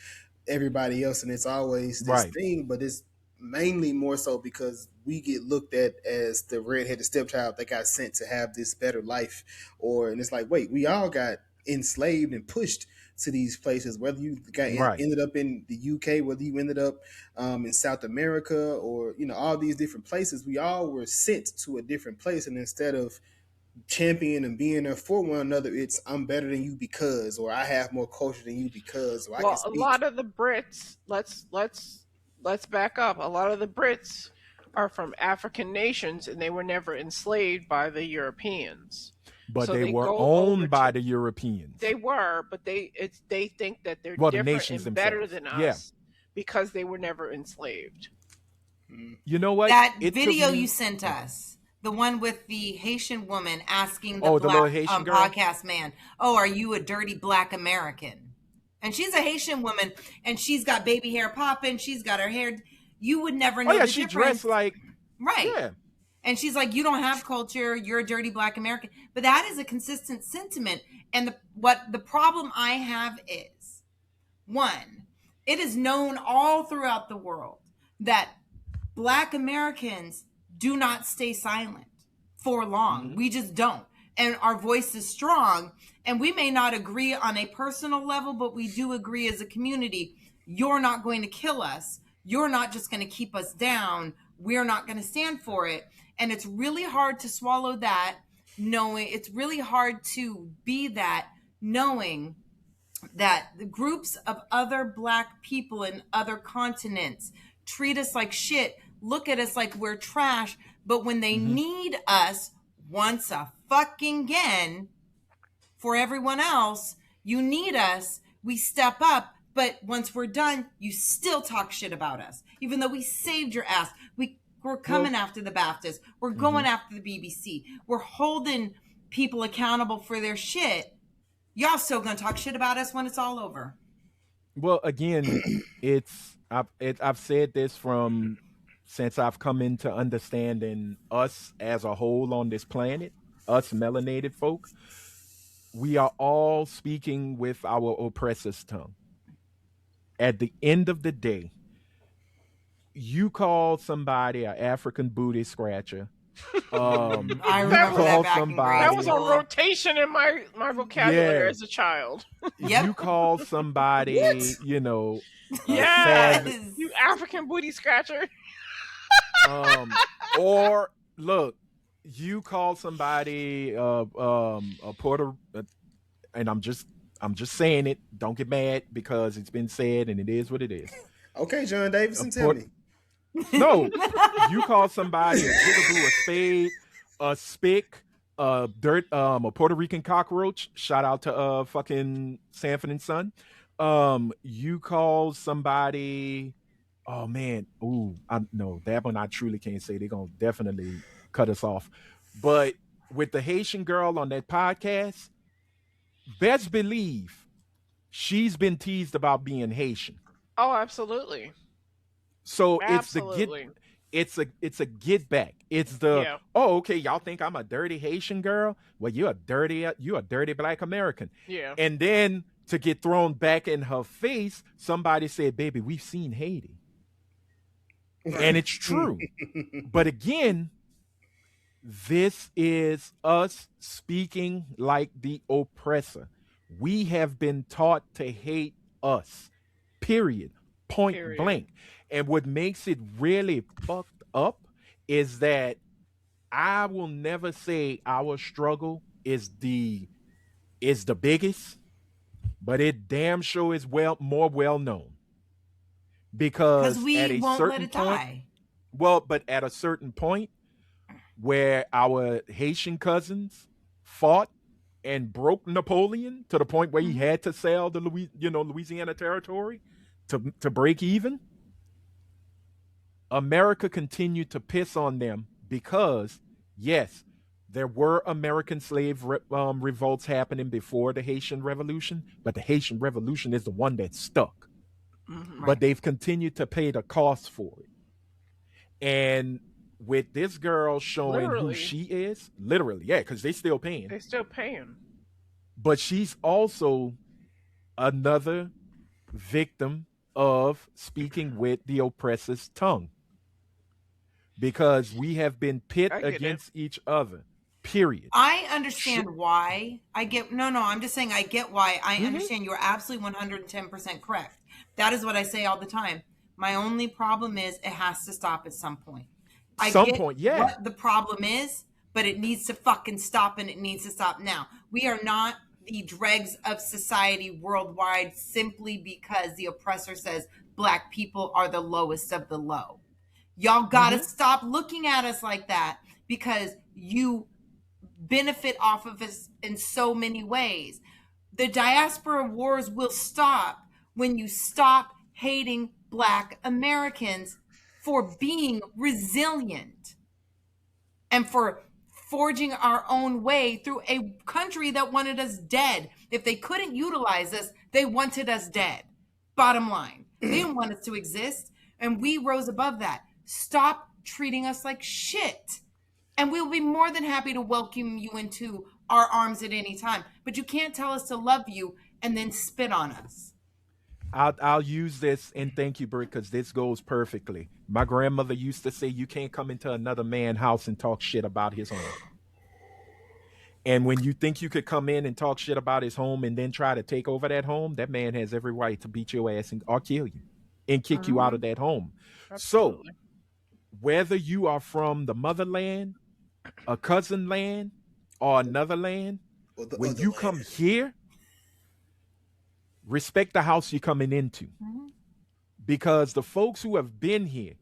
everybody else, and it's always this thing, but it's mainly more so because we get looked at as the redheaded stepchild that got sent to have this better life, and it's like, wait, we all got enslaved and pushed to these places, whether you ended up in the UK, whether you ended up in South America, or all these different places. We all were sent to a different place, and instead of championing and being there for one another, it's I'm better than you because, or I have more culture than you because, or I can speak. A lot of the Brits, let's back up. A lot of the Brits are from African nations, and they were never enslaved by the Europeans. But they were owned by the Europeans. They were, but they think that they're different and better than us because they were never enslaved. You know what? That video you sent us, the one with the Haitian woman asking the Black podcast man, "Oh, are you a dirty Black American?" And she's a Haitian woman, and she's got baby hair popping. She's got her hair. You would never know. The she difference. Dressed like Yeah. And she's like, "You don't have culture. You're a dirty Black American." But that is a consistent sentiment. And what the problem I have is, one, it is known all throughout the world that Black Americans do not stay silent for long. We just don't. And our voice is strong. And we may not agree on a personal level, but we do agree as a community. You're not going to kill us. You're not just going to keep us down. We're not going to stand for it. And it's really hard to swallow that, knowing it's really hard to be that, knowing that the groups of other Black people in other continents treat us like shit, look at us like we're trash, but when they need us once a fucking again, for everyone else, you need us, we step up, but once we're done, you still talk shit about us. Even though we saved your ass, we're coming after the BAFTAs, we're going after the BBC, we're holding people accountable for their shit. Y'all still gonna talk shit about us when it's all over. Well, again, I've said this since I've come into understanding us as a whole on this planet, us melanated folk. We are all speaking with our oppressor's tongue. At the end of the day, you call somebody an African booty scratcher. I remember that back somebody. That was a rotation in my vocabulary as a child. You call somebody, you African booty scratcher. Or look, you call somebody a Puerto, and I'm just saying it. Don't get mad because it's been said and it is what it is. Okay, John Davidson, tell me. No, you call somebody a jigaboo, a spade, a spick, a dirt, a Puerto Rican cockroach. Shout out to fucking Sanford and Son. You call somebody. Oh man, no, that one I truly can't say. They're gonna definitely cut us off. But with the Haitian girl on that podcast, best believe she's been teased about being Haitian. Oh, absolutely. So it's a get back. It's the okay, y'all think I'm a dirty Haitian girl? Well, you're a dirty Black American. Yeah. And then to get thrown back in her face, somebody said, "Baby, we've seen Haiti." And it's true. But again, this is us speaking like the oppressor. We have been taught to hate us. Period. Point blank. And what makes it really fucked up is that I will never say our struggle is the biggest, but it damn sure is more well known. Because we at a won't certain let it point, die. Well, but at a certain point where our Haitian cousins fought and broke Napoleon to the point where he Mhm. had to sell the Louisiana territory to break even, America continued to piss on them because, yes, there were American revolts happening before the Haitian Revolution, but the Haitian Revolution is the one that stuck. Mm-hmm. But Right. they've continued to pay the cost for it. And with this girl showing who Literally, she is, literally, yeah, because they still paying, they still paying. but she's also another victim of speaking with the oppressor's tongue because we have been pit I get it. against each other. Period. I understand why. I'm just saying I get why. I Mhm. understand you're absolutely 110% correct. That is what I say all the time. My only problem is it has to stop at some point. I Some get point, yeah. what the problem is, but it needs to fucking stop, and it needs to stop now. We are not the dregs of society worldwide simply because the oppressor says black people are the lowest of the low. Y'all gotta Mhm. stop looking at us like that because you benefit off of us in so many ways. The diaspora wars will stop when you stop hating Black Americans for being resilient and for forging our own way through a country that wanted us dead. If they couldn't utilize us, they wanted us dead. Bottom line, they didn't want us to exist, and we rose above that. Stop treating us like shit. And we'll be more than happy to welcome you into our arms at any time. But you can't tell us to love you and then spit on us. I'll use this and thank you, Britt, because this goes perfectly. My grandmother used to say, "You can't come into another man's house and talk shit about his home." And when you think you could come in and talk shit about his home and then try to take over that home, that man has every right to beat your ass or kill you and kick you out Mm-hmm. of that home. So, Absolutely. whether you are from the motherland, a cousin land, or another land, Or the when other you land. come here, respect the house you're coming into Mhm. because the folks who have been here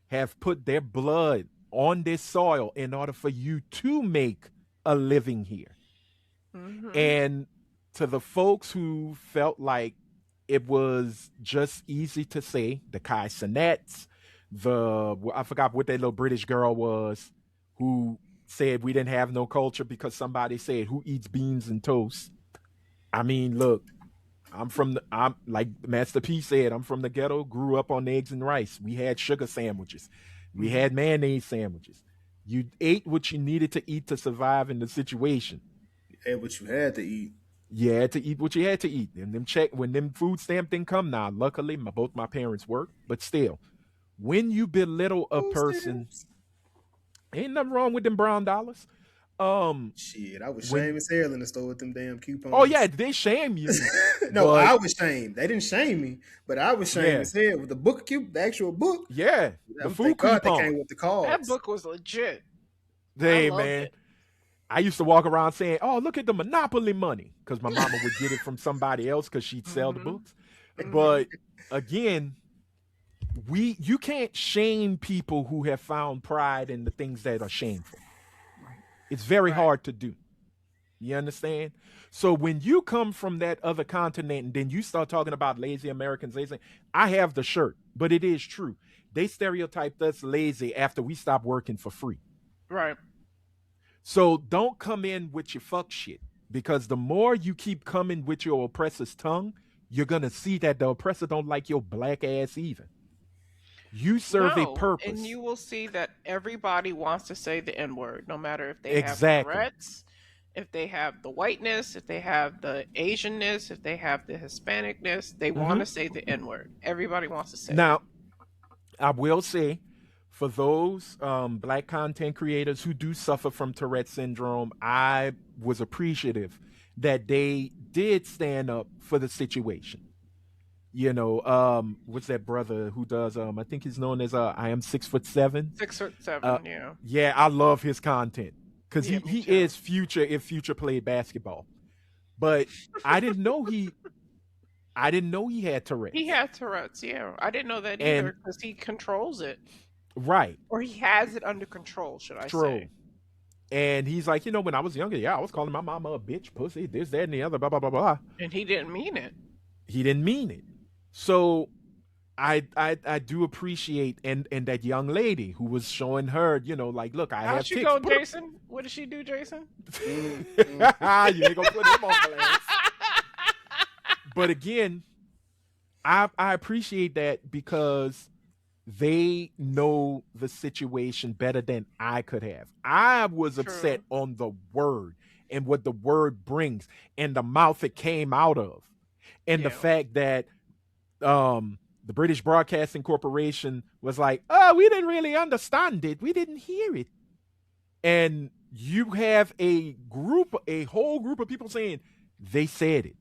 have put their blood on this soil in order for you to make a living here. Mm-hmm. And to the folks who felt like it was just easy to say, the Kai Sinets, I forgot what that little British girl was who said we didn't have no culture because somebody said who eats beans and toast. I mean, look, I'm like Master P said, I'm from the ghetto, grew up on eggs and rice. We had sugar sandwiches. We had mayonnaise sandwiches. You ate what you needed to eat to survive in the situation. Had what you had to eat. You had to eat what you had to eat. And them check when them food stamp thing come now. Luckily, both my parents work, but still, when you belittle a Food person, stamps. ain't nothing wrong with them brown dollars. Um, Shit, I was when shamed as hell in the store with them damn oh coupons. yeah, they shame you, No, but I was shamed. They didn't shame me, but I was shamed yeah, as hell with the book the actual book. yeah, the food Thank God they coupon. came with the That cards. book was legit. I Hey loved man, it. I used to walk around saying, "Oh, look at the Monopoly money," because my mama would get it from somebody else because she'd sell the Mm-hmm. books. Mm-hmm. But again, you can't shame people who have found pride in the things that are shameful. Right. It's very Right. hard to do. You understand? So when you come from that other continent and then you start talking about lazy Americans, lazy, I have the shirt, but it is true. They stereotyped us lazy after we stopped working for free. Right. So don't come in with your fuck shit because the more you keep coming with your oppressor's tongue, you're gonna see that the oppressor don't like your black ass either. You serve a No, and purpose. you will see that everybody wants to say the N word, no matter if they have Exactly. Tourette's, if they have the whiteness, if they have the Asianness, if they have the Hispanicness, they want Hmm. to say the N word. Everybody wants to say it. Now, I will say, for those black content creators who do suffer from Tourette syndrome, I was appreciative that they did stand up for the situation. What's that brother who does? I think he's known as I am 6'7". 6 or 7, yeah. Yeah, I love his content because Yeah, me he too. is future if future played basketball. But I didn't know he had He Tourette's. had Tourette's, yeah. I didn't know that And either because he controls it. Right. Or he has it under control, should I True. say. And he's like, when I was younger, yeah, I was calling my mama a bitch, pussy, this, that, and the other, blah, blah, blah, blah. And he didn't mean it. He didn't mean it. So I do appreciate and that young lady who was showing her, like, look, I How'd have she ticks. go, Jason? What did she do, Jason? You ain't gonna put him on blast. But again, I appreciate that because they know the situation better than I could have. I was upset on the word and what the word brings and the mouth it came out of. And the fact that the British Broadcasting Corporation was like, oh, we didn't really understand it. We didn't hear it. And you have a whole group of people saying they said it.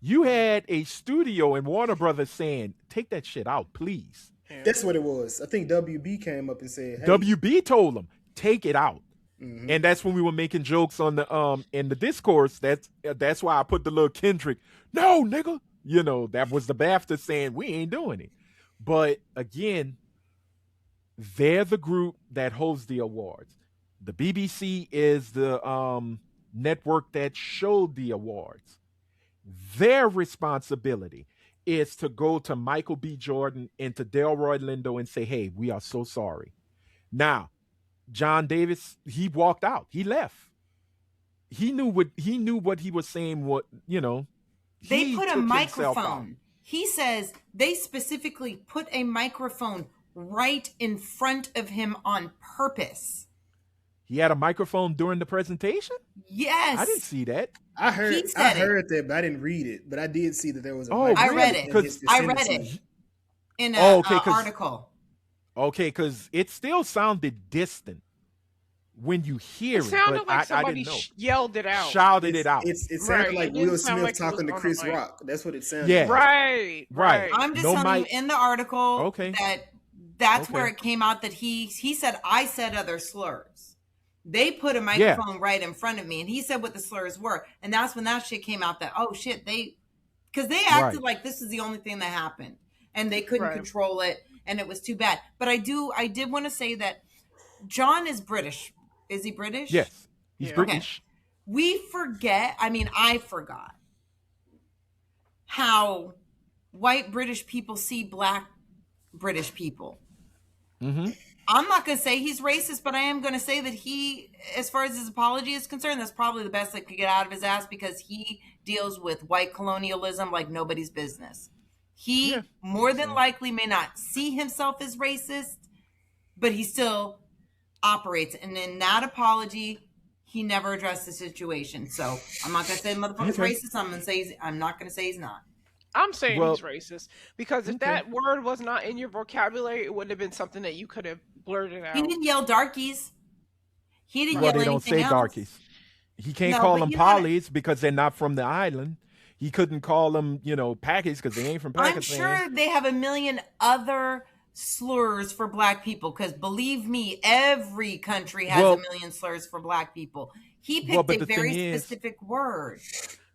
You had a studio and Warner Brothers saying, take that shit out, please. That's what it was. I think WB came up and said, hey. WB told them, take it out. Mm-hmm. And that's when we were making jokes on the in the discourse. That's why I put the little Kendrick, no, nigga. That was the BAFTA saying we ain't doing it. But again, they're the group that holds the awards. The BBC is the network that showed the awards. Their responsibility is to go to Michael B. Jordan and to Delroy Lindo and say, hey, we are so sorry. Now, John Davis, he walked out. He left. He knew what he was saying, They put a microphone. He says they specifically put a microphone right in front of him on purpose. He had a microphone during the presentation? Yes. I didn't see that. I heard that, but I didn't read it. But I did see that there was a microphone. I read it. I read it in an article. Okay, because it still sounded distant when you hear it. It sounded but like somebody yelled it out. Shouted it out. It sounded like Will Smith talking to Chris Rock. That's what it sounded like. Right. I'm just telling you in the article that's where it came out that he said, I said other slurs. They put a microphone right in front of me, and he said what the slurs were. And that's when that shit came out that, oh, shit, because they acted like this is the only thing that happened. And they couldn't control it, and it was too bad. But I did want to say that John is British. Is he British? Yes, he's British. Okay. We forget, I forgot how white British people see black British people. Mm-hmm. I'm not going to say he's racist, but I am going to say that he, as far as his apology is concerned, that's probably the best that could get out of his ass because he deals with white colonialism like nobody's business. He more than likely may not see himself as racist, but he still operates. And in that apology, he never addressed the situation. So I'm not going to say the motherfucker's racist. I'm not going to say he's not. I'm saying he's racist because if that word was not in your vocabulary, it wouldn't have been something that you could have blurted out. He didn't yell darkies. He didn't yell they anything don't say else. darkies. He can't call them pollies because they're not from the island. He couldn't call them, Pakis because they ain't from Pakistan. I'm sure they have a million other slurs for black people because believe me, every country has a million slurs for black people. He picked a very specific word.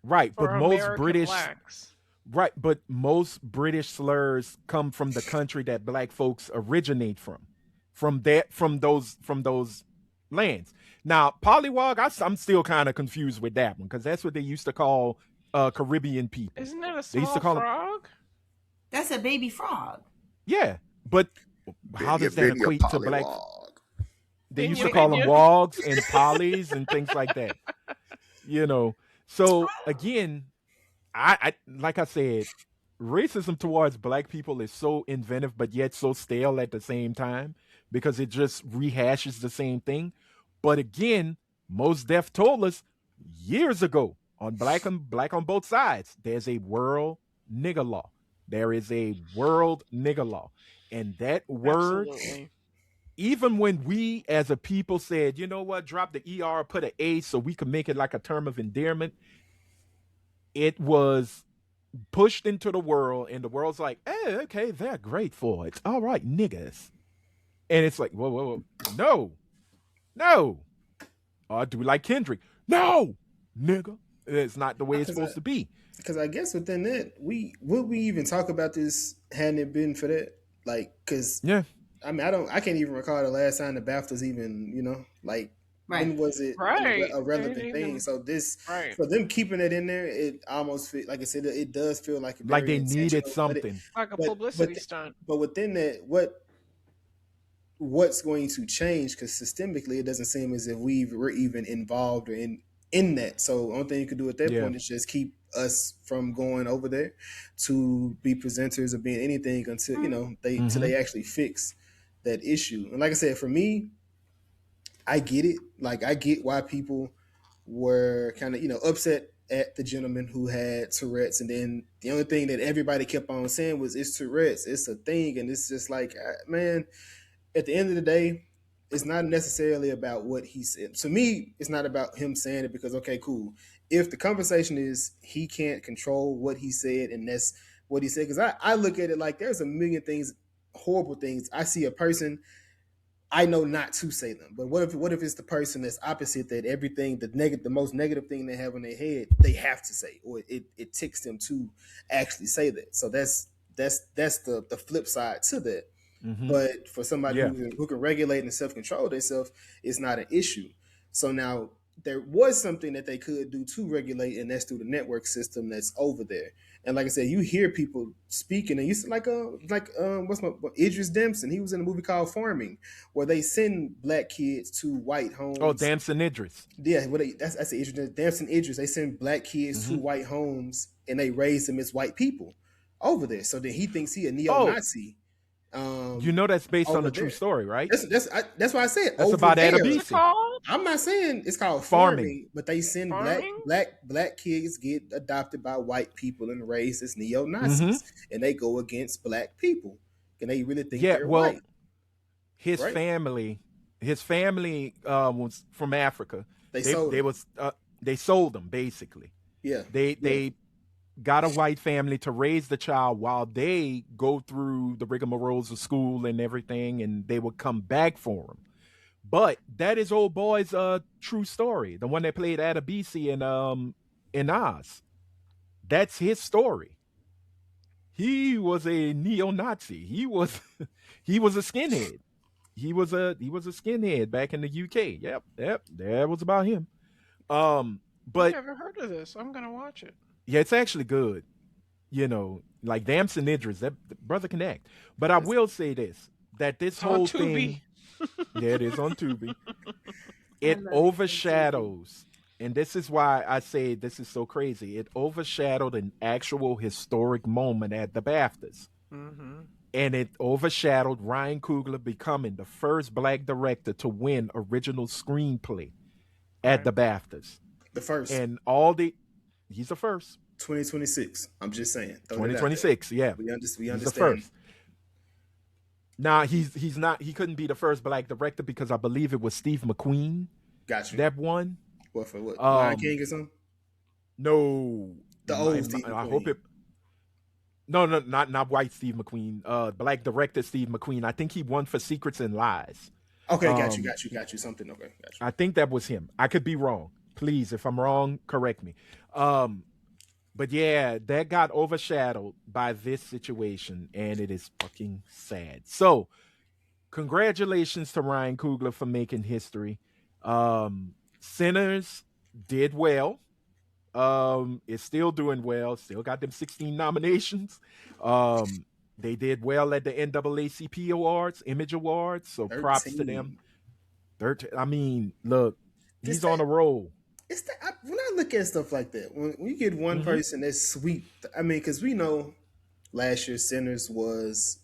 Right, but most British blacks. Right, but most British slurs come from the country that black folks originate from those lands. Now, pollywog, I'm still kind of confused with that one because that's what they used to call Caribbean people. Isn't that a small frog? That's a baby frog. Yeah, but how does that equate to black? They used to call them wogs and pollies and things like that. So again. I like I said, racism towards black people is so inventive, but yet so stale at the same time because it just rehashes the same thing. But again, Mos Def told us years ago on black on both sides, there's a world nigger law. There is a world nigger law, and that word, even when we as a people said, you know what, drop the ER, put an A so we can make it like a term of endearment. It was pushed into the world, and the world's like, hey, okay, they're great for it. All right, niggas. And it's like, whoa. No. Do we like Kendrick? No, nigga. It's not the way it's supposed to be. Because I guess within that, would we even talk about this hadn't it been for that? Like, because I mean, I can't even recall the last time the BAFTAs even, like Right. when was it Right. a They didn't relevant thing? even. So this, Right. for them keeping it in there, it almost feel like I said, it does feel like Like very they needed intentional. something. Like a But publicity stunt. but within that, what's going to change? Because systemically, it doesn't seem as if we're even involved or in that. So only thing you could do at that Yeah. point is just keep us from going over there to be presenters or being anything until till Mm-hmm. they actually fix that issue. And like I said, for me, I get it. Like I get why people were kind of upset at the gentleman who had Tourette's, and then the only thing that everybody kept on saying was it's Tourette's, it's a thing, and it's just like man, at the end of the day, it's not necessarily about what he said. To me, it's not about him saying it because okay, cool. If the conversation is he can't control what he said and that's what he said, because I look at it like there's a million things, horrible things. I see a person I know not to say them. But what if it's the person that's opposite that everything the most negative thing they have in their head they have to say or it ticks them to actually say that. So that's the flip side to that. Mm-hmm. But for somebody Yeah. who can regulate and self control themselves, it's not an issue. So now there was something that they could do to regulate, and that's through the network system that's over there. And like I said, you hear people speaking, and you see what's my Idris Dempson? He was in a movie called Farming, where they send black kids to white Oh, homes. Damson Idris. Yeah, that's the Idris Dempson Idris. They send black kids to Mm-hmm. white homes, and they raise them as white people over there. So then he thinks he a Oh, neo-Nazi you know that's based on over a true there. story, right? That's why I said That's over about there. What's it Adabisi. called? I'm not saying it's called Farming. farming, but they send Farming? black kids get adopted by white people and raised as neo Mm-hmm. Nazis, and they go against black people, and they really think Yeah. they're Well, white, his right? family, his family was from Africa. They They sold they them. was they sold them basically. Yeah, They yeah. they got a white family to raise the child while they go through the rigmaroles of school and everything, and they would come back for him. But that is old boy's true story. The one that played Adabisi in Oz. That's his story. He was a neo-Nazi. He was he was a skinhead. He was a skinhead back in the UK. Yep. That was about him. I But never heard of this. I'm gonna watch it. yeah, it's actually good. Like Damson Idris, that brother can act. But I will say this: that this It's on whole Tubi. thing, yeah, it is on Tubi. I It love overshadows, and this is why I say this is so crazy. It overshadowed an actual historic moment at the BAFTAs, Mm-hmm. and it overshadowed Ryan Coogler becoming the first black director to win original screenplay at Right. the BAFTAs. The first And he's the first. 2026. I'm just saying, throw that out there. 2026, yeah. We He's the understand. first. Now he's not. He couldn't be the first black director because I believe it was Steve McQueen Got you. that won. What for what? Lion Um, King or something? no, The old Steve I McQueen. hope it. No, not white Steve McQueen. Black director Steve McQueen. I think he won for Secrets and Lies. Okay, got Um, you. Something. Okay, got you. I think that was him. I could be wrong. Please, if I'm wrong, correct me. But yeah, that got overshadowed by this situation, and it is fucking sad. So, congratulations to Ryan Coogler for making history. Sinners did well. It's still doing well. Still got them 16 nominations. They did well at the NAACP Awards, Image Awards. So props to 13. them. 13. I mean, look, This he's on a roll. It's when I look at stuff like that, when you get one Mhm. person that's sweet, I mean, because we know last year Sinners was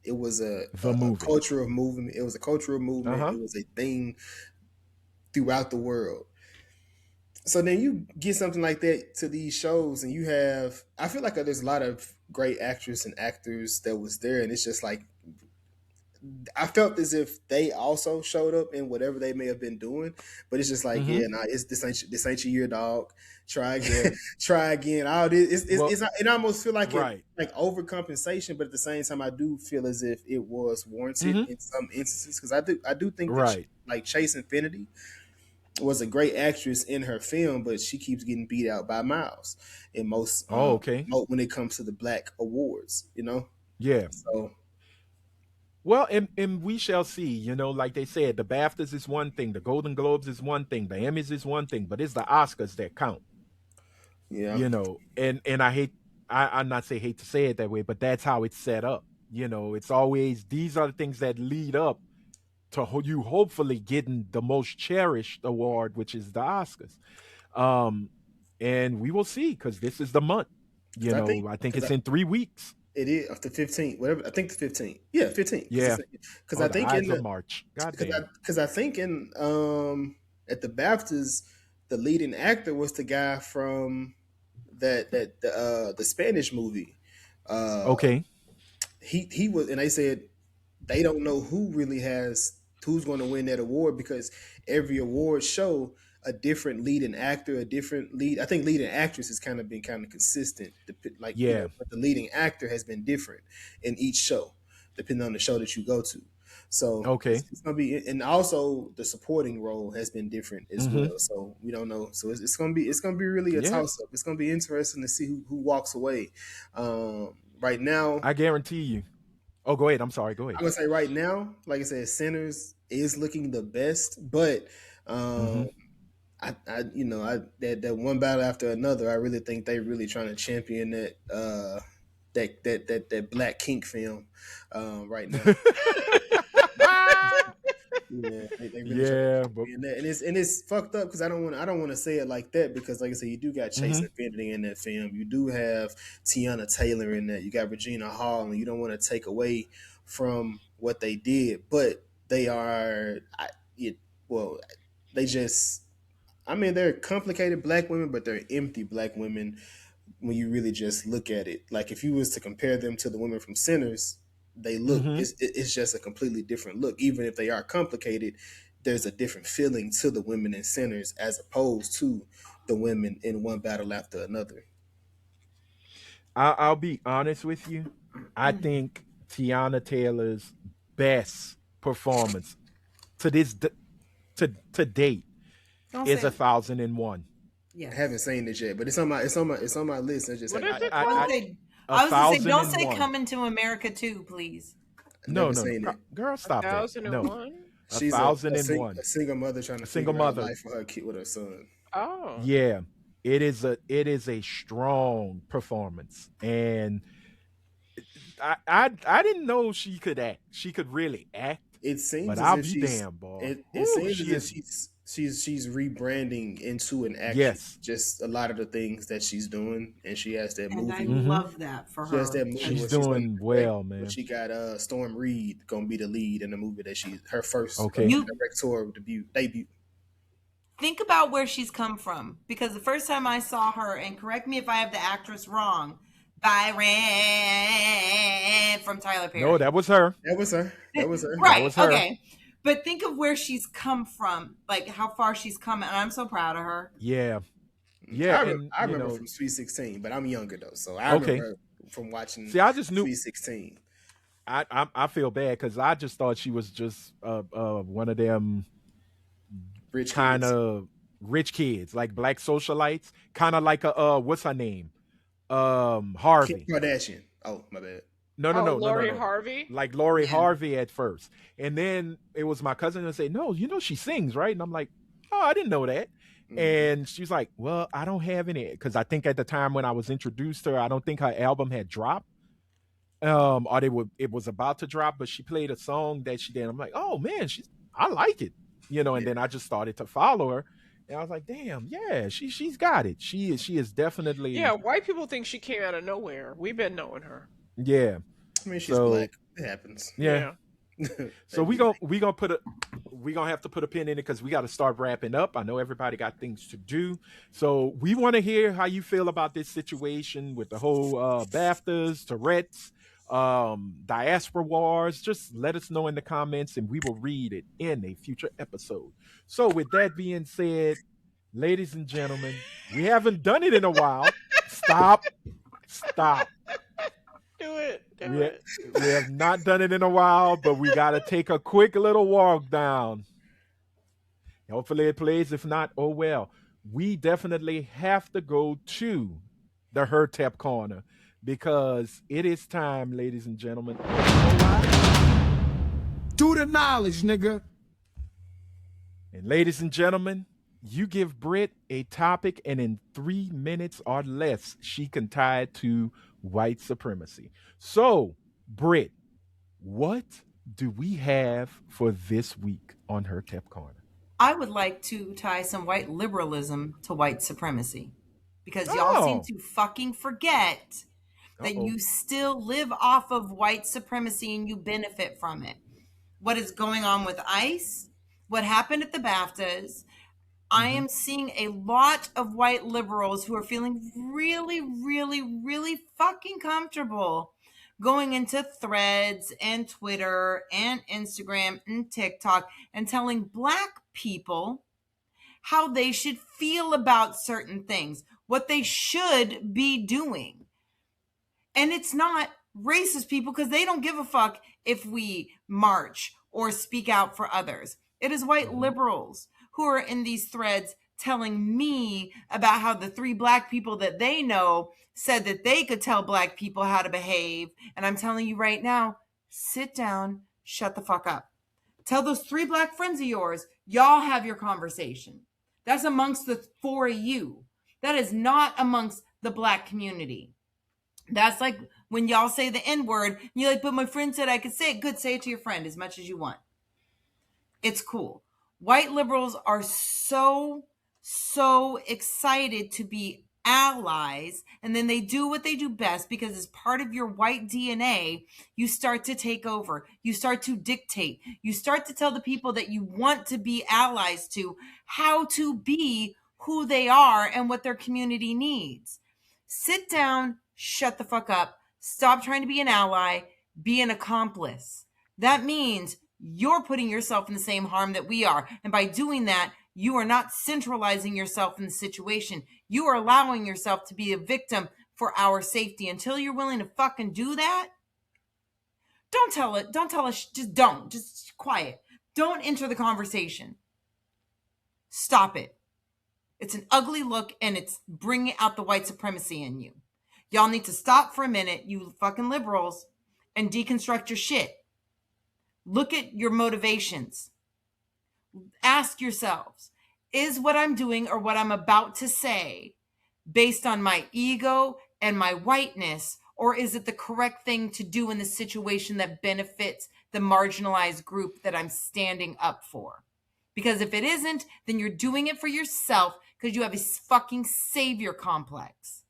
a The movie. cultural movement. It was a cultural movement. Uh-huh. It was a thing throughout the world. So then you get something like that to these shows, and you have. I feel like there's a lot of great actors and actors that was there, and it's just like I felt as if they also showed up in whatever they may have been doing, but it's just like, Mhm. yeah, nah, this ain't your year, dog. Try again, try again. All this, Well, it almost feel like right. like overcompensation, but at the same time, I do feel as if it was warranted Mhm. in some instances because I do think that Right. like Chase Infinity was a great actress in her film, but she keeps getting beat out by Miles in most Oh, okay. when it comes to the Black awards, Yeah. So Well, and we shall see. Like they said, the BAFTAs is one thing, the Golden Globes is one thing, the Emmys is one thing, but it's the Oscars that count. Yeah, And I hate, I'm not say hate to say it that way, but that's how it's set up. It's always these are the things that lead up to you hopefully getting the most cherished award, which is the Oscars. Um, and we will see because this is the month. because I think because it's in 3 weeks. it is of the 15th, whatever. I think the 15th. Yeah, 15th. Yeah. Because Oh, I the think Eyes in of the March. God because damn. I think in at the BAFTAs, the leading actor was the guy from the Spanish movie. Uh, Okay. he was, and they said they don't know who's going to win that award because every award show a different leading actor, a different lead. I think leading actress has kind of been kind of consistent, Yeah. but the leading actor has been different in each show, depending on the show that you go to. So Okay. it's gonna be, and also the supporting role has been different as Mm-hmm. well. So we don't know. So it's gonna be really a Yeah. toss up. It's gonna be interesting to see who walks away. Right now, I guarantee you. Oh, go ahead. I'm sorry. Go I'm ahead. gonna say right now, like I said, Sinners is looking the best, but Mm-hmm. um, that one battle after another, I really think they really trying to champion that Black Kink film right now. Yeah, they really trying to Yeah, but champion that, and it's fucked up because I don't want to say it like that because like I said, you do got Chase mm-hmm. Infinity in that film, you do have Tiana Taylor in that, you got Regina Hall, and you don't want to take away from what they did, but they are, well, they just, I mean, they're complicated black women, but they're empty black women when you really just look at it. Like if you was to compare them to the women from Sinners, they look Mm-hmm. it's just a completely different look. Even if they are complicated, there's a different feeling to the women in Sinners as opposed to the women in One Battle After Another. I'll be honest with you. I think Tiana Taylor's best performance to this to date Don't is say 1,001. I yes. haven't seen it yet, but it's on my list. I just What haven't is it I, Don't I, called? say, a I was gonna say, thousand don't and say one. coming to America too, please. No, never no, no, seen it. girl, A stop that. thousand and No, one. a She's thousand and one. a single mother trying to A single figure out mother. life for her kid with her son. Oh. Yeah, it is a strong performance, and I didn't know she could act. She could really act, It but seems as I'll if be damned, boy. it Woo, seems as she if is. she's rebranding into an actress. Yes. Just a lot of the things that she's doing, and she has that And I movie. Mm-hmm. love that for She has her. that movie She's where she's gonna doing direct. well, Where man. she got Storm Reed gonna be the lead in the movie that she her first Okay. You directorial debut. think about where she's come from because the first time I saw her, and correct me if I have the actress wrong, Byron from Tyler Perry. No, that was her. That was her. That was her. That Right. was her. Okay. But think of where she's come from, like how far she's come, and I'm so proud of her. Yeah, yeah, and I remember from Sweet 16, but I'm younger though, so I okay. remember from watching See, I just knew. Sweet 16. I feel bad because I just thought she was just one of them Rich kind kids. of rich kids, like black socialites, kind of like a what's her name, Kim Harvey. Kardashian. Oh, my bad. No, no, Oh, no, no, no, Lori no. Harvey. Like Lori Yeah. Harvey at first, and then it was my cousin and say, "No, she sings, right?" And I'm like, "Oh, I didn't know that." Mhm. And she's like, "Well, I don't have any because I think at the time when I was introduced to her, I don't think her album had dropped, or it was about to drop, but she played a song that she did. I'm like, oh man, I like it, and then I just started to follow her, and I was like, damn, yeah, she's got it. She is definitely Yeah, white people think she came out of nowhere. We've been knowing her. yeah. I mean, she's So black. It happens. yeah. So we gonna have to put a pin in it because we got to start wrapping up. I know everybody got things to do, so we want to hear how you feel about this situation with the whole BAFTAs, Tourette's, diaspora wars. Just let us know in the comments, and we will read it in a future episode. So with that being said, ladies and gentlemen, we haven't done it in a while. Stop. Do it. Do We, it. we have not done it in a while, but we got to take a quick little walk down. Hopefully it plays. If not, oh well. We definitely have to go to the Her-Tep Corner because it is time, ladies and gentlemen. You know why? Do the knowledge, nigga. And ladies and gentlemen, you give Britt a topic, and in 3 minutes or less, she can tie it to white supremacy. So, Britt, what do we have for this week on Her-Tep Corner? I would like to tie some white liberalism to white supremacy, because y'all seem to fucking forget that you still live off of white supremacy and you benefit from it. What is going on with ICE? What happened at the BAFTAs? I am seeing a lot of white liberals who are feeling really, really, really fucking comfortable going into Threads and Twitter and Instagram and TikTok and telling Black people how they should feel about certain things, what they should be doing. And it's not racist people, because they don't give a fuck if we march or speak out for others. It is white liberals who are in these threads telling me about how the 3 Black people that they know said that they could tell Black people how to behave. And I'm telling you right now, sit down, shut the fuck up. Tell those 3 Black friends of yours, y'all have your conversation. That's amongst the 4 of you. That is not amongst the Black community. That's like when y'all say the N-word, and you're like, but my friend said I could say it. Good, say it to your friend as much as you want. It's cool. White liberals are so excited to be allies, and then they do what they do best, because as part of your white DNA, you start to take over. You start to dictate. You start to tell the people that you want to be allies to how to be who they are and what their community needs. Sit down, shut the fuck up. Stop trying to be an ally. Be an accomplice. That means you're putting yourself in the same harm that we are. And by doing that, you are not centralizing yourself in the situation. You are allowing yourself to be a victim for our safety. Until you're willing to fucking do that, don't tell us, just don't. Just quiet. Don't enter the conversation. Stop it. It's an ugly look, and it's bringing out the white supremacy in you. Y'all need to stop for a minute, you fucking liberals, and deconstruct your shit. Look at your motivations. Ask yourselves, is what I'm doing or what I'm about to say based on my ego and my whiteness, or is it the correct thing to do in the situation that benefits the marginalized group that I'm standing up for? Because if it isn't, then you're doing it for yourself, because you have a fucking savior complex.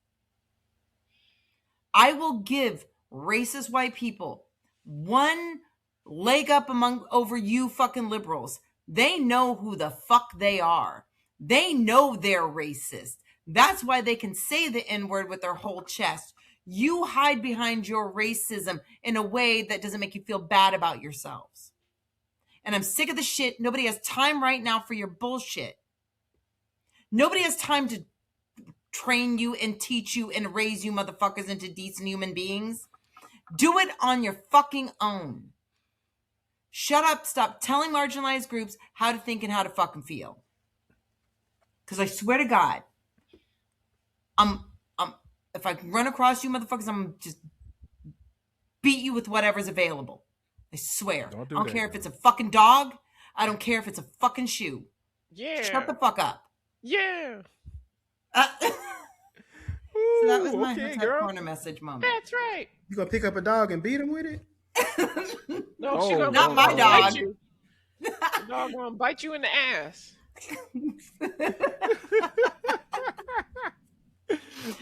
I will give racist white people one leg up over you fucking liberals. They know who the fuck they are. They know they're racist. That's why they can say the N-word with their whole chest. You hide behind your racism in a way that doesn't make you feel bad about yourselves. And I'm sick of the shit. Nobody has time right now for your bullshit. Nobody has time to train you and teach you and raise you motherfuckers into decent human beings. Do it on your fucking own. Shut up. Stop telling marginalized groups how to think and how to fucking feel. Because I swear to God, if I run across you motherfuckers, I'm gonna just beat you with whatever's available. I swear. I don't care if it's a fucking dog. I don't care if it's a fucking shoe. Yeah. Shut the fuck up. Yeah. So that was my Her-Tep Corner message moment. That's right. You gonna pick up a dog and beat him with it? No, she gonna not my dog. The dog gonna bite you in the ass.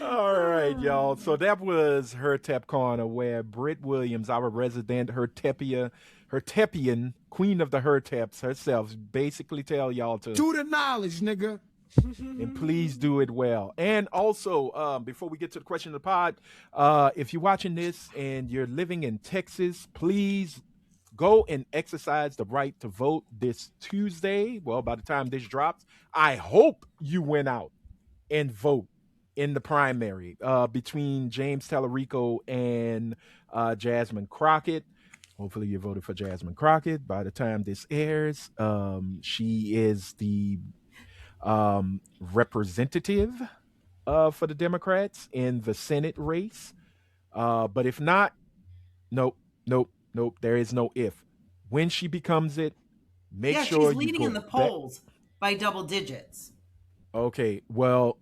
All right, y'all. So that was Her-Tep Corner, where Britt Williams, our resident Her-Tepian, queen of the Her-Teps herself, basically tell y'all to do the knowledge, nigga. And please do it well. And also, before we get to the question of the pod, if you're watching this and you're living in Texas, please go and exercise the right to vote this Tuesday. Well, by the time this drops, I hope you went out and vote in the primary between James Tallarico and Jasmine Crockett. Hopefully you voted for Jasmine Crockett by the time this airs. She is the representative for the Democrats in the Senate race. But if not, nope. There is no if. when she becomes it, make Yeah, sure she's you leading go in the back. polls by double digits. Okay, well,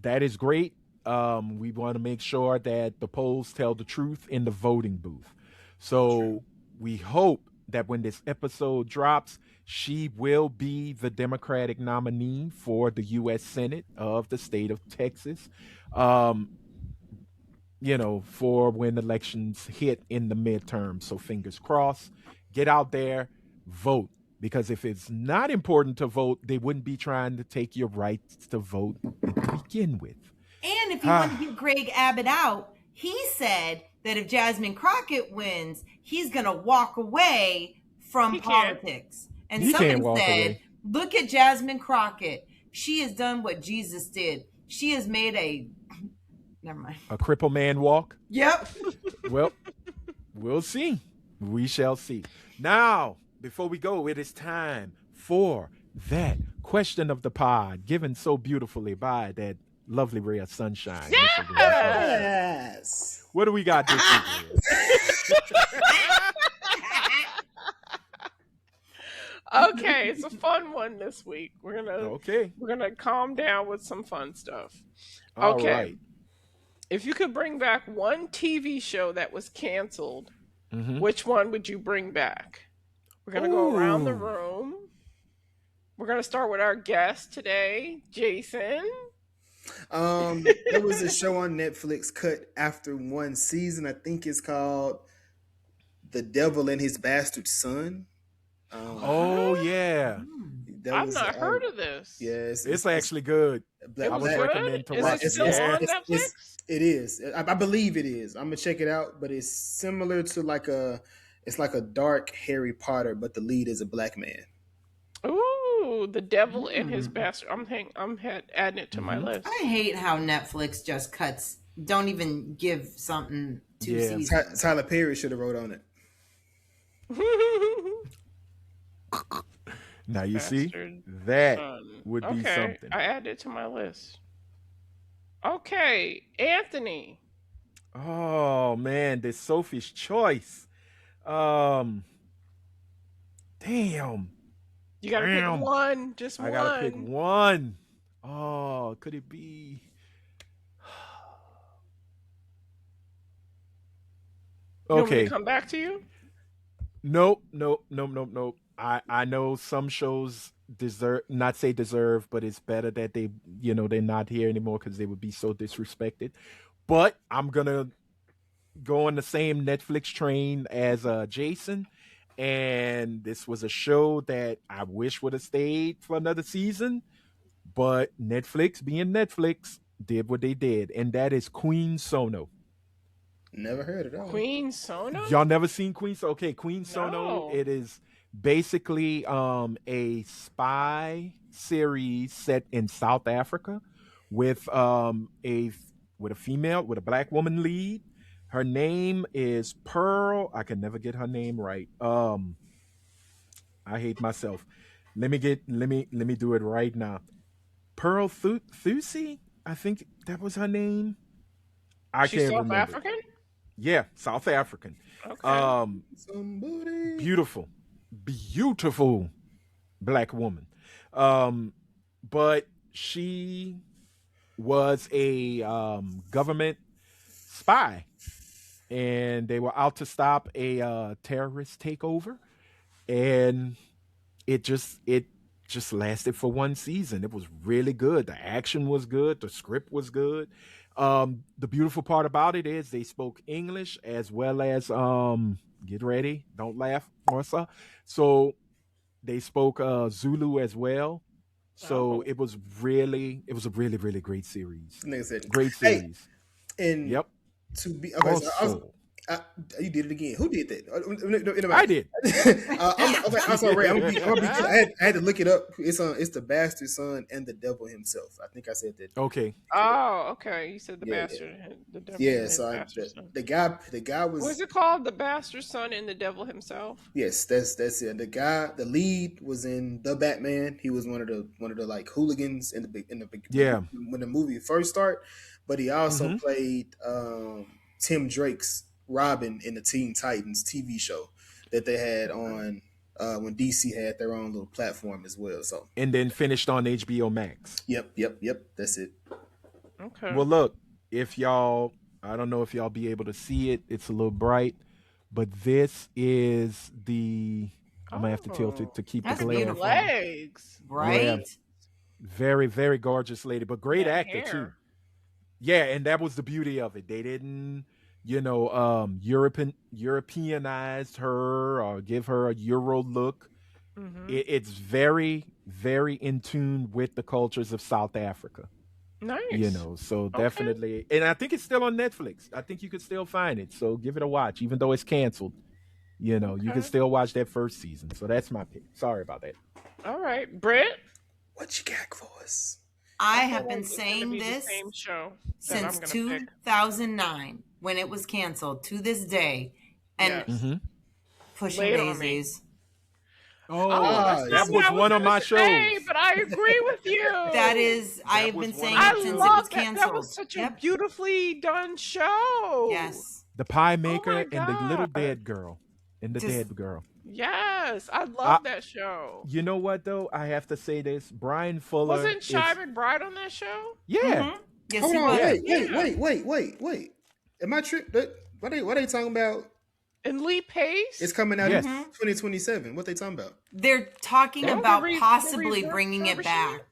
that is great. We want to make sure that the polls tell the truth in the voting booth. So we hope that when this episode drops, she will be the Democratic nominee for the U.S. Senate of the state of Texas. Um, for when elections hit in the midterm. So fingers crossed. Get out there, vote. Because if it's not important to vote, they wouldn't be trying to take your rights to vote to begin with. And if you want to get Greg Abbott out, he said that if Jasmine Crockett wins, he's going to walk away from politics. And He can't somebody walk said, away. look at Jasmine Crockett. She has done what Jesus did. She has made a never mind. A cripple man walk? Yep. Well, we'll see. We shall see. Now, before we go, it is time for that question of the pod, given so beautifully by that lovely ray of sunshine. Yes. What do we got this week? Okay, it's a fun one this week. We're gonna calm down with some fun stuff. All Okay. right. If you could bring back one TV show that was canceled, Mhm. which one would you bring back? We're going to go around the Ooh. room. We're going to start with our guest today, Jason. There was a show on Netflix cut after one season. I think it's called The Devil and His Bastard Son. Oh, yeah. I've not heard of this. Yes, It's actually good. It I was would good? recommend to Is watch it still on Netflix? It is. I believe it is. I'm gonna check it out, but it's similar to it's like a dark Harry Potter, but the lead is a black man. Ooh, The Devil and His Bastard. I'm adding it to my list. I hate how Netflix just don't even give something 2 seasons. Tyler Perry should have wrote on it. Now you Bastard see, that Son. would be Okay, something. I added it to my list. Okay, Anthony. Oh man, this Sophie's choice. Damn. You gotta pick one. Just one. I gotta pick one. Oh, could it be? You want me Okay. to come back to you? Nope. I know some shows deserve, but it's better that they're not here anymore because they would be so disrespected. But I'm gonna go on the same Netflix train as Jason, and this was a show that I wish would have stayed for another season, but Netflix, being Netflix, did what they did, and that is Queen Sono. Never heard of that. Queen Sono? Y'all never seen Queen Sono? Okay, Queen Sono. No. It is basically a spy series set in South Africa with a black woman lead. Her name is Pearl. I can never get her name right. I hate myself. Let me do it right now. Pearl Thusi? I think that was her name. She's can't South remember. African? Yeah, South African. Okay. Beautiful black woman. But she was a government spy, and they were out to stop a terrorist takeover, and it just lasted for one season. It was really good. The action was good. The script was good. The beautiful part about it is they spoke English as well as get ready, don't laugh, Martha. So they spoke Zulu as well. So it was a really great series. Great series. And yep. To be Also, you did it again. Who did that? I did. I'm sorry. I had to look it up. It's the bastard son and the devil himself. I think I said that. Okay. Oh, okay. You said the bastard. The devil. Yeah. So the guy was. What is it called? The bastard son and the devil himself. Yes, that's it. The lead was in The Batman. He was one of the like hooligans in the when the movie first started. But he also played Tim Drake's Robin in the Teen Titans TV show that they had on when DC had their own little platform as well. So And then finished on HBO Max. yep. That's it. Okay. Well, look, if y'all, I don't know if y'all be able to see it. It's a little bright, but this is the. I'm gonna have to tilt it to keep That's the glare. beautiful. Legs. Right? Very, very gorgeous lady, but great That actor too. hair. Yeah, and that was the beauty of it. They didn't, Europeanized her or give her a Euro look. Mm-hmm. It's very, very in tune with the cultures of South Africa. Nice. So Okay. definitely, and I think it's still on Netflix. I think you could still find it. So give it a watch, even though it's canceled. You can Okay. still watch that first season. So that's my pick. Sorry about that. All right, Britt. What you got for us? I feel have like been it's gonna saying be the this same show that I'm since gonna pick. 2009 when it was canceled to this day. And Yes. Mm-hmm. Pushing Lay it on me. Daisies. Oh, that's that not was what I one of gonna my say, shows. but I agree with you. That is, I have was been one saying of my it I since it shows. was love that. canceled. That was such a beautifully done show. Yes. The Pie Oh Maker my and the Little God. Dead Girl. And the Just- Dead Girl. Yes, I love that show. You know what though? I have to say this. Brian Fuller. Wasn't Shy McBride on that show? Yeah. Mhm. Yes, Hold he on, was. wait. Am I tripping? What they talking about? And Lee Pace? It's coming out Yes. in 2027. What they talking about? They're talking They about re- possibly they bringing it refurbishing back. it?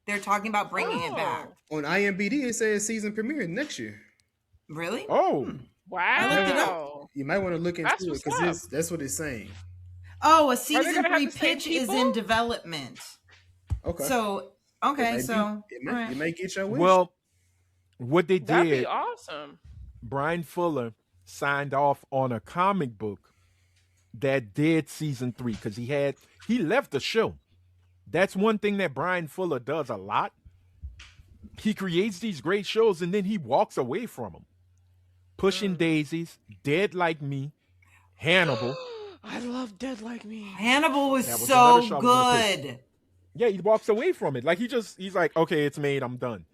They're talking about bringing it back. On IMBD, it says season premiere next year. Really? Oh. looked it Wow. You might want to look into That's it what's because that's what it's saying. Oh, a they season gonna have 3 the same pitch is people? in development. Okay. So, okay, It so. may, all right. it may get your wish. Well, what they That'd did, be awesome. Brian Fuller signed off on a comic book that did season 3 because he left the show. That's one thing that Brian Fuller does a lot. He creates these great shows and then he walks away from them. Pushing Daisies, Dead Like Me, Hannibal. I love Dead Like Me. Hannibal was That was so another show I was gonna good. Yeah, he walks away from it. Like he's like, okay, it's made, I'm done.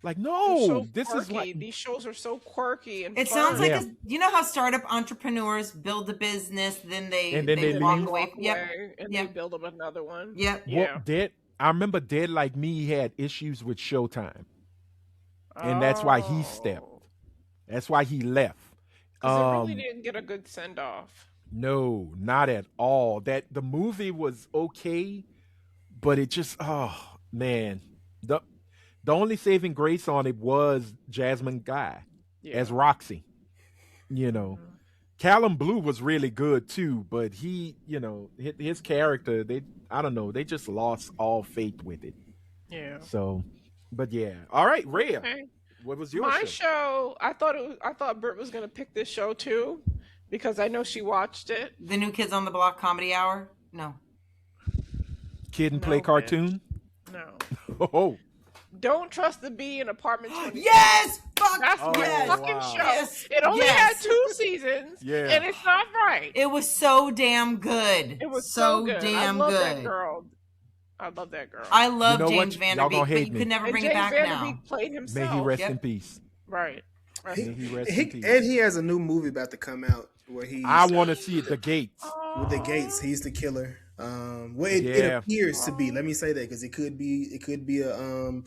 Like, They're no, so this is quirky. like These shows are so quirky and It fun. sounds like Yeah. you know how startup entrepreneurs build a business, then they And then they walk leave. away. Yep. and Yep. they build them another one. Yep. Yeah. I remember Dead Like Me had issues with Showtime. And that's why he stepped. That's why he left. Because it really didn't get a good send off. No, not at all. That the movie was okay, but it just man. The only saving grace on it was Jasmine Guy as Roxy. Callum Blue was really good too, but he, his character, they just lost all faith with it. Yeah. So, but yeah. All right, Raya. Okay. What was your My show? show, I thought Britt was gonna pick this show too, because I know she watched it. The New Kids on the Block Comedy Hour? No. Kid and Play No, Cartoon? No. Oh. Don't Trust the Bee in Apartment 22. Yes! Fuck That's Oh, my yes! fucking wow. show. Yes. It only Yes. had 2 seasons. Yeah. And it's not right. It was so damn good. It was so good. damn I love good. that girl. I love that girl. I love You know what? James Y'all gonna Vanderbeek, hate but you me. could never and bring James it back Vanderbeek now. played May himself. he rest Yep. in peace. Right. Rest in peace. Rest in peace. And he has a new movie about to come out where he's I want to see it. The Gates. with the Gates. He's the killer. It Yeah. appears to be. Let me say that because it could be a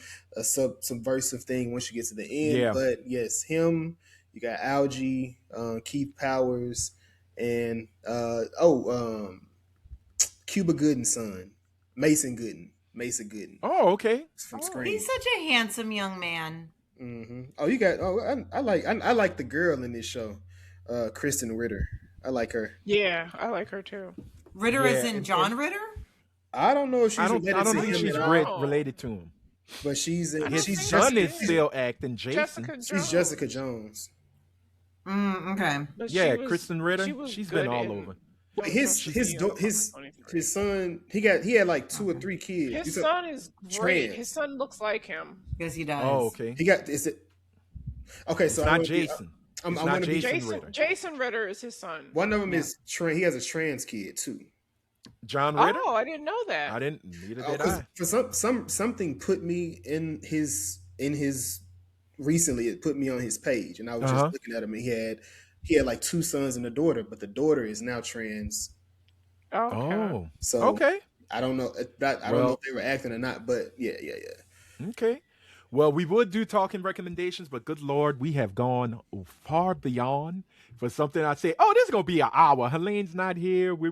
subversive thing once you get to the end. Yeah. But yes, him. You got Algie, Keith Powers, and Cuba Gooden's son, Mason Gooden. Oh, okay. From Scream. He's such a handsome young man. Mm-hmm. Oh, you got. Oh, I like the girl in this show, Kristen Ritter. I like her. Yeah, I like her too. Ritter is Yeah, in and- John Ritter? I don't know if she's I don't related to think him she's at all, related to him. but she's His she's son is Jessica, still acting Jason. Jessica Jones. she's Jessica Jones. Okay. But Yeah, she was- Kristen Ritter. she was She's good been all in over. But Don't his Trust the Bee in Apartment 23. son he had like 2 or 3 kids. His He's a- son is great. trans. His son looks like him. Yes, he does. Oh, okay. He got is it okay? So It's I not wanna be- Jason. I'm It's gonna not be- Jason Ritter. Jason Ritter is his son. One of them is trans. He has a trans kid too. John Ritter? Oh, I didn't know that. I didn't. Neither Oh, did 'cause I. for something put me in his recently. It put me on his page, and I was Uh-huh. just looking at him. And he had like 2 sons and a daughter, but the daughter is now trans. Okay. Oh, So okay. I don't know. I don't know if Well, they were acting or not, but yeah, yeah, yeah. okay. Well, we would do talking recommendations, but good Lord, we have gone far beyond for something I say, oh, this is going to be an hour. Helene's not here. We're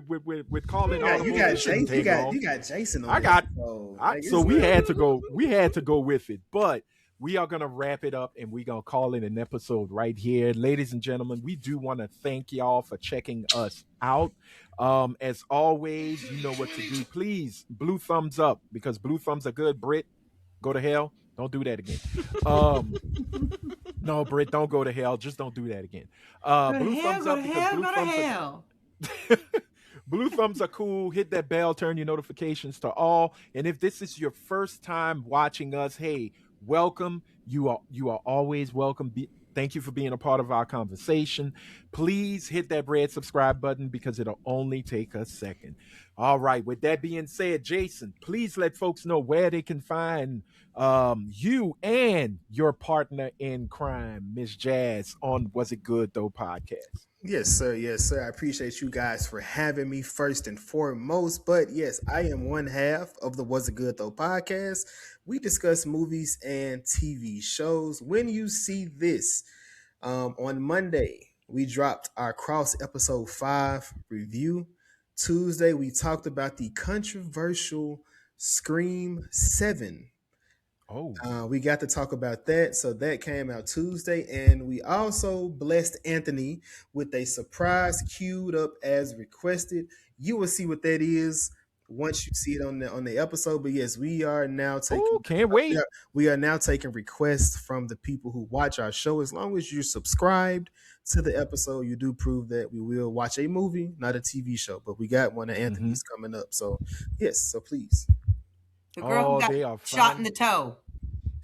calling You audibles. got This shouldn't Jason. take long. You got Jason on I the got episode. so we had to go with it. But we are gonna wrap it up and we're gonna call it an episode right here. Ladies and gentlemen, we do want to thank y'all for checking us out. As always, you know what to do. Please, blue thumbs up because blue thumbs are good. Britt, go to hell. Don't do that again. Um, no, Britt, don't go to hell. Just don't do that again. Go to Blue hell, thumbs go up to because hell, blue go to thumbs are hell. blue thumbs are cool. Hit that bell, turn your notifications to all. And if this is your first time watching us, hey, welcome. You are always welcome. Thank you for being a part of our conversation. Please hit that red subscribe button because it'll only take a second. All right. With that being said, Jason, please let folks know where they can find you and your partner in crime, Miss Jazz, on Was It Good Though podcast. Yes, sir. Yes, sir. I appreciate you guys for having me first and foremost. But yes, I am one half of the Was It Good Though podcast. We discuss movies and TV shows. When you see this on Monday, we dropped our Cross episode 5 review. Tuesday, we talked about the controversial Scream 7. Oh, We got to talk about that. So that came out Tuesday. And we also blessed Anthony with a surprise queued up as requested. You will see what that is once you see it on the episode. But yes, we are now taking can't wait. we are now taking requests from the people who watch our show. As long as you're subscribed to the episode, you do prove that we will watch a movie, not a TV show. But we got one of Anthony's coming up. So yes, so please. The girl who they got are shot fine. in the toe.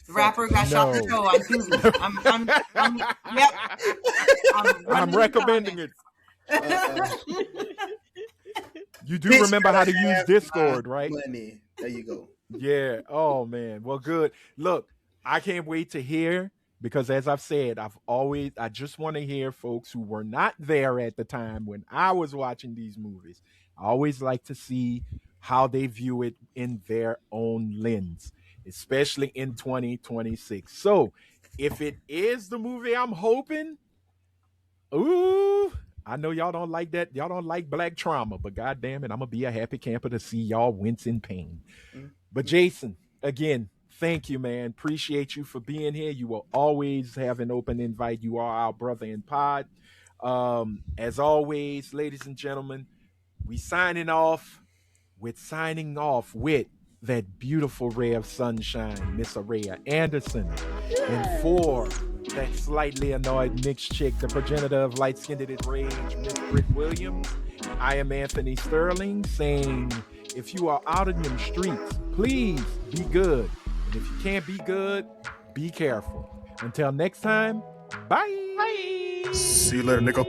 The rapper got shot in the No. toe on Tubi. Yep. I'm recommending it. You do Bitch remember how to gotta use have Discord, my right? Money. There you go. Yeah. Oh man. Well, good. Look, I can't wait to hear because as I've said, I just want to hear folks who were not there at the time when I was watching these movies. I always like to see how they view it in their own lens, especially in 2026. So, if it is the movie I'm hoping, ooh, I know y'all don't like that. Y'all don't like black trauma, but god damn it, I'm gonna be a happy camper to see y'all wince in pain. But Jason, again, thank you, man. Appreciate you for being here. You will always have an open invite. You are our brother in pod. As always, ladies and gentlemen, we signing off with that beautiful ray of sunshine, Miss Raya Anderson. And for that slightly annoyed mixed chick, the progenitor of light-skinned rage, Miss Britt Williams, I am Anthony Sterling saying, if you are out in them streets, please be good. And if you can't be good, be careful. Until next time, bye. Bye. See you later, Nico.